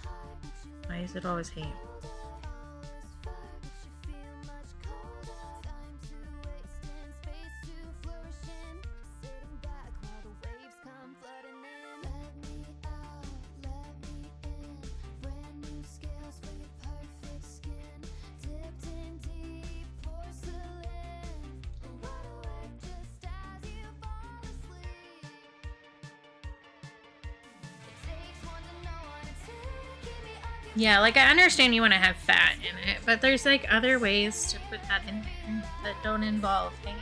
Why is it always ham? Yeah, like I understand you want to have fat in it, but there's like other ways to put that in there that don't involve ham.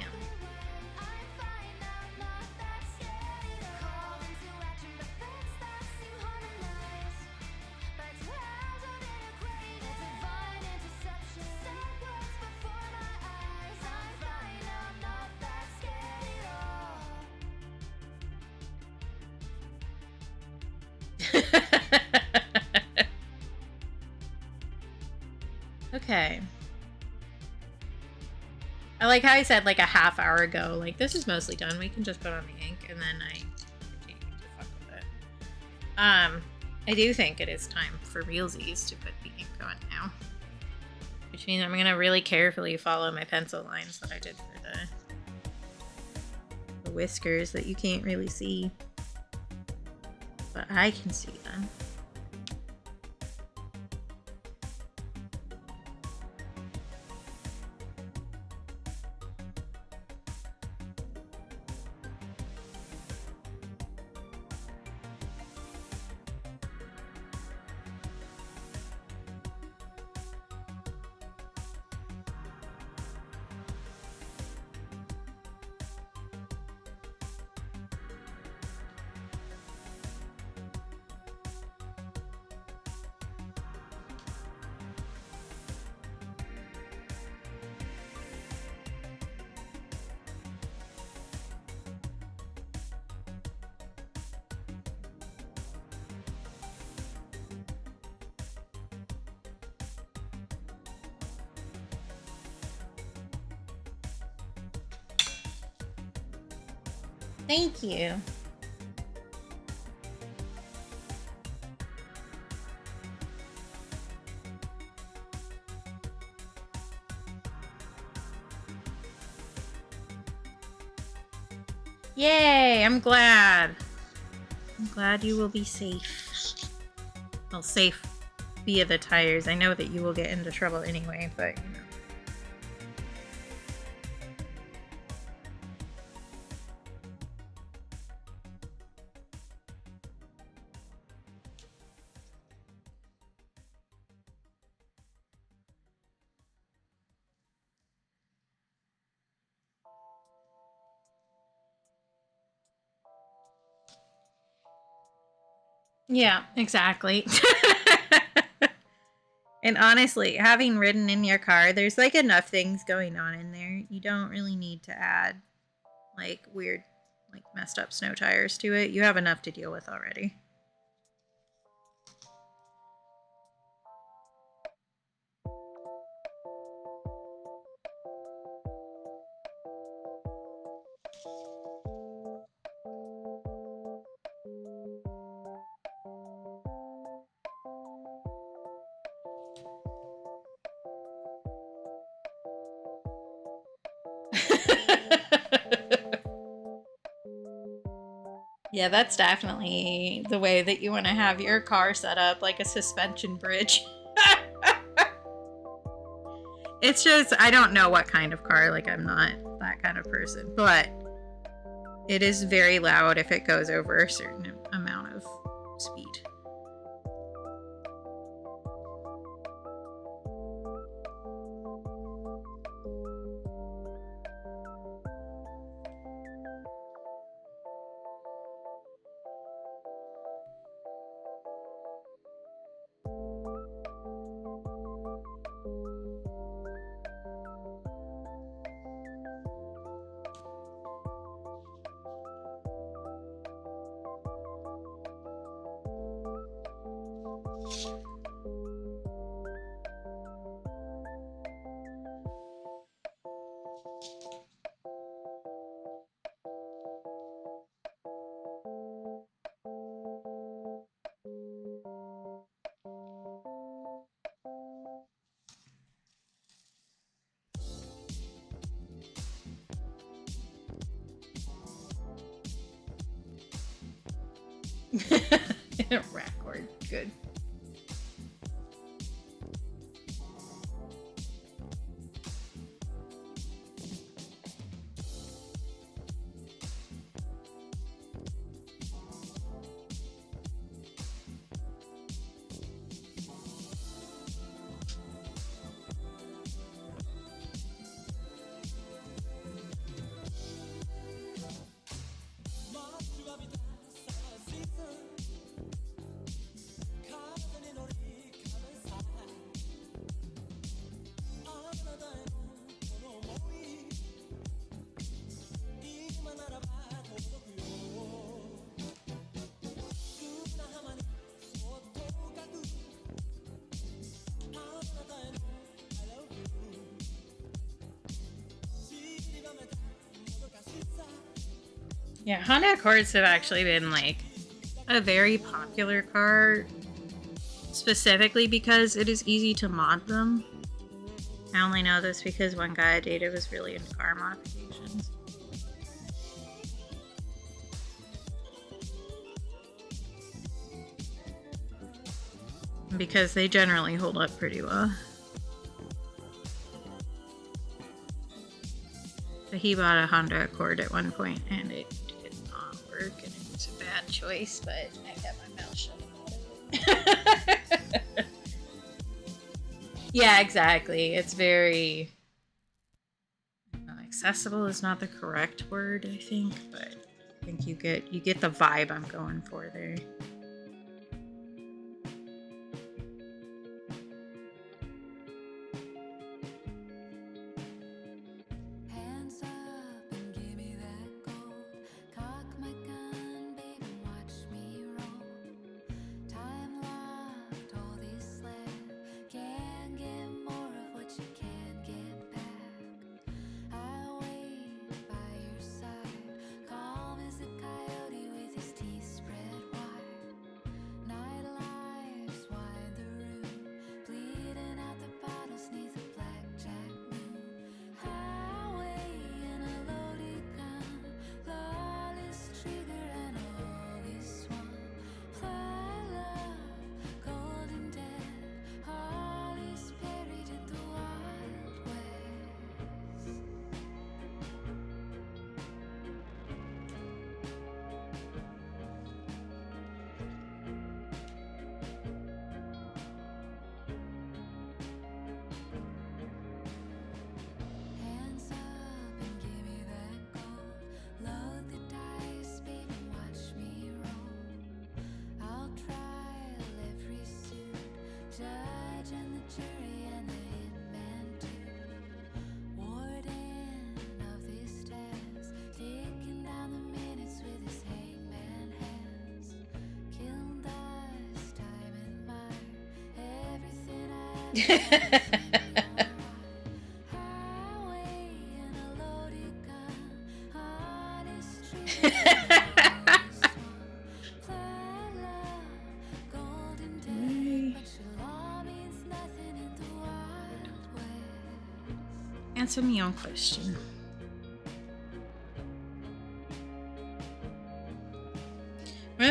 Okay. I like how I said like a half hour ago, like this is mostly done. We can just put on the ink and then I continue to fuck with it. I do think it is time for realsies to put the ink on now. Which means I'm gonna really carefully follow my pencil lines that I did for the whiskers that you can't really see. But I can see them. Thank you. Yay, I'm glad. I'm glad you will be safe. Well, safe via the tires. I know that you will get into trouble anyway, but you know. Yeah, exactly. And honestly, having ridden in your car, there's like enough things going on in there. You don't really need to add like weird, like messed up snow tires to it. You have enough to deal with already. Yeah, that's definitely the way that you want to have your car set up, like a suspension bridge. It's just, I don't know what kind of car, like I'm not that kind of person, but it is very loud if it goes over a certain amount of speed. Record, good. Yeah, Honda Accords have actually been like a very popular car, specifically because it is easy to mod them. I only know this because one guy I dated was really into car modifications. Because they generally hold up pretty well. But he bought a Honda Accord at one point and it did not work and it was a bad choice, but I kept my mouth shut about it. Yeah, exactly. It's very accessible is not the correct word, I think, but I think you get the vibe I'm going for there. Hands up and give me that gold. Cock my gun, baby, watch me roll. Time locked, all this left. Can't get more of what you can't get back. I wait by your side, calm as a coyote with his teeth spread wide. Night lights wide the room, bleeding out the bottles neath a blackjack moon. Highway and a loaded gun, lawless trigger and all this one. Fly love, golden death, all is buried in the wild west. Hands up and give me that gold. Load the dice, baby, watch me roll. I'll trial every suit, judge and the jury and the hitman too. Warden of this task, ticking down the minutes with his hangman hands. Kiln dust, time and mire, everything I Highway and a loaded gun, honest trigger and all this one. Fly love, golden death, but your law means nothing in the wild west. Answer me your question.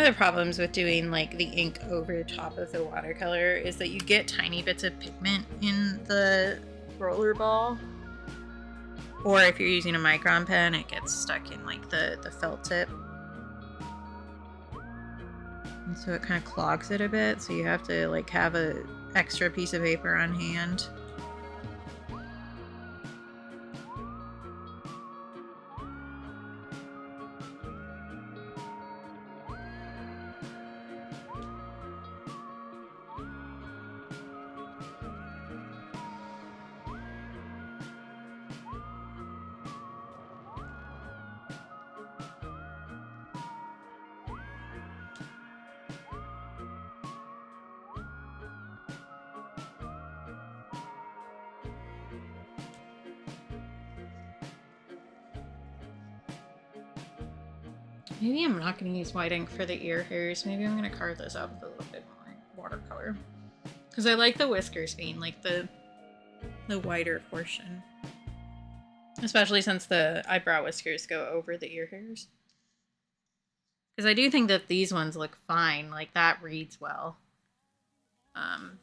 of the problems with doing like the ink over top of the watercolor is that you get tiny bits of pigment in the roller ball. Or if you're using a micron pen, it gets stuck in like the felt tip. And so it kind of clogs it a bit, so you have to like have a extra piece of paper on hand. Maybe I'm not going to use white ink for the ear hairs. Maybe I'm going to carve those out with a little bit more watercolor. Because I like the whiskers being like the whiter portion. Especially since the eyebrow whiskers go over the ear hairs. Because I do think that these ones look fine. Like that reads well.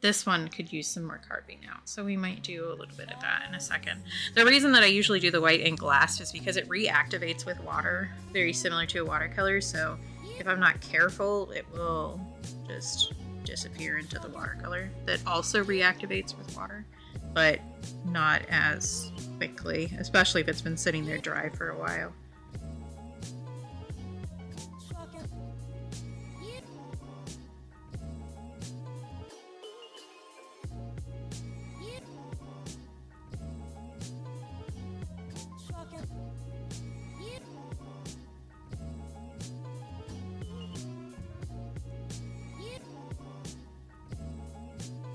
This one could use some more carving out. So we might do a little bit of that in a second. The reason that I usually do the white ink last is because it reactivates with water. Very similar to a watercolor. So if I'm not careful, it will just disappear into the watercolor. That also reactivates with water. But not as quickly. Especially if it's been sitting there dry for a while.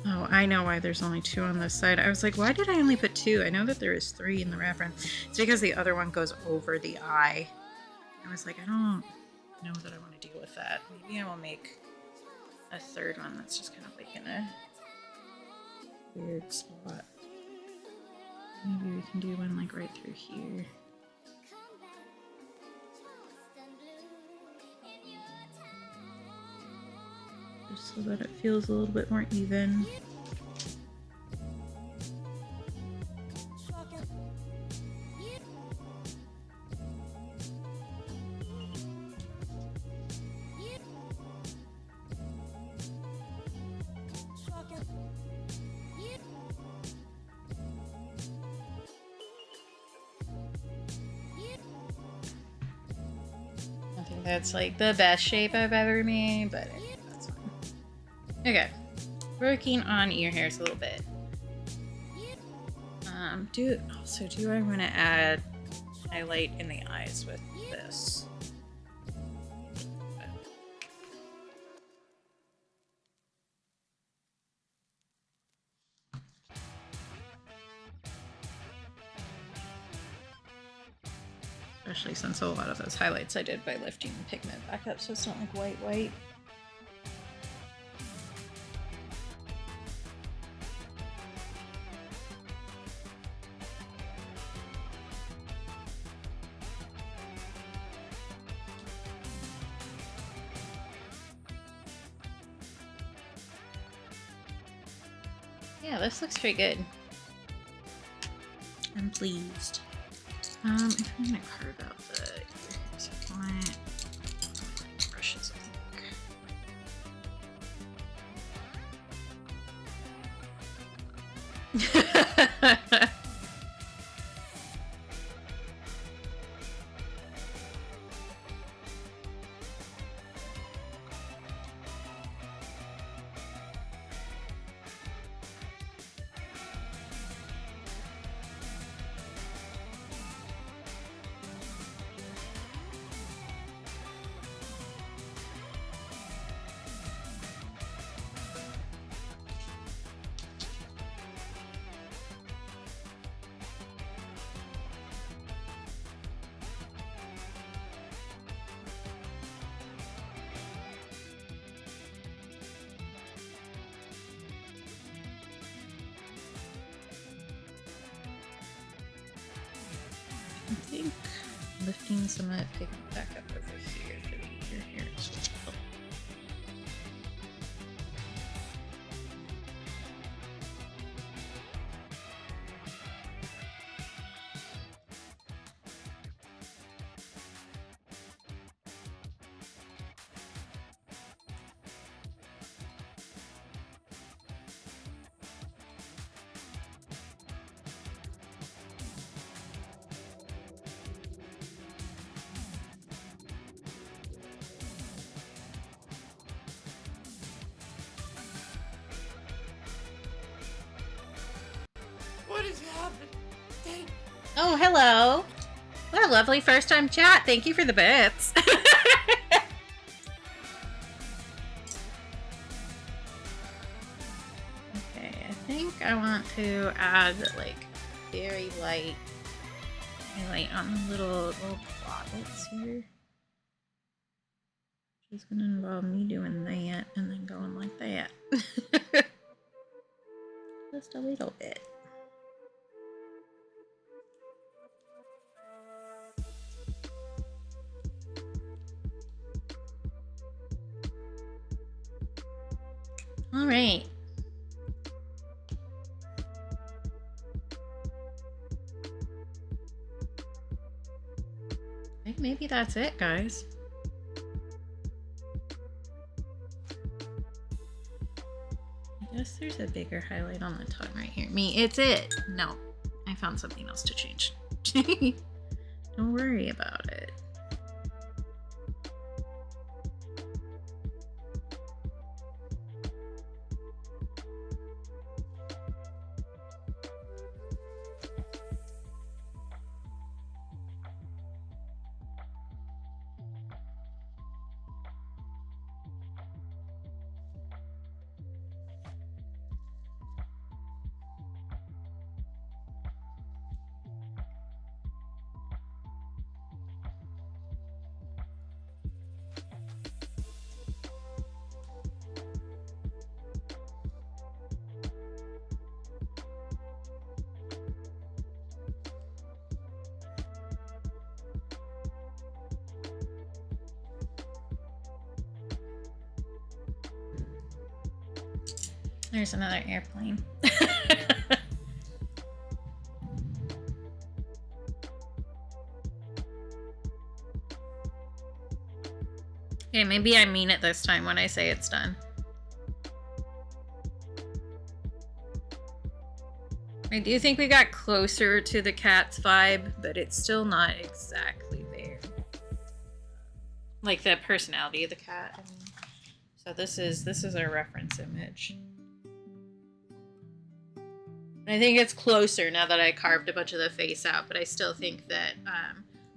Oh, I know why there's only 2 on this side. I was like, why did I only put 2? I know that there is 3 in the reference. It's because the other one goes over the eye. I was like, I don't know that I want to deal with that. Maybe I will make a 3rd one that's just kind of like in a weird spot. Maybe we can do one like right through here. Just so that it feels a little bit more even. I think that's like the best shape I've ever made, but that's fine. Okay, working on ear hairs a little bit. Do I want to add highlight in the eyes with this? Especially since a lot of those highlights I did by lifting the pigment back up, so it's not like white. Yeah, this looks pretty good. I'm pleased. If I'm gonna carve out the ears, I want brushes, I think. I think lifting some of that pigment back up over here for the ear hairs will help. What is happening? Oh, hello. What a lovely first time chat. Thank you for the bits. Okay, I think I want to add like very light highlight on the little plotlets here. It's gonna involve me doing that and then going like that. Just a little bit. All right. I think maybe that's it, guys. I guess there's a bigger highlight on the tongue right here. It's it. No, I found something else to change. Don't worry about it. There's another airplane. Okay, maybe I mean it this time when I say it's done. I do think we got closer to the cat's vibe, but it's still not exactly there. Like the personality of the cat. I mean. So this is our reference image. I think it's closer now that I carved a bunch of the face out, but I still think that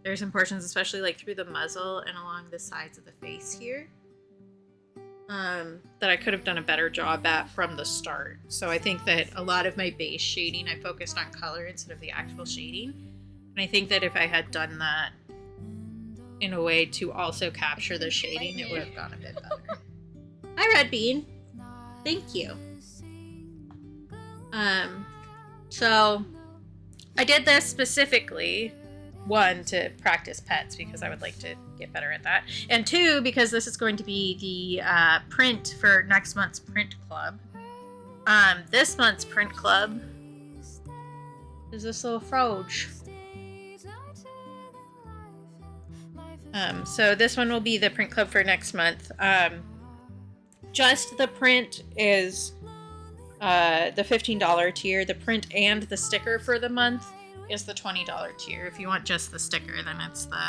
there's some portions, especially like through the muzzle and along the sides of the face here, that I could have done a better job at from the start. So I think that a lot of my base shading, I focused on color instead of the actual shading. And I think that if I had done that in a way to also capture the shading, it would have gone a bit better. Hi, Red Bean. Thank you. So I did this specifically, one, to practice pets because I would like to get better at that, and two, because this is going to be the print for next month's print club. This month's print club is this little froge. So this one will be the print club for next month. Just the print is the $15 tier. The print and the sticker for the month is the $20 tier. If you want just the sticker, then it's the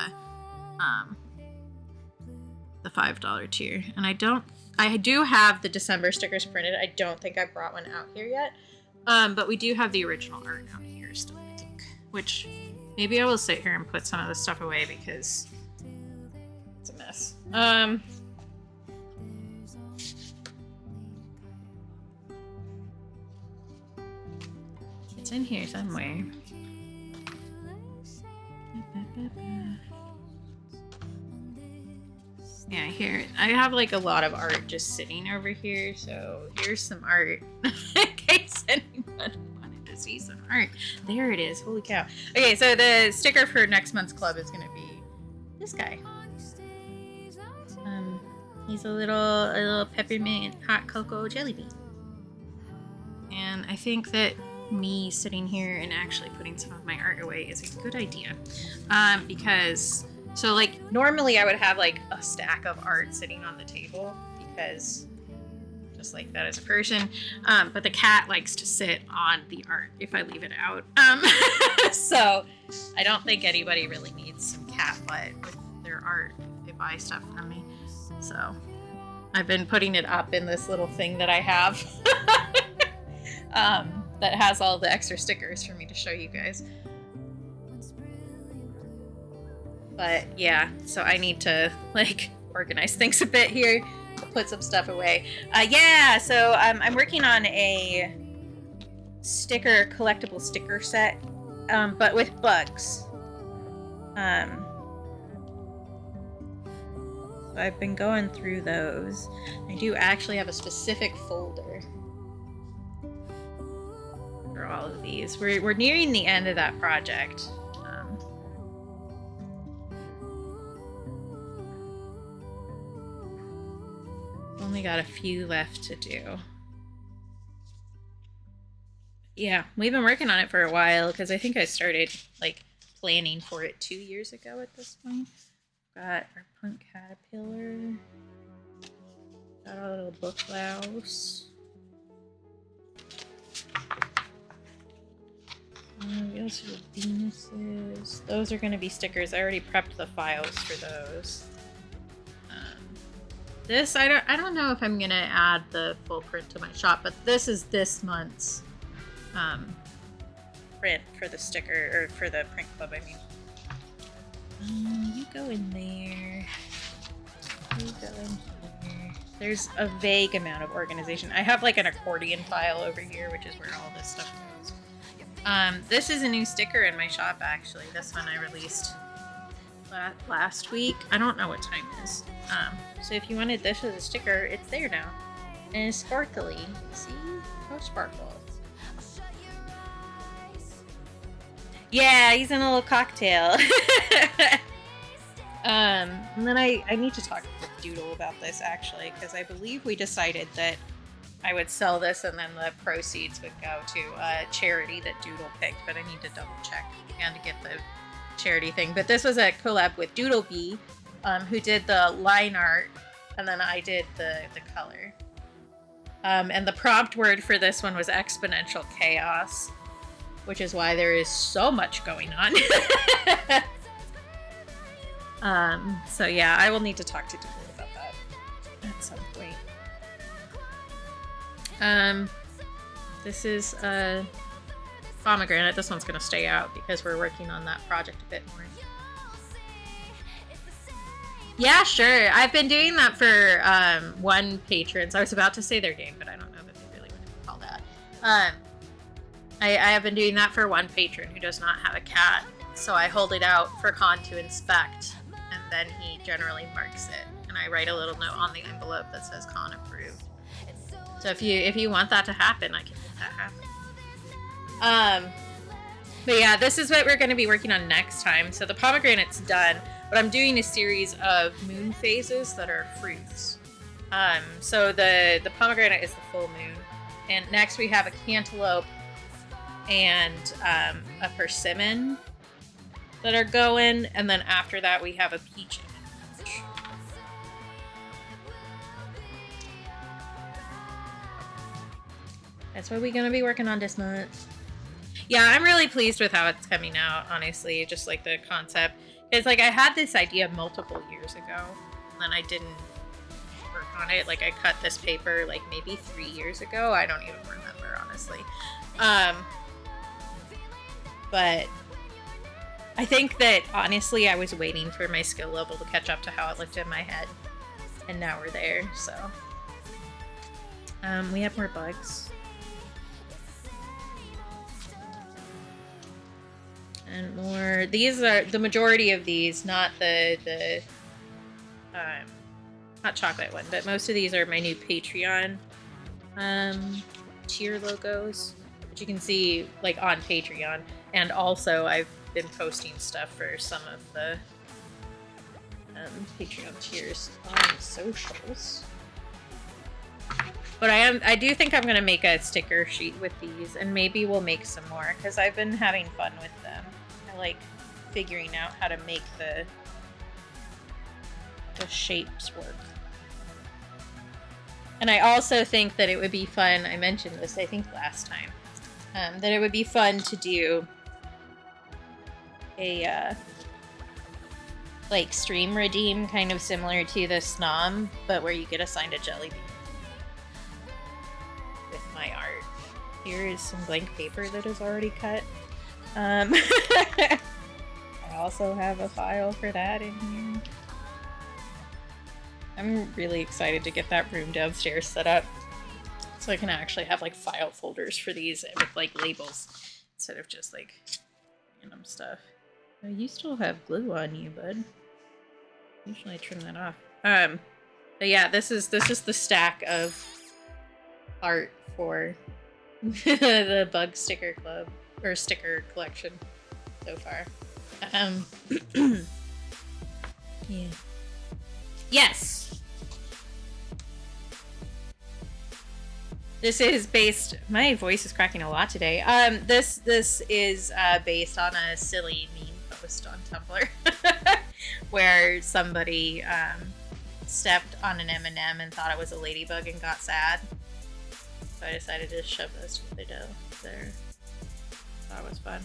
$5 tier. And I do have the December stickers printed. I don't think I brought one out here yet. But we do have the original art out here still, I think. Which maybe I will sit here and put some of this stuff away because it's a mess. It's in here somewhere. Yeah, here. I have like a lot of art just sitting over here, so here's some art in case anyone wanted to see some art. There it is. Holy cow. Okay, so the sticker for next month's club is gonna be this guy. He's a little peppermint hot cocoa jelly bean. And I think that me sitting here and actually putting some of my art away is a good idea. Because, so like normally I would have like a stack of art sitting on the table because just like that as a person. But the cat likes to sit on the art if I leave it out. So I don't think anybody really needs some cat butt with their art if they buy stuff from me. So I've been putting it up in this little thing that I have. that has all the extra stickers for me to show you guys. But yeah, so I need to like organize things a bit here, put some stuff away. Yeah, so I'm working on a collectible sticker set, but with bugs. So I've been going through those. I do actually have a specific folder for all of these. We're nearing the end of that project. Only got a few left to do. Yeah, we've been working on it for a while because I think I started like planning for it 2 years ago at this point. Got our punk caterpillar. Got our little book louse. We also have Venuses. Those are going to be stickers. I already prepped the files for those. This, I don't know if I'm going to add the full print to my shop, but this is this month's print for the sticker, or for the print club, I mean. You go in there. You go in here. There's a vague amount of organization. I have like an accordion file over here, which is where all this stuff goes. This is a new sticker in my shop, actually. This one I released last week. I don't know what time it is. So if you wanted this as a sticker, it's there now. And it's sparkly. See? How sparkles. Yeah, he's in a little cocktail. And then I need to talk with Doodle about this, actually, because I believe we decided that I would sell this and then the proceeds would go to a charity that Doodle picked, but I need to double check and to get the charity thing. But this was a collab with Doodlebee, who did the line art, and then I did the color. And the prompt word for this one was exponential chaos, which is why there is so much going on. So yeah, I will need to talk to Doodle about that at some point. This is a pomegranate. This one's gonna stay out because we're working on that project a bit more. Yeah, sure. I've been doing that for one patron. So I was about to say their name, but I don't know that they really want to call that. I have been doing that for one patron who does not have a cat. So I hold it out for Con to inspect, and then he generally marks it. And I write a little note on the envelope that says Con approved. So if you want that to happen, I can make that happen. But yeah, this is what we're going to be working on next time. So the pomegranate's done, but I'm doing a series of moon phases that are fruits. So the pomegranate is the full moon, and next we have a cantaloupe and a persimmon that are going, and then after that we have a peach. That's what we're going to be working on this month. Yeah, I'm really pleased with how it's coming out, honestly, just like the concept. It's like I had this idea multiple years ago, and then I didn't work on it. Like I cut this paper like maybe 3 years ago. I don't even remember, honestly. But I think that, honestly, I was waiting for my skill level to catch up to how it looked in my head. And now we're there, so. We have more bugs. And more. These are the majority of these, not the hot chocolate one, but most of these are my new Patreon tier logos, which you can see like on Patreon. And also, I've been posting stuff for some of the Patreon tiers on socials. But I do think I'm gonna make a sticker sheet with these, and maybe we'll make some more because I've been having fun with them. I like figuring out how to make the shapes work. And I also think that it would be fun. I mentioned this, I think, last time, that it would be fun to do a like stream redeem, kind of similar to the Snom, but where you get assigned a jelly bean with my art. here is some blank paper that is already cut. I also have a file for that in here. I'm really excited to get that room downstairs set up so I can actually have like file folders for these with like labels instead of just like random stuff. Oh, you still have glue on you, bud. Usually I trim that off. But yeah, this is the stack of art for the Bug Sticker Club or sticker collection so far. Yeah. Yes. This is based. My voice is cracking a lot today. This is based on a silly meme post on Tumblr where somebody stepped on an M&M and thought it was a ladybug and got sad. So I decided to shove those with the dough there. That was fun.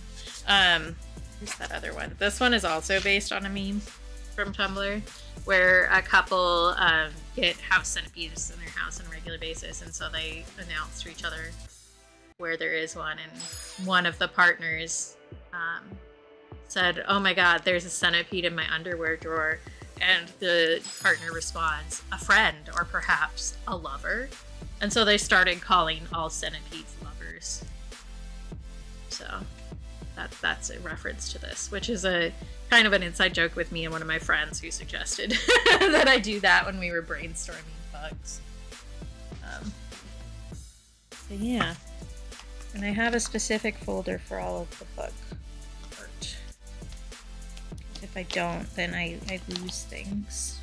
Here's that other one. This one is also based on a meme from Tumblr where a couple get house centipedes in their house on a regular basis, and so they announce to each other where there is one, and one of the partners said, "Oh my god, there's a centipede in my underwear drawer," and the partner responds, "A friend, or perhaps a lover," and so they started calling all centipedes lovers. So that's a reference to this, which is a kind of an inside joke with me and one of my friends who suggested that I do that when we were brainstorming bugs. But yeah, and I have a specific folder for all of the bug art. If I don't, then I lose things.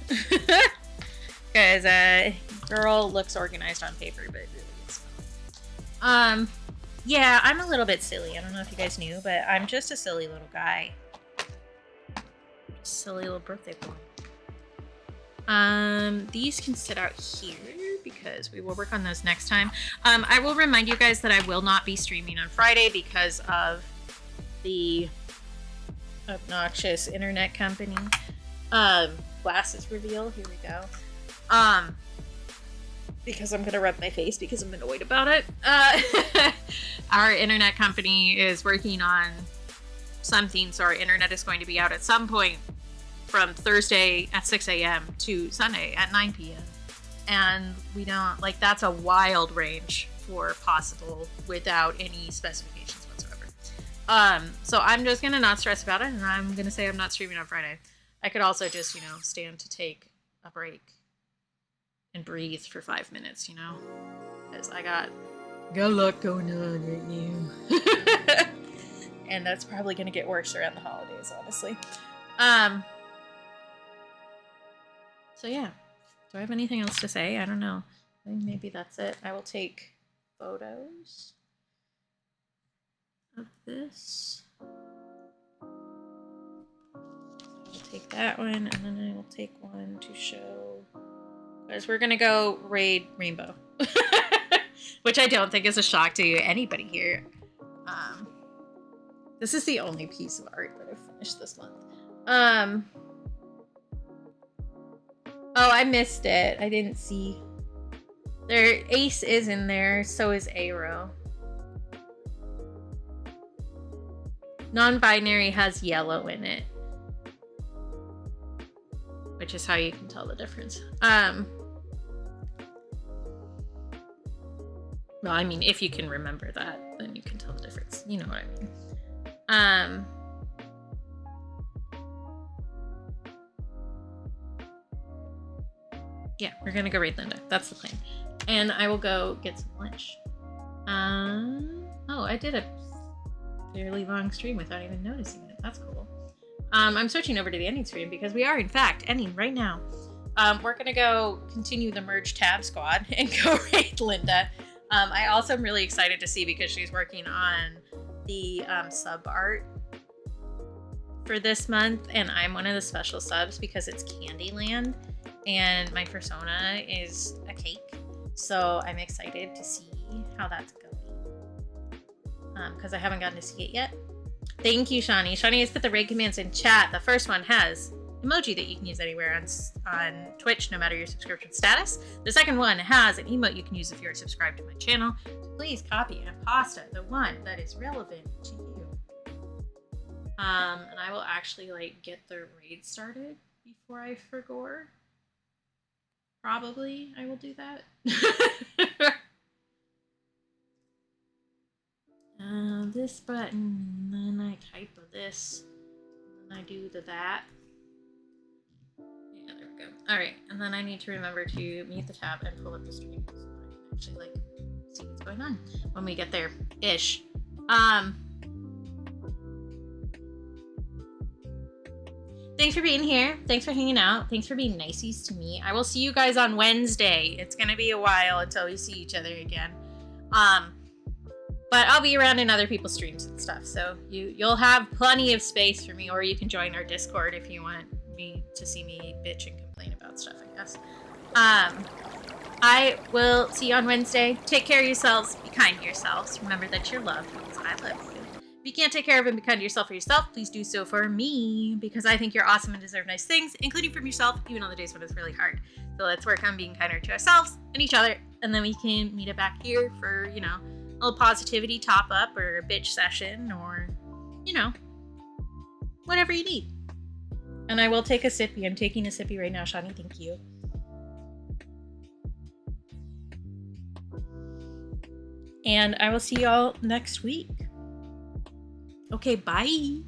Because girl looks organized on paper, but it really is not. Yeah, I'm a little bit silly. I don't know if you guys knew, but I'm just a silly little guy. Silly little birthday boy. These can sit out here because we will work on those next time. I will remind you guys that I will not be streaming on Friday because of the obnoxious internet company. Glasses reveal. Here we go. Because I'm gonna rub my face because I'm annoyed about it. Our internet company is working on something, so our internet is going to be out at some point from Thursday at 6 a.m. to Sunday at 9 p.m. And we don't, like, that's a wild range for possible without any specifications whatsoever. So I'm just gonna not stress about it, and I'm gonna say I'm not streaming on Friday. I could also just, you know, stand to take a break and breathe for 5 minutes, you know, because I got a lot going on right now. And that's probably going to get worse around the holidays, honestly. So yeah, do I have anything else to say? I don't know. I think maybe that's it. I will take photos of this. I'll take that one, and then I will take one to show, because we're gonna go raid Rainbow, which I don't think is a shock to anybody here. This is the only piece of art that I've finished this month. Oh, I missed it. I didn't see. There, Ace is in there. So is Aero. Non-binary has yellow in it, which is how you can tell the difference. Well, I mean, if you can remember that, then you can tell the difference. You know what I mean. Yeah, we're gonna go raid Linda. That's the plan. And I will go get some lunch. Oh, I did a fairly long stream without even noticing it. That's cool. I'm switching over to the ending stream because we are, in fact, ending right now. We're gonna go continue the merge tab squad and go raid Linda. I also am really excited to see, because she's working on the sub art for this month, and I'm one of the special subs because it's Candyland, and my persona is a cake. So I'm excited to see how that's going, because I haven't gotten to see it yet. Thank you, Shani. Shani has put the raid commands in chat. The first one has emoji that you can use anywhere on Twitch, no matter your subscription status. The second one has an emote you can use if you're subscribed to my channel. So please copy and pasta the one that is relevant to you. And I will actually like get the raid started before I forgot. Probably I will do that. This button, and then I type this, and then I do that. Yeah, there we go. Alright, and then I need to remember to mute the tab and pull up the stream so I can actually like see what's going on when we get there ish. Thanks for being here. Thanks for hanging out. Thanks for being niceies to me. I will see you guys on Wednesday. It's gonna be a while until we see each other again. But I'll be around in other people's streams and stuff, so you'll have plenty of space for me, or you can join our Discord if you want me to see me bitch and complain about stuff, I guess. I will see you on Wednesday. Take care of yourselves. Be kind to yourselves. Remember that you're loved because I love you. If you can't take care of and be kind to yourself or yourself, please do so for me, because I think you're awesome and deserve nice things, including from yourself, even on the days when it's really hard. So let's work on being kinder to ourselves and each other, and then we can meet it back here for, you know, a little positivity top up or a bitch session or, you know, whatever you need. And I will take a sippy. I'm taking a sippy right now, Shani. Thank you. And I will see y'all next week. Okay, bye.